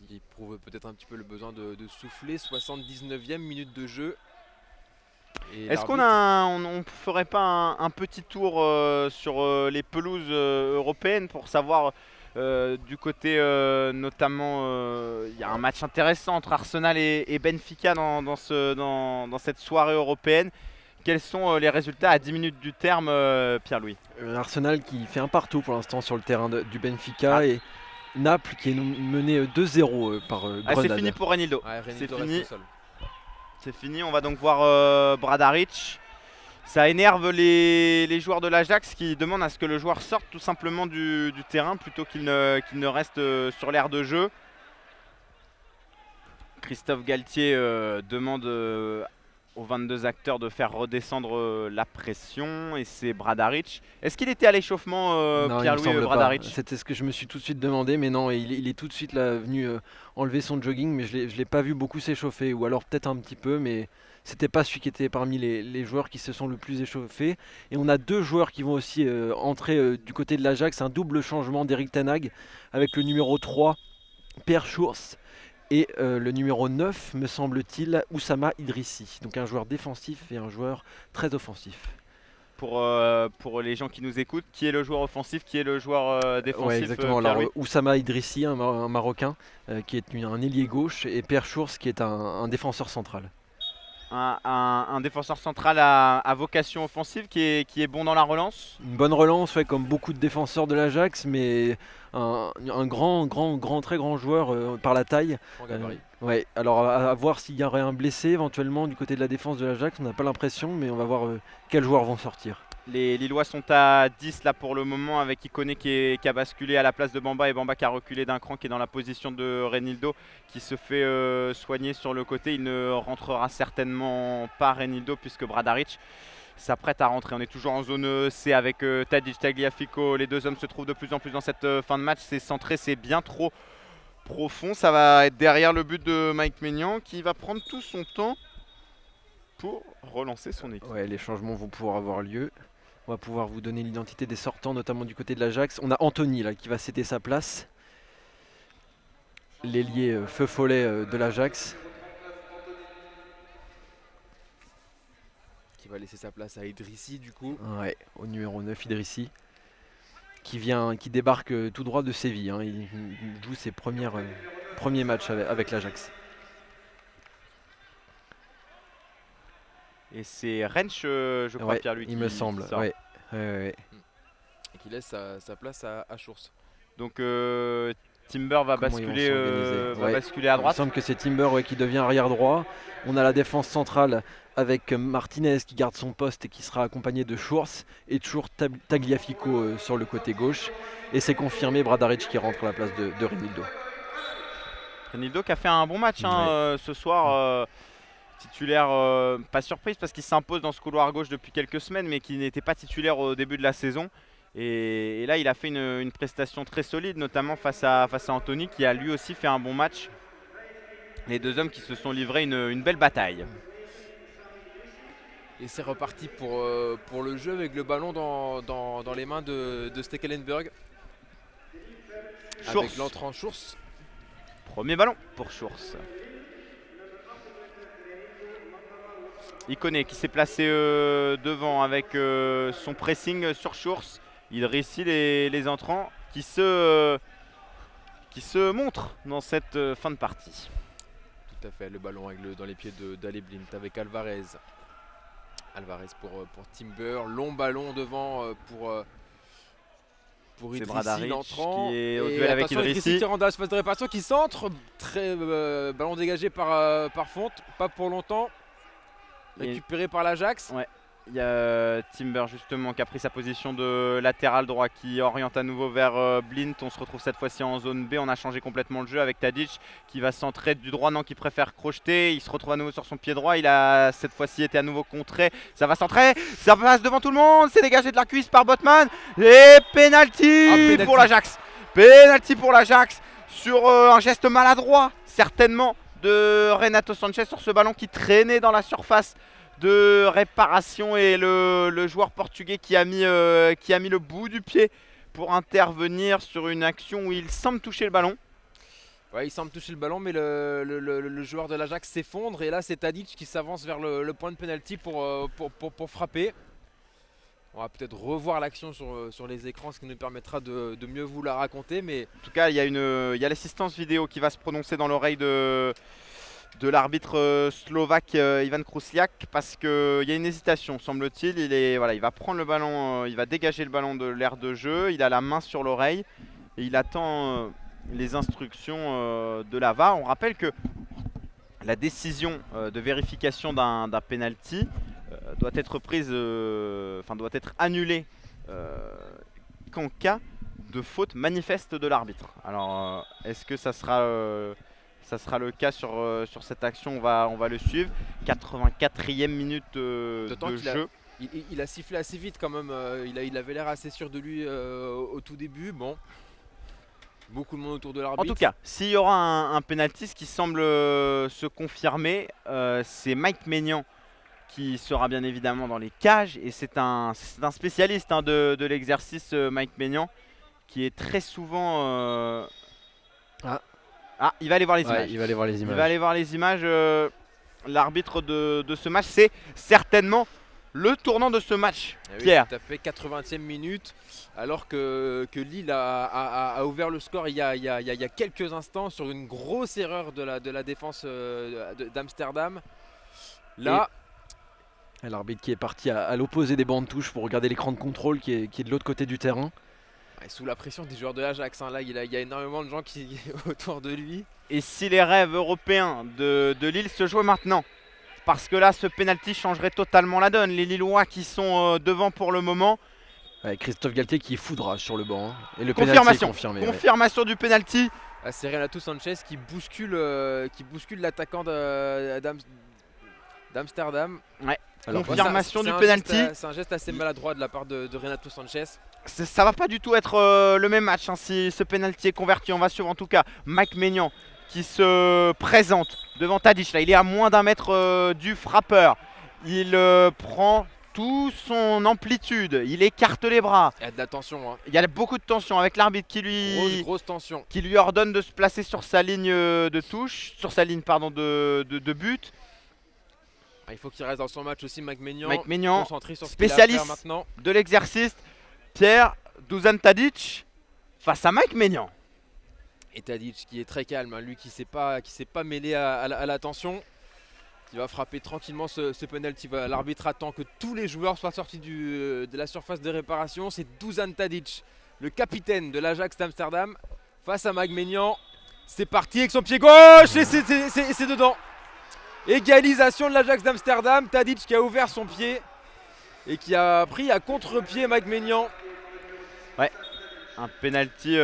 Qui prouve peut-être un petit peu le besoin de souffler. 79e minute de jeu. Est-ce qu'on ne ferait pas un petit tour sur les pelouses européennes pour savoir du côté notamment il y a un match intéressant entre Arsenal et Benfica dans cette soirée européenne. Quels sont les résultats à 10 minutes du terme, Pierre-Louis? Arsenal qui fait un partout pour l'instant sur le terrain du Benfica et Naples qui est mené 2-0 par Grenade. C'est fini pour Reinildo. Ouais, c'est fini. C'est fini. On va donc voir Bradaric. Ça énerve les joueurs de l'Ajax qui demandent à ce que le joueur sorte tout simplement du terrain plutôt qu'il ne reste sur l'aire de jeu. Christophe Galtier demande aux 22 acteurs de faire redescendre la pression et c'est Bradaric. Est-ce qu'il était à l'échauffement, Pierre-Louis Bradaric? C'était ce que je me suis tout de suite demandé, mais non, il est tout de suite là, venu enlever son jogging, mais je ne l'ai pas vu beaucoup s'échauffer, ou alors peut-être un petit peu, mais c'était pas celui qui était parmi les joueurs qui se sont le plus échauffés. Et on a deux joueurs qui vont aussi entrer du côté de l'Ajax, un double changement d'Erik ten Hag avec le numéro 3, Per Schuurs. Et le numéro 9, me semble-t-il, Oussama Idrissi. Donc un joueur défensif et un joueur très offensif. Pour les gens qui nous écoutent, qui est le joueur offensif, qui est le joueur défensif? Ouais, exactement. Alors, Oussama Idrissi, un Marocain, qui est un ailier gauche, et Per Schuurs, qui est un défenseur central. Un défenseur central à vocation offensive qui est bon dans la relance? Une bonne relance, ouais, comme beaucoup de défenseurs de l'Ajax, mais un très grand joueur par la taille. Ouais, alors à voir s'il y aurait un blessé éventuellement du côté de la défense de l'Ajax, on n'a pas l'impression, mais on va voir quels joueurs vont sortir. Les Lillois sont à 10 là pour le moment avec Ikoné qui a basculé à la place de Bamba et Bamba qui a reculé d'un cran, qui est dans la position de Reinildo qui se fait soigner sur le côté. Il ne rentrera certainement pas Reinildo puisque Bradaric s'apprête à rentrer. On est toujours en zone C avec Tadic, Tagliafico. Les deux hommes se trouvent de plus en plus dans cette fin de match. C'est centré, c'est bien trop profond. Ça va être derrière le but de Mike Maignan qui va prendre tout son temps pour relancer son équipe. Ouais, les changements vont pouvoir avoir lieu. On va pouvoir vous donner l'identité des sortants, notamment du côté de l'Ajax. On a Anthony là, qui va céder sa place. L'ailier feu follet de l'Ajax. Qui va laisser sa place à Idrissi du coup. Ouais, au numéro 9, Idrissi. Qui débarque tout droit de Séville. Hein. Il joue ses premiers matchs avec l'Ajax. Et c'est Rensch, je crois, Ouais, Pierre-Louis, il me semble. sort. Ouais. Ouais. Et qui laisse sa place à Schurz. Donc Timber va Comment ils vont basculer, s'organiser. Ouais. basculer à Il me droite. semble que c'est Timber qui devient arrière droit. On a la défense centrale avec Martinez qui garde son poste et qui sera accompagné de Schurz et toujours Tagliafico sur le côté gauche. Et c'est confirmé, Bradaric qui rentre à la place de Reinildo. Reinildo qui a fait un bon match ce soir. Titulaire, pas surprise parce qu'il s'impose dans ce couloir gauche depuis quelques semaines, mais qui n'était pas titulaire au début de la saison. Et là, il a fait une prestation très solide, notamment face à Anthony, qui a lui aussi fait un bon match. Les deux hommes qui se sont livrés une belle bataille. Et c'est reparti pour le jeu avec le ballon dans les mains de Stekelenburg. Schurz. Avec l'entrant Schurz. Premier ballon pour Schurz. Ikoné qui s'est placé devant avec son pressing sur Schurz. Il réussit les entrants qui se montrent dans cette fin de partie. Tout à fait, le ballon dans les pieds d'Ali Blint avec Alvarez. Alvarez pour Timber, long ballon devant pour Idrissi, l'entrant. Qui est au duel avec Idrissi. Qui rentre dans la phase de réparation, qui centre. Très ballon dégagé par Fonte, pas pour longtemps. Récupéré par l'Ajax. Ouais. Il y a Timber justement qui a pris sa position de latéral droit, qui oriente à nouveau vers Blint. On se retrouve cette fois-ci en zone B. On a changé complètement le jeu avec Tadic qui va centrer du droit, non, qui préfère crocheter. Il se retrouve à nouveau sur son pied droit. Il a cette fois-ci été à nouveau contré. Ça va centrer, ça passe devant tout le monde. C'est dégagé de la cuisse par Botman. Et penalty pour l'Ajax. Penalty pour l'Ajax sur un geste maladroit certainement de Renato Sanchez sur ce ballon qui traînait dans la surface de réparation, et le joueur portugais qui a mis le bout du pied pour intervenir sur une action où il semble toucher le ballon. Ouais, il semble toucher le ballon, mais le joueur de l'Ajax s'effondre, et là c'est Tadic qui s'avance vers le point de penalty pour frapper. On va peut-être revoir l'action sur les écrans, ce qui nous permettra de mieux vous la raconter. Mais en tout cas, il y a l'assistance vidéo qui va se prononcer dans l'oreille de l'arbitre slovaque Ivan Krusliak, parce qu'il y a une hésitation, semble-t-il. Il va prendre le ballon, il va dégager le ballon de l'aire de jeu. Il a la main sur l'oreille et il attend les instructions de la VAR. On rappelle que la décision de vérification d'un penalty doit être prise, doit être annulée qu'en cas de faute manifeste de l'arbitre. Alors, est-ce que ça sera le cas sur cette action? On va le suivre. 84e minute de jeu. Il a sifflé assez vite quand même. Il avait l'air assez sûr de lui au tout début. Bon, beaucoup de monde autour de l'arbitre. En tout cas, s'il y aura un penalty, ce qui semble se confirmer, c'est Mike Maignan qui sera bien évidemment dans les cages, et c'est un spécialiste de l'exercice, Mike Maignan, qui est très souvent il va aller voir les images. Il va aller voir les images. Il va aller voir les images. L'arbitre de ce match, c'est certainement le tournant de ce match. Pierre. Oui, tout à fait, 80e minute, alors que Lille a ouvert le score il y a quelques instants sur une grosse erreur de la défense d'Amsterdam. Là, l'arbitre qui est parti à l'opposé des bancs de touche pour regarder l'écran de contrôle qui est de l'autre côté du terrain. Ouais, sous la pression des joueurs de l'Ajax, hein. Là il y a énormément de gens qui autour de lui. Et si les rêves européens de Lille se jouaient maintenant, parce que là ce penalty changerait totalement la donne. Les Lillois qui sont devant pour le moment. Ouais, Christophe Galtier qui est foudrage sur le banc. Hein. Et le penalty est Confirmation, confirmé. Ouais. confirmation du penalty. Ah, c'est Renato Sanchez qui bouscule l'attaquant d'Amsterdam. Alors, Confirmation c'est du un penalty. C'est un geste assez maladroit de la part de Renato Sanchez. Ça va pas du tout être le même match hein, si ce penalty est converti. On va suivre en tout cas Mike Maignan qui se présente devant Tadic. Là, il est à moins d'1 mètre du frappeur. Il prend toute son amplitude. Il écarte les bras. Il y a de la tension, hein. Il y a beaucoup de tension avec l'arbitre qui lui Grosse tension. qui lui ordonne de se placer sur sa ligne de touche, sur sa ligne pardon de but. Ah, il faut qu'il reste dans son match aussi, Mike Maignan. Mike Maignan, Concentré sur ce qu'il a à spécialiste faire maintenant. de l'exercice. Pierre Dusan Tadic face à Mike Maignan. Et Tadic qui est très calme, hein, lui qui s'est pas mêlé à la tension. Qui va frapper tranquillement ce penalty. L'arbitre attend que tous les joueurs soient sortis de la surface de réparation. C'est Dusan Tadic, le capitaine de l'Ajax d'Amsterdam, face à Mike Maignan. C'est parti avec son pied gauche et c'est dedans. Égalisation de l'Ajax d'Amsterdam. Tadic qui a ouvert son pied et qui a pris à contre-pied Mike Maignan. Un penalty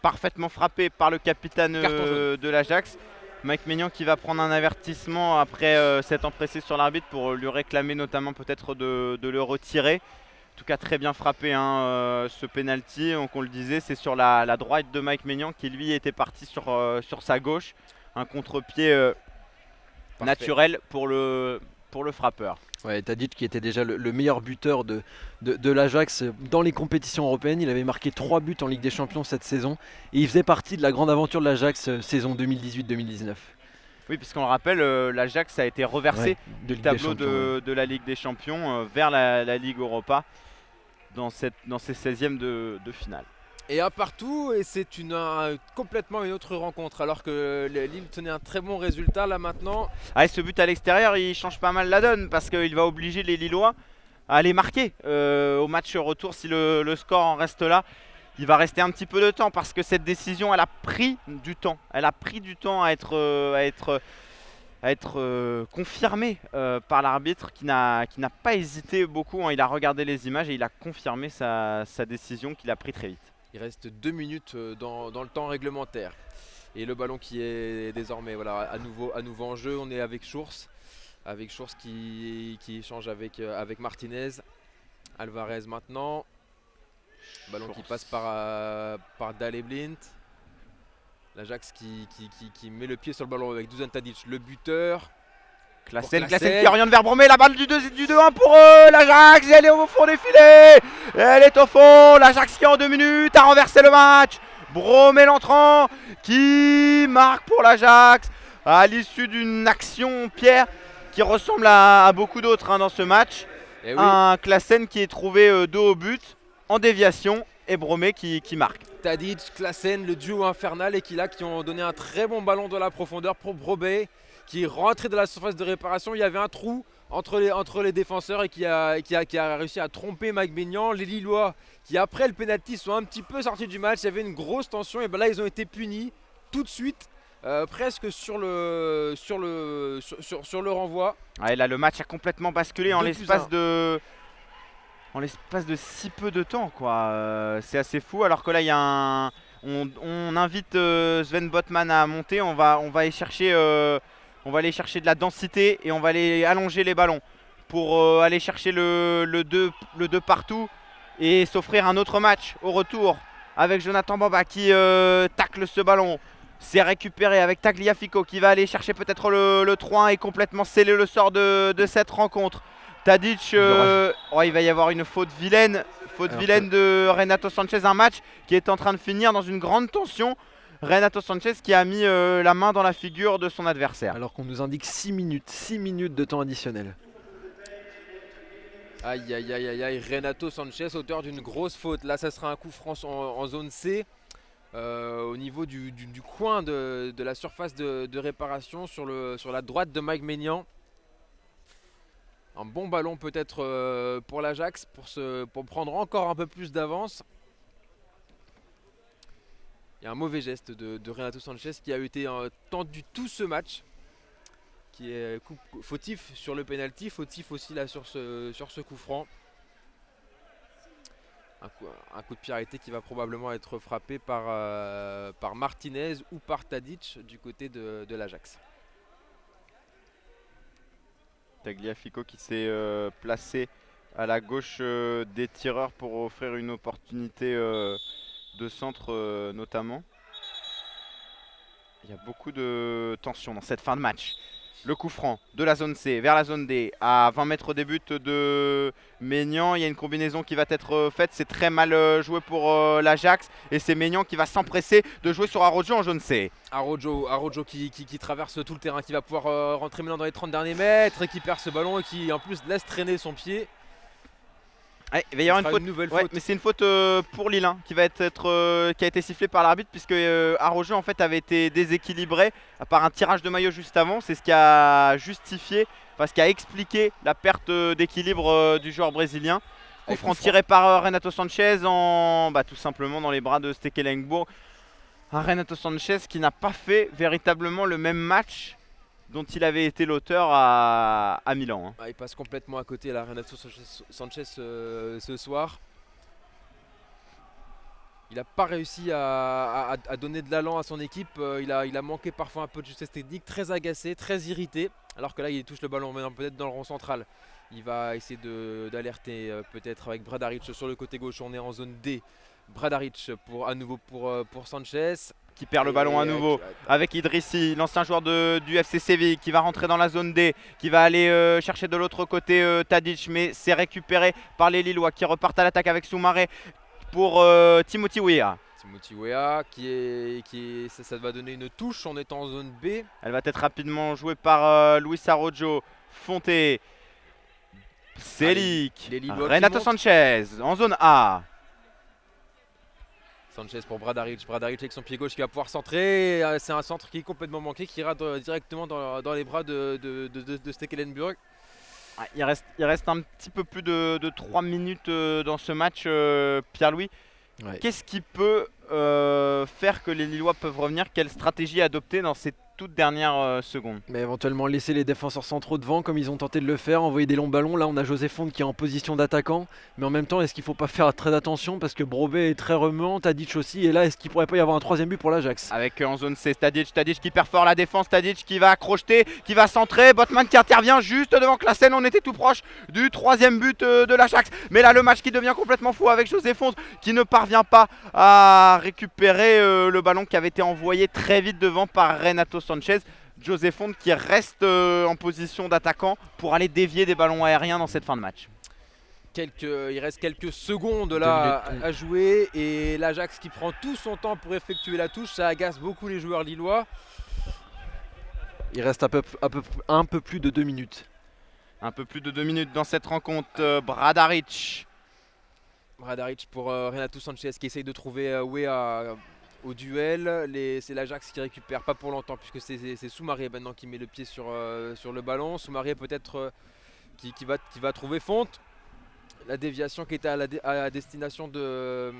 parfaitement frappé par le capitaine Carton jaune. de l'Ajax. Mike Maignan qui va prendre un avertissement après s'être empressé sur l'arbitre pour lui réclamer notamment peut-être de le retirer. En tout cas très bien frappé hein, ce penalty. Donc on le disait, c'est sur la droite de Mike Maignan qui lui était parti sur sa gauche. Un contre-pied naturel pour le frappeur. Ouais, Tadic qui était déjà le meilleur buteur de l'Ajax dans les compétitions européennes. Il avait marqué 3 buts en Ligue des Champions cette saison. Et il faisait partie de la grande aventure de l'Ajax saison 2018-2019. Oui, puisqu'on le rappelle, l'Ajax a été reversé de du Ligue des tableau Champions, de la Ligue des Champions vers la Ligue Europa dans ces 16e de finale. Et un partout, et c'est complètement une autre rencontre. Alors que Lille tenait un très bon résultat là maintenant. Ah, et ce but à l'extérieur, il change pas mal la donne parce qu'il va obliger les Lillois à aller marquer au match retour. Si le score en reste là, il va rester un petit peu de temps parce que cette décision, elle a pris du temps. Elle a pris du temps à être confirmée par l'arbitre qui n'a pas hésité beaucoup. Hein. Il a regardé les images et il a confirmé sa décision qu'il a pris très vite. Il reste 2 minutes dans le temps réglementaire. Et le ballon qui est désormais à nouveau en jeu. On est avec Schurz. Avec Schurz qui échange avec Martinez. Alvarez maintenant. Ballon Schurz. qui passe par Daley-Blind. L'Ajax qui met le pied sur le ballon avec Dusan Tadic, le buteur. Klassen Klassen. qui oriente vers Bromé, la balle du 2-1 pour l'Ajax, elle est au fond des filets, elle est au fond, l'Ajax qui en 2 minutes a renversé le match. Bromé l'entrant qui marque pour l'Ajax à l'issue d'une action, Pierre, qui ressemble à beaucoup d'autres hein, dans ce match. Et oui, Un Klassen qui est trouvé dos au but en déviation et Bromé qui marque. Tadic, Klassen, le duo infernal et qui ont donné un très bon ballon dans la profondeur pour Bromé qui est rentré dans la surface de réparation. Il y avait un trou entre les défenseurs et qui a réussi à tromper Mike Maignan. Les Lillois qui après le penalty sont un petit peu sortis du match. Il y avait une grosse tension et ben là ils ont été punis tout de suite. Presque sur le renvoi. Ouais, là le match a complètement basculé en 2+1. l'espace de si peu de temps quoi. C'est assez fou alors que là il y a on invite Sven Botman à monter, on va aller chercher de la densité et on va aller allonger les ballons pour aller chercher le 2 partout et s'offrir un autre match au retour avec Jonathan Bamba qui tacle ce ballon. C'est récupéré avec Tagliafico qui va aller chercher peut-être le 3-1 et complètement sceller le sort de cette rencontre. Tadic, il va y avoir une faute vilaine de Renato Sanchez, un match qui est en train de finir dans une grande tension. Renato Sanchez qui a mis la main dans la figure de son adversaire. Alors qu'on nous indique 6 minutes de temps additionnel. Aïe aïe aïe aïe aïe, Renato Sanchez, auteur d'une grosse faute. Là ça sera un coup franc en zone C. Au niveau du coin de la surface de réparation sur la droite de Mike Maignan. Un bon ballon peut-être pour l'Ajax pour prendre encore un peu plus d'avance. Il y a un mauvais geste de Renato Sanchez qui a été tendu tout ce match, qui est fautif sur le penalty, fautif aussi là sur ce coup franc. Un coup de pied arrêté qui va probablement être frappé par Martinez ou par Tadic du côté de l'Ajax. Tagliafico qui s'est placé à la gauche des tireurs pour offrir une opportunité de centre notamment. Il y a beaucoup de tension dans cette fin de match. Le coup franc de la zone C vers la zone D à 20 mètres des buts de Maignan. Il y a une combinaison qui va être faite. C'est très mal joué pour l'Ajax. Et c'est Maignan qui va s'empresser de jouer sur Araujo en zone C. Araujo qui traverse tout le terrain, qui va pouvoir rentrer maintenant dans les 30 derniers mètres, récupère ce ballon et qui en plus laisse traîner son pied. Ouais, il va y avoir une faute. Nouvelle ouais, faute. Mais c'est une faute pour Lille qui va qui a été sifflée par l'arbitre puisque Araujo en fait avait été déséquilibré par un tirage de maillot juste avant. C'est ce qui a justifié, ce qui a expliqué la perte d'équilibre du joueur brésilien. Coup franc tiré par Renato Sanchez tout simplement dans les bras de Stekelenburg. Un Renato Sanchez qui n'a pas fait véritablement le même match dont il avait été l'auteur à Milan. Il passe complètement à côté là, Renato Sanchez ce soir. Il n'a pas réussi à donner de l'allant à son équipe. Il a manqué parfois un peu de justesse technique, très agacé, très irrité. Alors que là, il touche le ballon maintenant peut-être dans le rond central. Il va essayer d'alerter peut-être avec Bradaric sur le côté gauche. On est en zone D. Bradaric à nouveau pour Sanchez. Qui perd le ballon à nouveau avec Idrissi, l'ancien joueur du FC Séville, qui va rentrer dans la zone D, qui va aller chercher de l'autre côté Tadic, mais c'est récupéré par les Lillois qui repartent à l'attaque avec Soumaré pour Timothy Weah. Timothy Weah ça va donner une touche en étant en zone B. Elle va être rapidement jouée par Luis Araujo, Fonté, Selic, Renato Sanchez en zone A. Sanchez pour Bradaric avec son pied gauche qui va pouvoir centrer. C'est un centre qui est complètement manqué, qui ira directement dans les bras de Stekelenburg. Il reste un petit peu plus de 3 minutes dans ce match, Pierre-Louis. Ouais. Qu'est-ce qui peut faire que les Lillois peuvent revenir? Quelle stratégie adopter dans ces toutes dernières secondes? Mais éventuellement laisser les défenseurs centraux devant comme ils ont tenté de le faire, envoyer des longs ballons. Là on a José Fonte qui est en position d'attaquant, mais en même temps est-ce qu'il ne faut pas faire très attention parce que Brobé est très remuant, Tadic aussi, et là est-ce qu'il pourrait pas y avoir un troisième but pour l'Ajax? Avec en zone C Tadic qui perd fort la défense, Tadic qui va crocheter, qui va centrer, Botman qui intervient juste devant Classen. On était tout proche du troisième but de l'Ajax, mais là le match qui devient complètement fou avec José Fonte qui ne parvient pas à récupérer le ballon qui avait été envoyé très vite devant par Renato Sanchez. José Fonte qui reste en position d'attaquant pour aller dévier des ballons aériens dans cette fin de match. Il reste quelques secondes là à jouer et l'Ajax qui prend tout son temps pour effectuer la touche. Ça agace beaucoup les joueurs lillois. Il reste un peu plus de 2 minutes. Un peu plus de 2 minutes dans cette rencontre. Bradaric pour Renato Sanchez qui essaye de trouver Weah au duel. C'est l'Ajax qui récupère, pas pour longtemps puisque c'est Soumaré maintenant qui met le pied sur le ballon. Soumaré peut-être qui va trouver Fonte. La déviation qui était à la destination de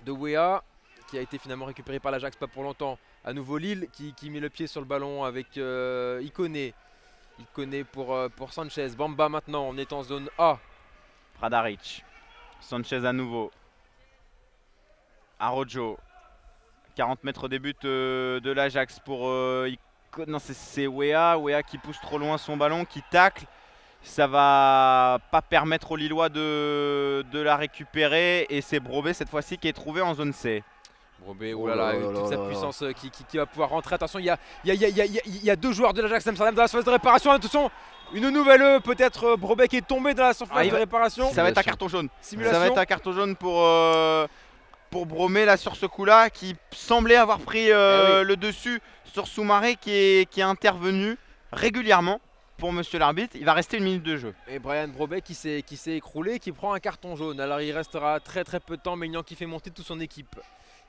Weah, qui a été finalement récupérée par l'Ajax, pas pour longtemps. À nouveau Lille qui met le pied sur le ballon avec Ikoné. Ikoné pour Sanchez. Bamba maintenant, on est en zone A. Bradaric. Sanchez à nouveau. Araujo. 40 mètres des buts de l'Ajax pour non, c'est Weah. Weah qui pousse trop loin son ballon, qui tacle. Ça va pas permettre aux Lillois de la récupérer. Et c'est Brobé cette fois-ci qui est trouvé en zone C. Brobé, toute cette puissance qui va pouvoir rentrer. Attention, il y a 2 joueurs de l'Ajax Amsterdam dans la surface de réparation. Attention, une nouvelle peut-être Brobé qui est tombé dans la surface de réparation. Ça va être un carton jaune. Simulation. Ça va être un carton jaune pour Bromé là sur ce coup-là, qui semblait avoir pris le dessus sur Soumaré qui est intervenu régulièrement pour monsieur l'arbitre. Il va rester 1 minute de jeu. Et Brian Brobé qui s'est écroulé, qui prend un carton jaune. Alors il restera très peu de temps. Maignan qui fait monter toute son équipe,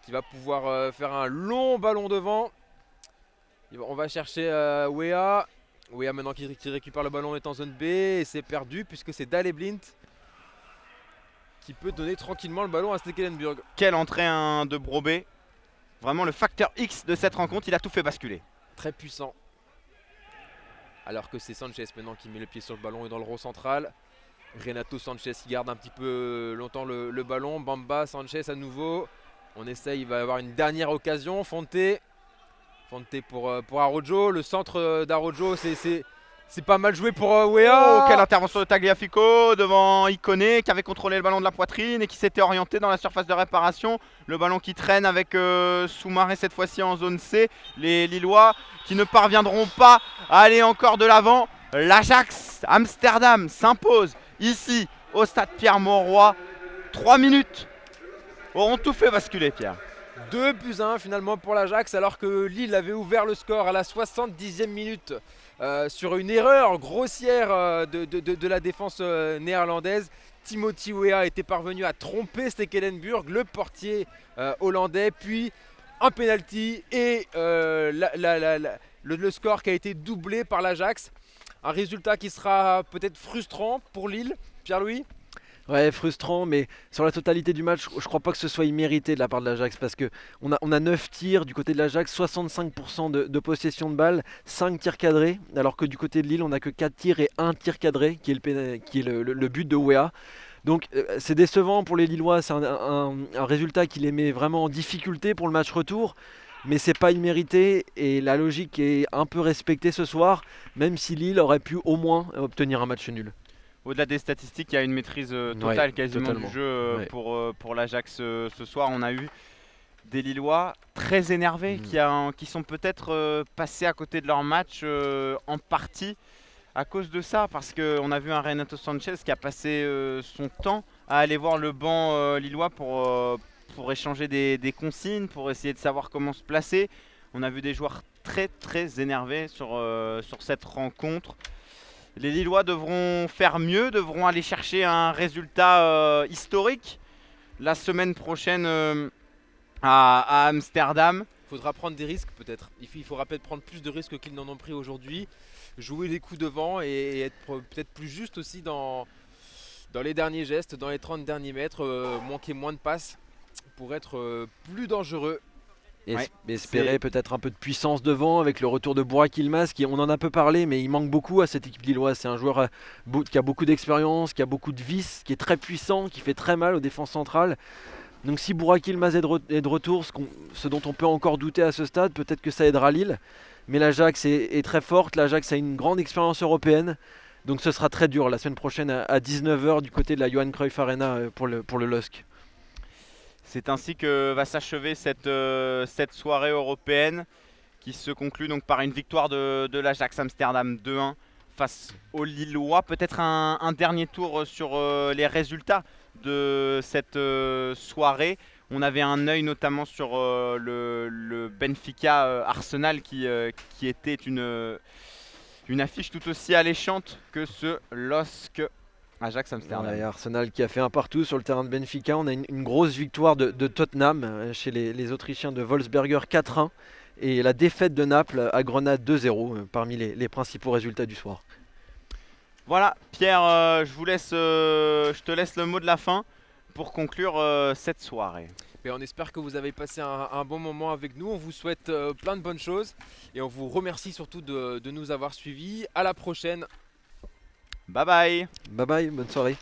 qui va pouvoir faire un long ballon devant. On va chercher Weah. Weah maintenant qui récupère le ballon est en zone B et c'est perdu puisque c'est Daley-Blind qui peut donner tranquillement le ballon à Stekelenburg. Quelle entrée de Brobé. vraiment le facteur X de cette rencontre, il a tout fait basculer. Très puissant. Alors que c'est Sanchez maintenant qui met le pied sur le ballon et dans le rond central. Renato Sanchez qui garde un petit peu longtemps le ballon. Bamba, Sanchez à nouveau. On essaye, il va y avoir une dernière occasion. Fonte pour Araujo. Le centre d'Araujo, c'est pas mal joué pour Weah. Oh, quelle intervention de Tagliafico devant Ikoné qui avait contrôlé le ballon de la poitrine et qui s'était orienté dans la surface de réparation. Le ballon qui traîne avec Soumaré cette fois-ci en zone C. Les Lillois qui ne parviendront pas à aller encore de l'avant. L'Ajax Amsterdam s'impose ici au stade Pierre-Mauroy. 3 minutes auront tout fait basculer, Pierre. 2-1 finalement pour l'Ajax alors que Lille avait ouvert le score à la 70e minute sur une erreur grossière de la défense néerlandaise. Timothy Weah était parvenu à tromper Stekelenburg, le portier hollandais, puis un penalty et le score qui a été doublé par l'Ajax. Un résultat qui sera peut-être frustrant pour Lille, Pierre-Louis. Ouais, frustrant, mais sur la totalité du match, je crois pas que ce soit immérité de la part de l'Ajax parce que on a 9 tirs du côté de l'Ajax, 65% de possession de balle, 5 tirs cadrés, alors que du côté de Lille, on a que 4 tirs et 1 tir cadré qui est le but de Weah. Donc c'est décevant pour les Lillois, c'est un résultat qui les met vraiment en difficulté pour le match retour. Mais c'est pas immérité et la logique est un peu respectée ce soir, même si Lille aurait pu au moins obtenir un match nul. Au-delà des statistiques, il y a une maîtrise totale Ouais, quasiment totalement. du jeu Ouais. pour l'Ajax ce soir. On a eu des Lillois très énervés qui sont peut-être passés à côté de leur match en partie à cause de ça. Parce qu'on a vu un Renato Sanchez qui a passé son temps à aller voir le banc lillois pour échanger des consignes, pour essayer de savoir comment se placer. On a vu des joueurs très très énervés sur cette rencontre. Les Lillois devront faire mieux, devront aller chercher un résultat historique la semaine prochaine à Amsterdam. Il faudra prendre des risques peut-être. Il faudra peut-être prendre plus de risques qu'ils n'en ont pris aujourd'hui. Jouer les coups devant et être peut-être plus juste aussi dans les derniers gestes, dans les 30 derniers mètres. Manquer moins de passes pour être plus dangereux. Et Ouais, espérer peut-être un peu de puissance devant avec le retour de Burak Yilmaz qui on en a peu parlé mais il manque beaucoup à cette équipe lilloise. C'est un joueur qui a beaucoup d'expérience, qui a beaucoup de vis, qui est très puissant, qui fait très mal aux défenses centrales. Donc si Burak Yilmaz est de retour, ce dont on peut encore douter à ce stade, peut-être que ça aidera Lille. Mais l'Ajax est très forte, l'Ajax a une grande expérience européenne. Donc ce sera très dur la semaine prochaine à 19h du côté de la Johan Cruyff Arena pour le LOSC. C'est ainsi que va s'achever cette soirée européenne qui se conclut donc par une victoire de l'Ajax Amsterdam 2-1 face aux Lillois. Peut-être un dernier tour sur les résultats de cette soirée. On avait un œil notamment sur le Benfica Arsenal qui était une affiche tout aussi alléchante que ce LOSC Ajax Amsterdam. Ouais, Arsenal qui a fait un partout sur le terrain de Benfica. On a une grosse victoire de Tottenham chez les Autrichiens de Wolfsberger 4-1 et la défaite de Naples à Grenade 2-0 parmi les principaux résultats du soir. Voilà, Pierre, je te laisse le mot de la fin pour conclure cette soirée. Et on espère que vous avez passé un bon moment avec nous. On vous souhaite plein de bonnes choses et on vous remercie surtout de nous avoir suivis. À la prochaine. Bye bye. Bye bye, bonne soirée.